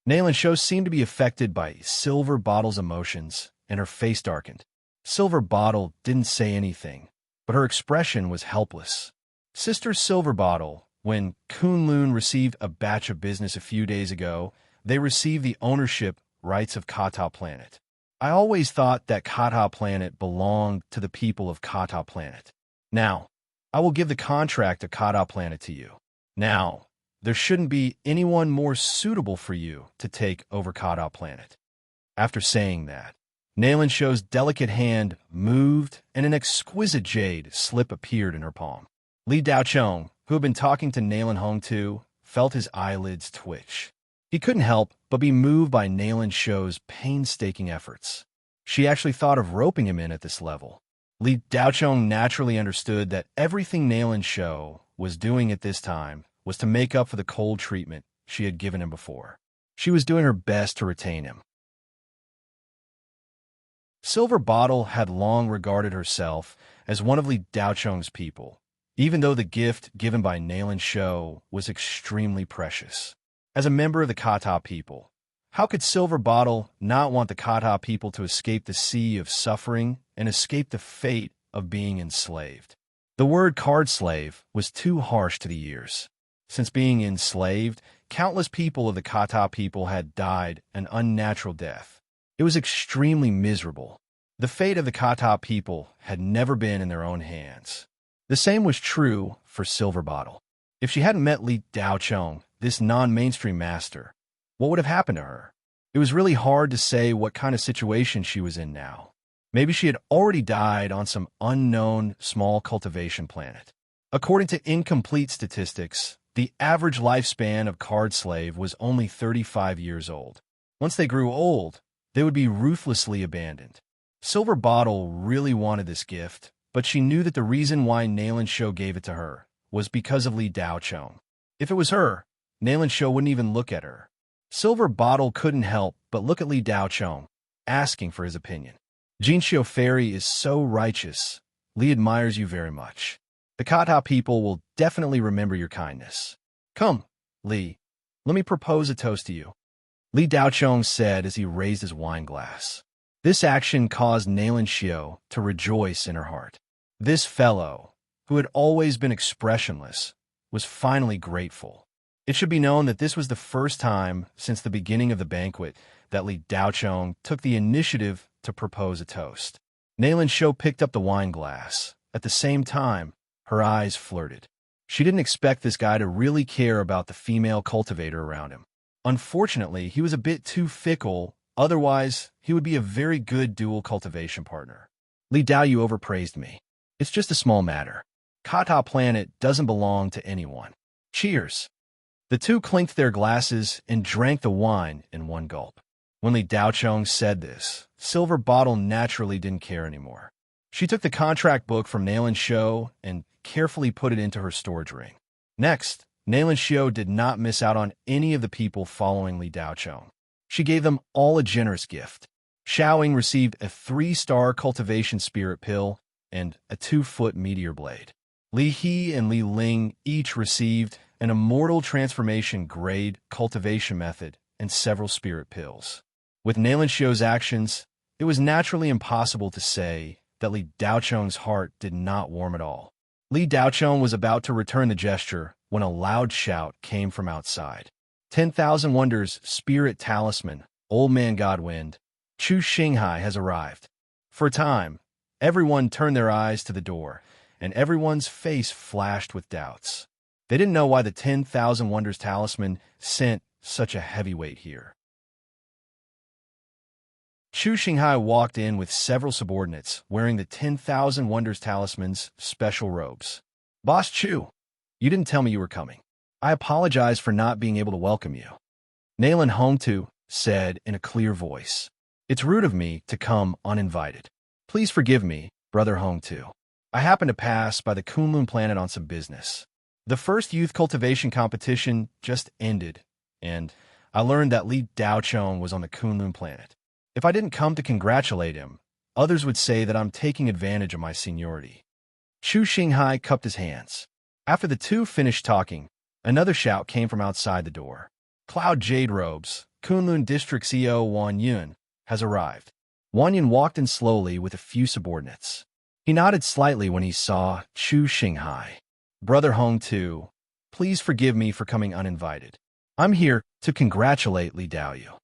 Nalan Show seemed to be affected by Silver Bottle's emotions, and her face darkened. Silver Bottle didn't say anything, but her expression was helpless. Sister Silver Bottle, when Kunlun received a batch of business a few days ago, they received the ownership rights of Kata Planet. I always thought that Kata Planet belonged to the people of Kata Planet. Now, I will give the contract to Kata Planet to you. Now, there shouldn't be anyone more suitable for you to take over Kata Planet. After saying that, Nalan Show's delicate hand moved and an exquisite jade slip appeared in her palm. Li Daochong, who had been talking to Nalan Hong too, felt his eyelids twitch. He couldn't help but be moved by Nalan Show's painstaking efforts. She actually thought of roping him in at this level. Li Daochong naturally understood that everything Nalan Show was doing at this time was to make up for the cold treatment she had given him before. She was doing her best to retain him. Silver Bottle had long regarded herself as one of Li Daochong's people, even though the gift given by Nalan Show was extremely precious. As a member of the Kata people, how could Silver Bottle not want the Kata people to escape the sea of suffering and escape the fate of being enslaved? The word card slave was too harsh to the ears. Since being enslaved, countless people of the Kata people had died an unnatural death. It was extremely miserable. The fate of the Kata people had never been in their own hands. The same was true for Silver Bottle. If she hadn't met Li Daochong, this non-mainstream master, what would have happened to her? It was really hard to say what kind of situation she was in now. Maybe she had already died on some unknown small cultivation planet. According to incomplete statistics, the average lifespan of Card Slave was only 35 years old. Once they grew old, they would be ruthlessly abandoned. Silver Bottle really wanted this gift, but she knew that the reason why Nayland Shou gave it to her was because of Li Daochong. If it was her, Nayland Shou wouldn't even look at her. Silver Bottle couldn't help but look at Li Daochong, asking for his opinion. Jinxiu Fairy is so righteous. Li admires you very much. The Kata people will definitely remember your kindness. Come, Li, let me propose a toast to you. Li Daochong said as he raised his wine glass. This action caused Nayland Shou to rejoice in her heart. This fellow, who had always been expressionless, was finally grateful. It should be known that this was the first time since the beginning of the banquet that Li Daochong took the initiative to propose a toast. Nayland Shou picked up the wine glass. At the same time, her eyes flirted. She didn't expect this guy to really care about the female cultivator around him. Unfortunately, he was a bit too fickle, otherwise he would be a very good dual cultivation partner. Li Dao, you overpraised me. It's just a small matter. Kata Planet doesn't belong to anyone. Cheers. The two clinked their glasses and drank the wine in one gulp. When Li Daochong said this, Silver Bottle naturally didn't care anymore. She took the contract book from Nayland Shou and carefully put it into her storage ring. Next, Nayland Shou did not miss out on any of the people following Li Daochong. She gave them all a generous gift. Xiaoying received a 3-star cultivation spirit pill and a 2-foot meteor blade. Li He and Li Ling each received an immortal transformation grade cultivation method and several spirit pills. With Nayland Shou's actions, it was naturally impossible to say that Li Daochong's heart did not warm at all. Li Daochong was about to return the gesture when a loud shout came from outside. 10,000 Wonders Spirit Talisman, Old Man Godwind, Chu Xinghai has arrived. For a time, everyone turned their eyes to the door, and everyone's face flashed with doubts. They didn't know why the 10,000 Wonders Talisman sent such a heavyweight here. Chu Xinghai walked in with several subordinates wearing the 10,000 Wonders Talisman's special robes. Boss Chu, you didn't tell me you were coming. I apologize for not being able to welcome you. Nayland Hongtu said in a clear voice. It's rude of me to come uninvited. Please forgive me, Brother Hongtu. I happened to pass by the Kunlun planet on some business. The first youth cultivation competition just ended, and I learned that Li Daochong was on the Kunlun planet. If I didn't come to congratulate him, others would say that I'm taking advantage of my seniority. Chu Xinghai cupped his hands. After the two finished talking, another shout came from outside the door. Cloud Jade Robes, Kunlun District CEO Wan Yun, has arrived. Wan Yun walked in slowly with a few subordinates. He nodded slightly when he saw Chu Xinghai. Brother Hongtu, please forgive me for coming uninvited. I'm here to congratulate Li Daoyu.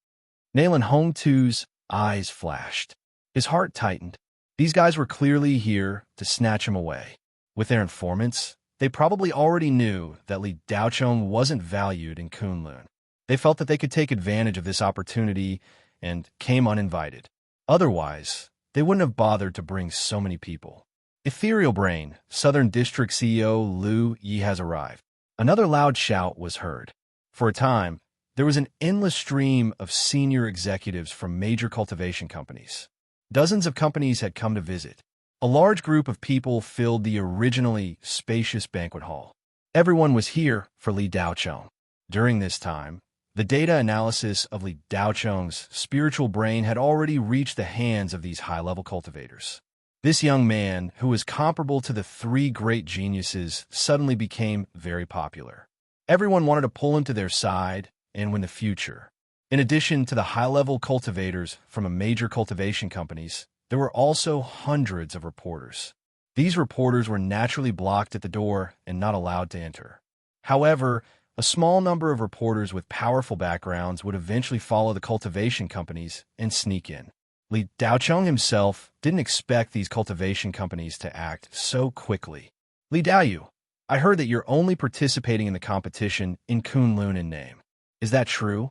Nayland Hongtu's eyes flashed. His heart tightened. These guys were clearly here to snatch him away. With their informants, they probably already knew that Li Daochong wasn't valued in Kunlun. They felt that they could take advantage of this opportunity and came uninvited. Otherwise, they wouldn't have bothered to bring so many people. Ethereal Brain, Southern District CEO Lu Yi has arrived. Another loud shout was heard. For a time, there was an endless stream of senior executives from major cultivation companies. Dozens of companies had come to visit. A large group of people filled the originally spacious banquet hall. Everyone was here for Li Daochong. During this time, the data analysis of Li Daochong's spiritual brain had already reached the hands of these high-level cultivators. This young man, who was comparable to the 3 great geniuses, suddenly became very popular. Everyone wanted to pull him to their side and win the future. In addition to the high-level cultivators from major cultivation companies, there were also hundreds of reporters. These reporters were naturally blocked at the door and not allowed to enter. However, a small number of reporters with powerful backgrounds would eventually follow the cultivation companies and sneak in. Li Daocheng himself didn't expect these cultivation companies to act so quickly. Li Daoyu, I heard that you're only participating in the competition in Kunlun in name. Is that true?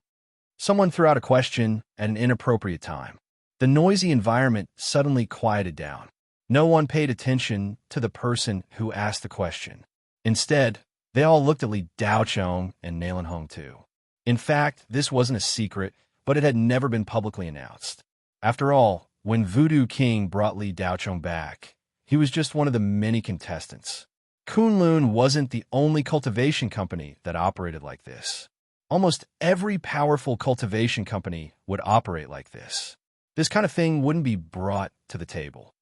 Someone threw out a question at an inappropriate time. The noisy environment suddenly quieted down. No one paid attention to the person who asked the question. Instead, they all looked at Li Daocheng and Nalen Hong too. In fact, this wasn't a secret, but it had never been publicly announced. After all, when Voodoo King brought Li Daocheng back, he was just one of the many contestants. Kunlun wasn't the only cultivation company that operated like this. Almost every powerful cultivation company would operate like this. This kind of thing wouldn't be brought to the table.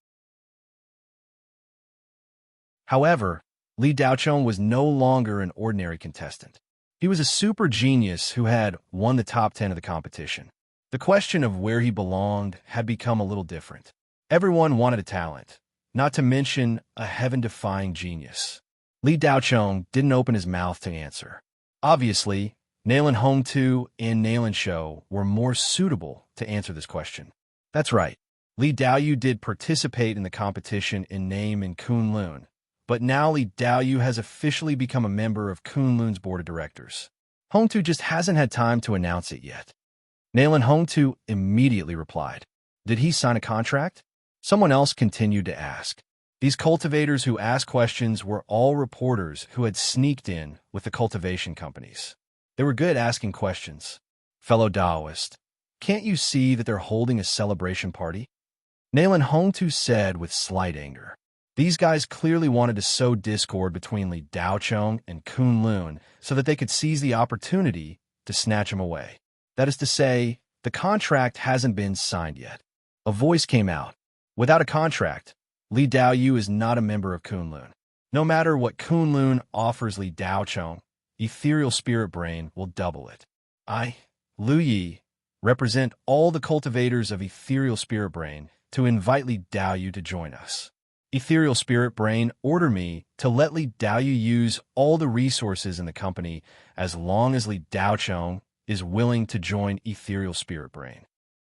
However, Li Daocheng was no longer an ordinary contestant. He was a super genius who had won the top 10 of the competition. The question of where he belonged had become a little different. Everyone wanted a talent, not to mention a heaven-defying genius. Li Daocheng didn't open his mouth to answer. Obviously, Nalen Hongtu and Nalen Shou were more suitable to answer this question. That's right, Li Daoyu did participate in the competition in name in Kunlun, but now Li Daoyu has officially become a member of Kunlun's board of directors. Hongtu just hasn't had time to announce it yet. Nalen Hongtu immediately replied. Did he sign a contract? Someone else continued to ask. These cultivators who asked questions were all reporters who had sneaked in with the cultivation companies. They were good asking questions. Fellow Daoist, can't you see that they're holding a celebration party? Nalen Hongtu said with slight anger. These guys clearly wanted to sow discord between Li Daocheng and Kunlun so that they could seize the opportunity to snatch him away. That is to say, the contract hasn't been signed yet. A voice came out. Without a contract, Li Daoyu is not a member of Kunlun. No matter what Kunlun offers Li Daocheng, Ethereal Spirit Brain will double it. I, Lu Yi, represent all the cultivators of Ethereal Spirit Brain to invite Li Daoyu to join us. Ethereal Spirit Brain order me to let Li Daoyu use all the resources in the company as long as Li Daocheng is willing to join Ethereal Spirit Brain.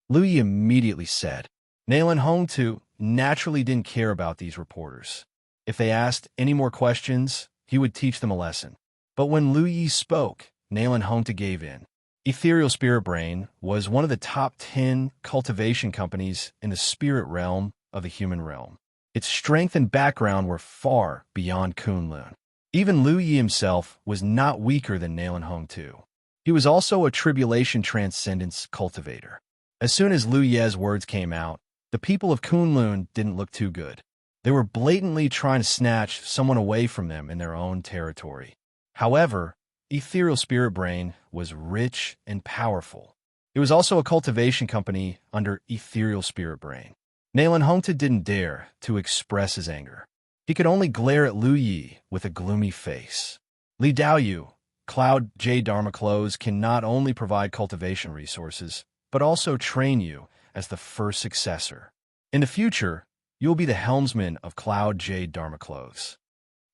Lu Yi immediately said. Nalen Hongtu naturally didn't care about these reporters. If they asked any more questions, he would teach them a lesson. But when Lu Yi spoke, Nalen Hongtu gave in. Ethereal Spirit Brain was one of the top 10 cultivation companies in the spirit realm of the human realm. Its strength and background were far beyond Kunlun. Even Lu Yi himself was not weaker than Nalen Hongtu. He was also a tribulation transcendence cultivator. As soon as Lu Ye's words came out, the people of Kunlun didn't look too good. They were blatantly trying to snatch someone away from them in their own territory. However, Ethereal Spirit Brain was rich and powerful. It was also a cultivation company under Ethereal Spirit Brain. Nalen Hongtu didn't dare to express his anger. He could only glare at Lu Yi with a gloomy face. Li Daoyu, Cloud Jade Dharma Clothes can not only provide cultivation resources, but also train you as the first successor. In the future, you will be the helmsman of Cloud Jade Dharma Clothes.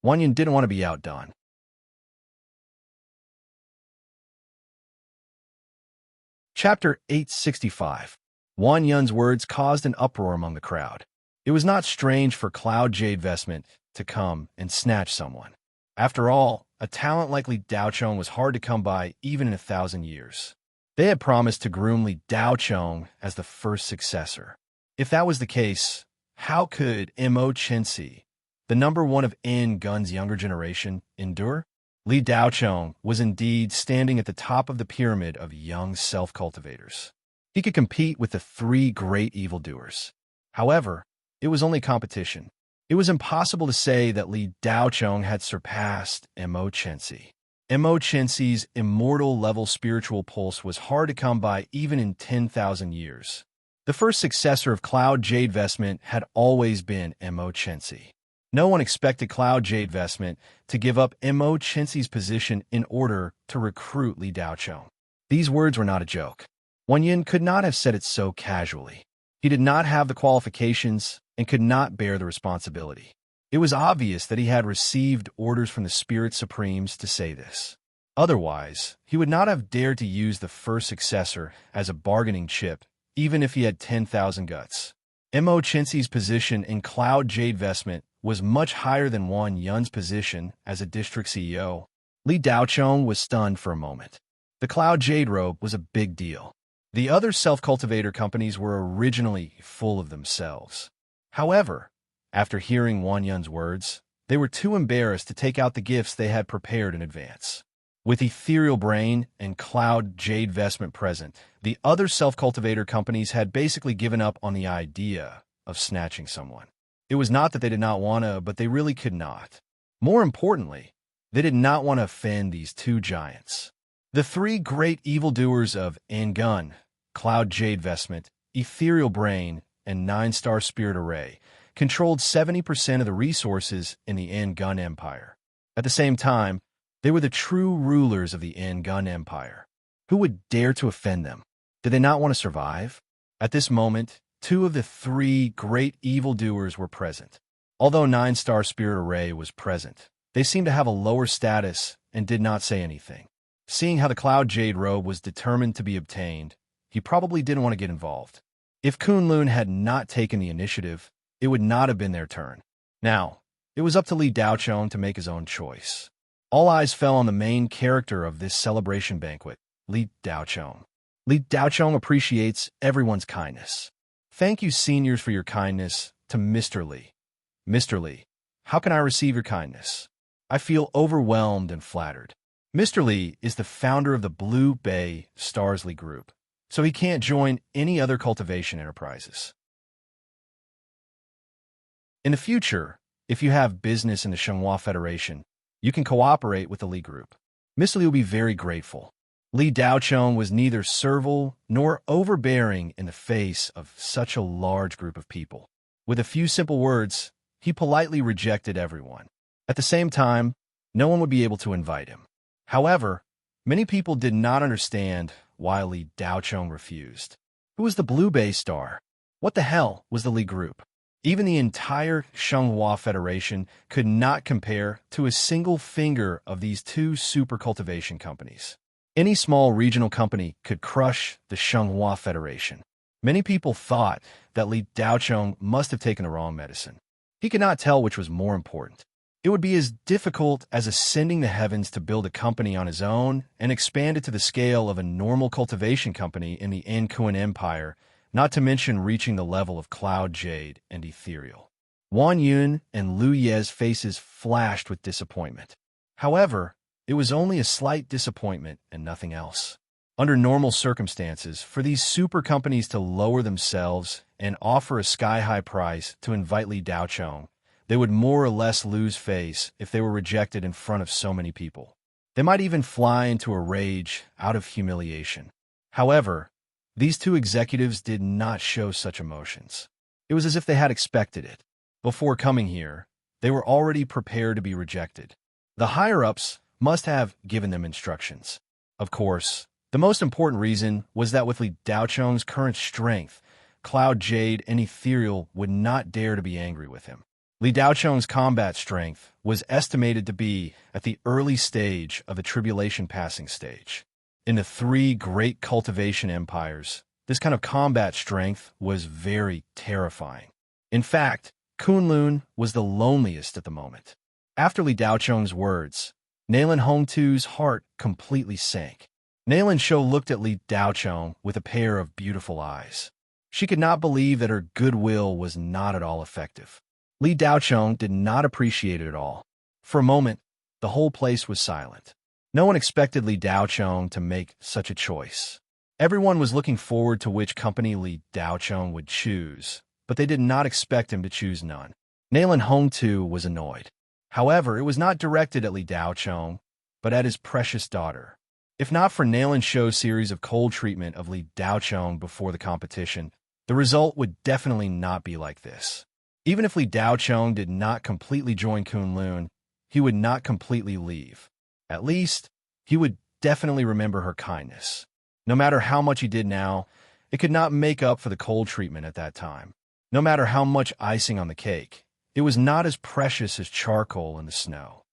Wanyan didn't want to be outdone. Chapter 865. Wan Yun's words caused an uproar among the crowd. It was not strange for Cloud Jade Vestment to come and snatch someone. After all, a talent like Li Daocheng was hard to come by even in 1,000 years. They had promised to groom Li Daocheng as the first successor. If that was the case, how could Mo Chensi, the number one of N Gun's younger generation, endure? Li Daocheng was indeed standing at the top of the pyramid of young self-cultivators. He could compete with the three great evildoers. However, it was only competition. It was impossible to say that Li Daocheng had surpassed Mo Chensi. Mo Chensi's immortal-level spiritual pulse was hard to come by even in 10,000 years. The first successor of Cloud Jade Vestment had always been Mo Chensi. No one expected Cloud Jade Vestment to give up Mo Chensi's position in order to recruit Li Daocheng. These words were not a joke. Wanyan could not have said it so casually. He did not have the qualifications and could not bear the responsibility. It was obvious that he had received orders from the Spirit Supremes to say this. Otherwise, he would not have dared to use the first successor as a bargaining chip, even if he had 10,000 guts. Mo Chinsi's position in Cloud Jade Vestment was much higher than Wang Yun's position as a district CEO. Li Daochong was stunned for a moment. The Cloud Jade robe was a big deal. The other self-cultivator companies were originally full of themselves. However, after hearing Wang Yun's words, they were too embarrassed to take out the gifts they had prepared in advance. With Ethereal Brain and Cloud Jade Vestment present, the other self-cultivator companies had basically given up on the idea of snatching someone. It was not that they did not want to, but they really could not. More importantly, they did not want to offend these two giants. The three great evildoers of Gun, Cloud Jade Vestment, Ethereal Brain, and 9-Star Spirit Array controlled 70% of the resources in the Gun Empire. At the same time, they were the true rulers of the Gun Empire. Who would dare to offend them? Did they not want to survive? At this moment, two of the three great evildoers were present. Although 9-Star Spirit Array was present, they seemed to have a lower status and did not say anything. Seeing how the Cloud Jade robe was determined to be obtained, he probably didn't want to get involved. If Kunlun had not taken the initiative, it would not have been their turn. Now, it was up to Li Daochong to make his own choice. All eyes fell on the main character of this celebration banquet, Li Daochong. Li Daochong appreciates everyone's kindness. Thank you, seniors, for your kindness to Mr. Li. Mr. Li, how can I receive your kindness? I feel overwhelmed and flattered. Mr. Li is the founder of the Blue Bay Starsley Group, so he can't join any other cultivation enterprises. In the future, if you have business in the Shenghua Federation, you can cooperate with the Li Group. Mr. Li will be very grateful. Li Daochong was neither servile nor overbearing in the face of such a large group of people. With a few simple words, he politely rejected everyone. At the same time, no one would be able to invite him. However, many people did not understand why Li Daochong refused. Who was the Blue Bay Star? What the hell was the Li Group? Even the entire Shenghua Federation could not compare to a single finger of these two super cultivation companies. Any small regional company could crush the Shenghua Federation. Many people thought that Li Daochong must have taken the wrong medicine. He could not tell which was more important. It would be as difficult as ascending the heavens to build a company on his own and expand it to the scale of a normal cultivation company in the Ankuan Empire, not to mention reaching the level of Cloud Jade and Ethereal. Wang Yun and Lu Ye's faces flashed with disappointment. However, it was only a slight disappointment and nothing else. Under normal circumstances, for these super companies to lower themselves and offer a sky-high price to invite Li Daochong, they would more or less lose face if they were rejected in front of so many people. They might even fly into a rage out of humiliation. However, these two executives did not show such emotions. It was as if they had expected it. Before coming here, they were already prepared to be rejected. The higher-ups must have given them instructions. Of course, the most important reason was that with Li Daochong's current strength, Cloud Jade and Ethereal would not dare to be angry with him. Li Daochong's combat strength was estimated to be at the early stage of the tribulation passing stage. In the three great cultivation empires, this kind of combat strength was very terrifying. In fact, Kunlun was the loneliest at the moment. After Li Daochong's words, Nailin Hongtu's heart completely sank. Nailin Shou looked at Li Daochong with a pair of beautiful eyes. She could not believe that her goodwill was not at all effective. Li Daochong did not appreciate it at all. For a moment, the whole place was silent. No one expected Li Daochong to make such a choice. Everyone was looking forward to which company Li Daochong would choose, but they did not expect him to choose none. Nailin Hongtu was annoyed. However, it was not directed at Li Daochong, but at his precious daughter. If not for Nailin Shou's series of cold treatment of Li Daochong before the competition, the result would definitely not be like this. Even if Li Daochong did not completely join Kunlun, he would not completely leave. At least, he would definitely remember her kindness. No matter how much he did now, it could not make up for the cold treatment at that time. No matter how much icing on the cake, It was not as precious as charcoal in the snow.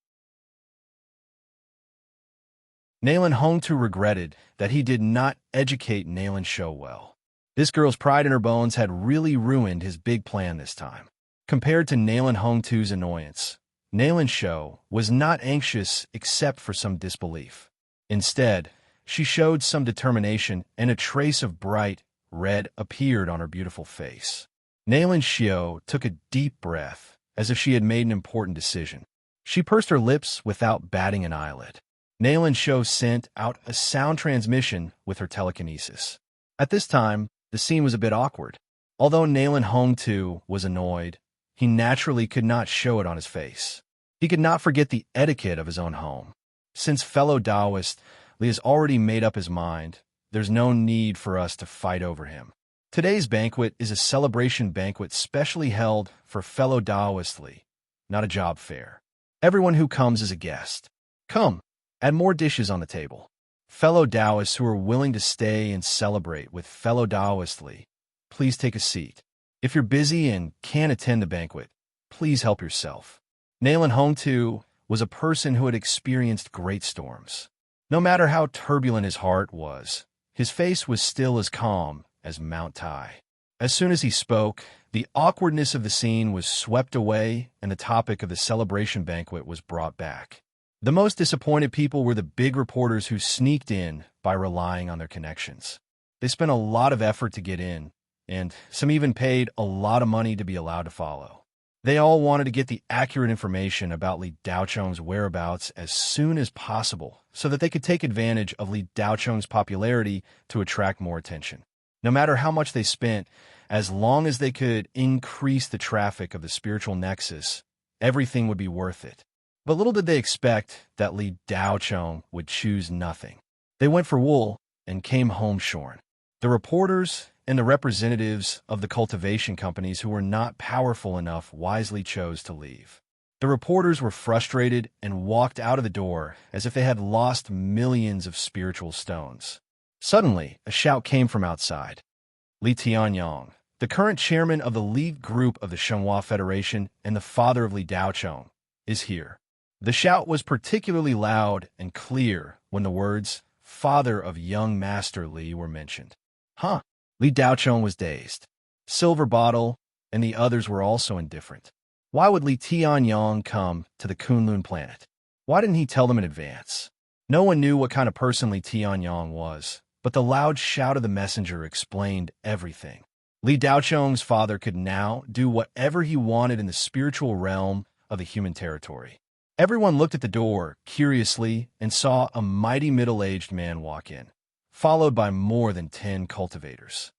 Nayland Hongtu regretted that he did not educate Nayland Shou well. This girl's pride in her bones had really ruined his big plan this time. Compared to Nayland Hongtu's annoyance, Nayland Shou was not anxious except for some disbelief. Instead, she showed some determination, and a trace of bright red appeared on her beautiful face. Nayland Shou took a deep breath, as if she had made an important decision. She pursed her lips without batting an eyelid. Nayland Shou sent out a sound transmission with her telekinesis. At this time, the scene was a bit awkward. Although Nayland Hongtu was annoyed, he naturally could not show it on his face. He could not forget the etiquette of his own home. Since fellow Taoist Li has already made up his mind, there's no need for us to fight over him. Today's banquet is a celebration banquet specially held for fellow Taoist Li, not a job fair. Everyone who comes is a guest. Come, add more dishes on the table. Fellow Taoists who are willing to stay and celebrate with fellow Taoist Li, please take a seat. If you're busy and can't attend the banquet, please help yourself. Nayland Hongtu was a person who had experienced great storms. No matter how turbulent his heart was, his face was still as calm as Mount Tai. As soon as he spoke, the awkwardness of the scene was swept away and the topic of the celebration banquet was brought back. The most disappointed people were the big reporters who sneaked in by relying on their connections. They spent a lot of effort to get in, and some even paid a lot of money to be allowed to follow. They all wanted to get the accurate information about Li Daocheng's whereabouts as soon as possible so that they could take advantage of Li Daocheng's popularity to attract more attention. No matter how much they spent, as long as they could increase the traffic of the spiritual nexus, everything would be worth it. But little did they expect that Li Daocheng would choose nothing. They went for wool and came home shorn. The reporters and the representatives of the cultivation companies who were not powerful enough wisely chose to leave. The reporters were frustrated and walked out of the door as if they had lost millions of spiritual stones. Suddenly, a shout came from outside. Li Tianyang, the current chairman of the lead group of the Shenhua Federation and the father of Li Daocheng, is here. The shout was particularly loud and clear when the words, "father of young Master Li," were mentioned. Huh? Li Daocheng was dazed. Silver Bottle and the others were also indifferent. Why would Li Tianyang come to the Kunlun planet? Why didn't he tell them in advance? No one knew what kind of person Li Tianyang was, but the loud shout of the messenger explained everything. Li Daocheng's father could now do whatever he wanted in the spiritual realm of the human territory. Everyone looked at the door curiously and saw a mighty middle-aged man walk in, followed by more than 10 cultivators.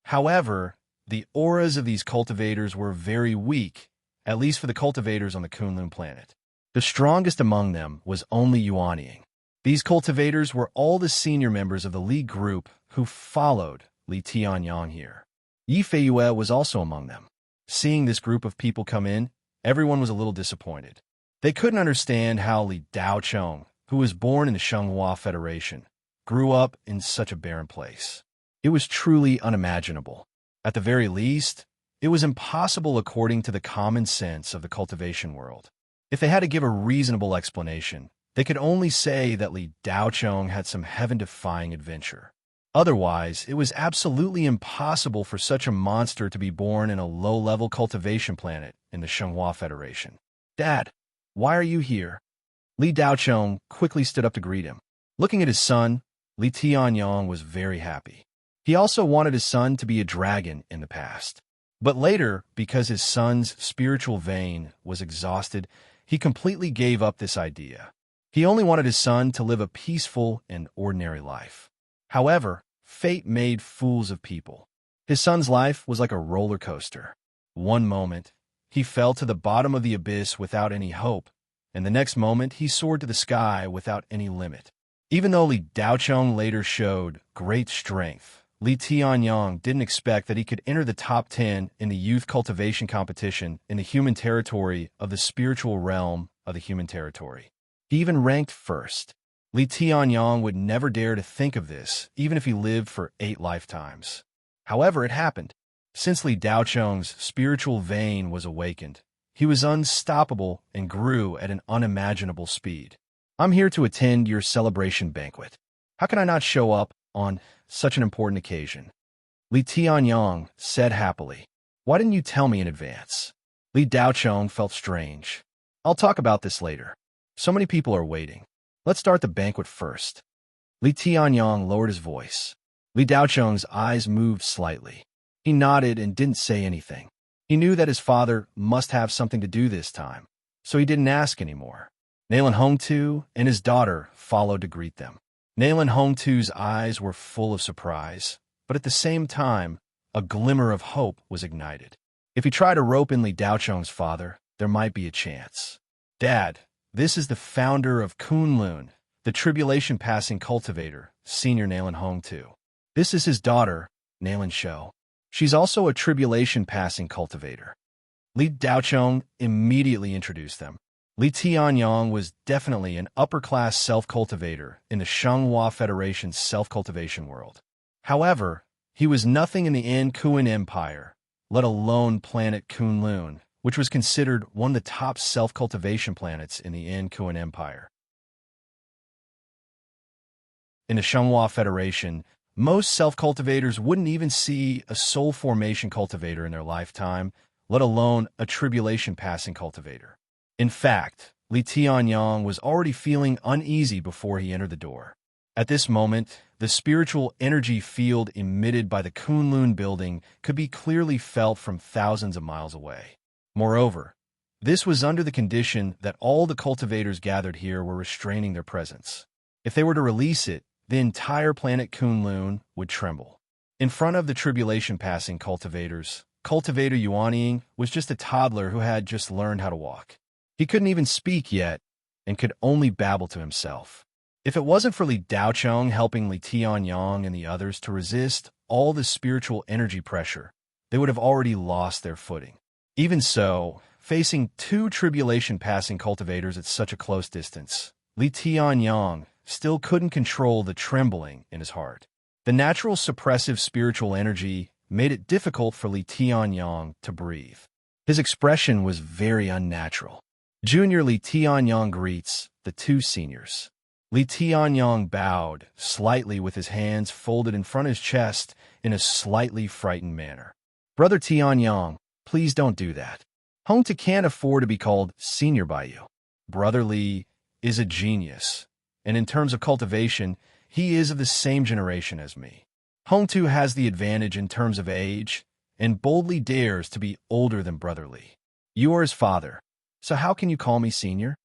However, the auras of these cultivators were very weak, at least for the cultivators on the Kunlun planet. The strongest among them was only Yuanying. These cultivators were all the senior members of the lead group who followed Li Tianyang here. Yi Feiyue was also among them. Seeing this group of people come in, everyone was a little disappointed. They couldn't understand how Li Daocheng, who was born in the Shenhua Federation, grew up in such a barren place. It was truly unimaginable. At the very least, it was impossible according to the common sense of the cultivation world. If they had to give a reasonable explanation, they could only say that Li Daocheng had some heaven-defying adventure. Otherwise, it was absolutely impossible for such a monster to be born in a low-level cultivation planet in the Shenhua Federation. "Dad, why are you here?" Li Daocheng quickly stood up to greet him. Looking at his son, Li Tianyang was very happy. He also wanted his son to be a dragon in the past. But later, because his son's spiritual vein was exhausted, he completely gave up this idea. He only wanted his son to live a peaceful and ordinary life. However, fate made fools of people. His son's life was like a roller coaster. One moment, he fell to the bottom of the abyss without any hope, and the next moment he soared to the sky without any limit. Even though Li Daocheng later showed great strength, Li Tianyang didn't expect that he could enter the top 10 in the youth cultivation competition in the human territory of the spiritual realm of the human territory. He even ranked first. Li Tianyang would never dare to think of this, even if he lived for 8 lifetimes. However, it happened. Since Li Daocheng's spiritual vein was awakened, he was unstoppable and grew at an unimaginable speed. I'm here to attend your celebration banquet. How can I not show up on such an important occasion? Li Tianyang said happily. Why didn't you tell me in advance? Li Daocheng felt strange. I'll talk about this later. So many people are waiting. Let's start the banquet first. Li Tianyang lowered his voice. Li Daocheng's eyes moved slightly. He nodded and didn't say anything. He knew that his father must have something to do this time, so he didn't ask anymore. Nalan Hongtu and his daughter followed to greet them. Nalan Hongtu's eyes were full of surprise, but at the same time, a glimmer of hope was ignited. If he tried to rope in Li Daocheng's father, there might be a chance. Dad, this is the founder of Kunlun, the tribulation-passing cultivator, Senior Nalan Hongtu. This is his daughter, Nalan Shou. She's also a tribulation-passing cultivator. Li Daocheng immediately introduced them. Li Tianyang was definitely an upper-class self-cultivator in the Shenghua Federation's self-cultivation world. However, he was nothing in the An-Kuan Empire, let alone planet Kunlun, which was considered one of the top self-cultivation planets in the An-Kuan Empire. In the Shenghua Federation, most self-cultivators wouldn't even see a soul formation cultivator in their lifetime, let alone a tribulation-passing cultivator. In fact, Li Tianyang was already feeling uneasy before he entered the door. At this moment, the spiritual energy field emitted by the Kunlun building could be clearly felt from thousands of miles away. Moreover, this was under the condition that all the cultivators gathered here were restraining their presence. If they were to release it, the entire planet Kunlun would tremble. In front of the tribulation-passing cultivators, Cultivator Yuanying was just a toddler who had just learned how to walk. He couldn't even speak yet and could only babble to himself. If it wasn't for Li Daocheng helping Li Tianyang and the others to resist all the spiritual energy pressure, they would have already lost their footing. Even so, facing two tribulation-passing cultivators at such a close distance, Li Tianyang still couldn't control the trembling in his heart. The natural suppressive spiritual energy made it difficult for Li Tianyang to breathe. His expression was very unnatural. Junior Li Tianyang greets the two seniors. Li Tianyang bowed slightly with his hands folded in front of his chest in a slightly frightened manner. Brother Tianyang, please don't do that. Hongtu can't afford to be called senior by you. Brother Li is a genius, and in terms of cultivation, he is of the same generation as me. Hongtu has the advantage in terms of age, and boldly dares to be older than Brother Li. You are his father, so how can you call me senior?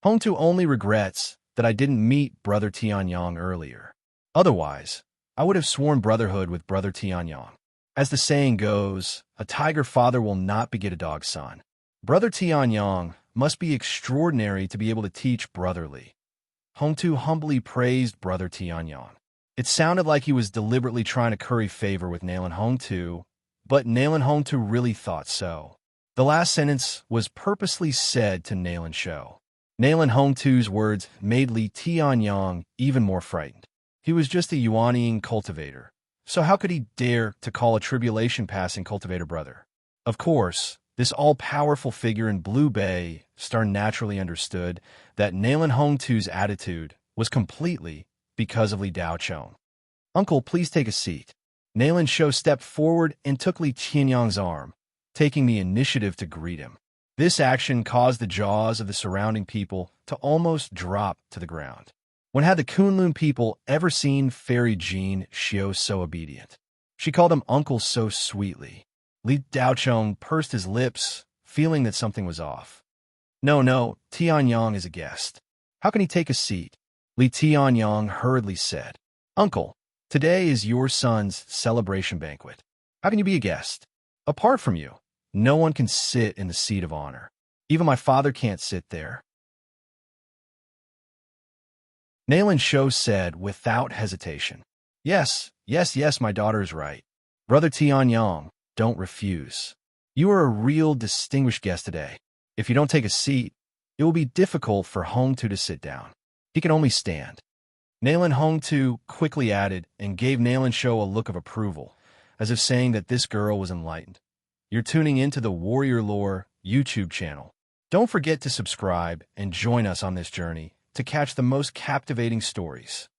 Hongtu only regrets that I didn't meet Brother Tianyang earlier. Otherwise, I would have sworn brotherhood with Brother Tianyang. As the saying goes, a tiger father will not beget a dog son. Brother Tianyang must be extraordinary to be able to teach Brother Li. Hongtu humbly praised Brother Tianyang. It sounded like he was deliberately trying to curry favor with Nalan Hongtu, but Nalan Hongtu really thought so. The last sentence was purposely said to Nalan Shou. Nalan Hongtu's words made Li Tianyang even more frightened. He was just a Yuanying cultivator, so how could he dare to call a tribulation-passing cultivator brother? Of course, this all-powerful figure in Blue Bay Star naturally understood that Nalan Hongtu's attitude was completely because of Li Daocheng. Uncle, please take a seat. Nalan Shou stepped forward and took Li Tianyang's arm, taking the initiative to greet him. This action caused the jaws of the surrounding people to almost drop to the ground. When had the Kunlun people ever seen Fairy Jean Xiu so obedient? She called him uncle so sweetly. Li Daocheng pursed his lips, feeling that something was off. No, Tianyang is a guest. How can he take a seat? Li Tianyang hurriedly said. Uncle, today is your son's celebration banquet. How can you be a guest? Apart from you, no one can sit in the seat of honor. Even my father can't sit there. Nalan Shou said without hesitation. Yes, my daughter is right. Brother Tianyang, don't refuse. You are a real distinguished guest today. If you don't take a seat, it will be difficult for Hongtu to sit down. He can only stand. Nalan Hongtu quickly added and gave Nalan Shou a look of approval, as if saying that this girl was enlightened. You're tuning into the Warrior Lore YouTube channel. Don't forget to subscribe and join us on this journey to catch the most captivating stories.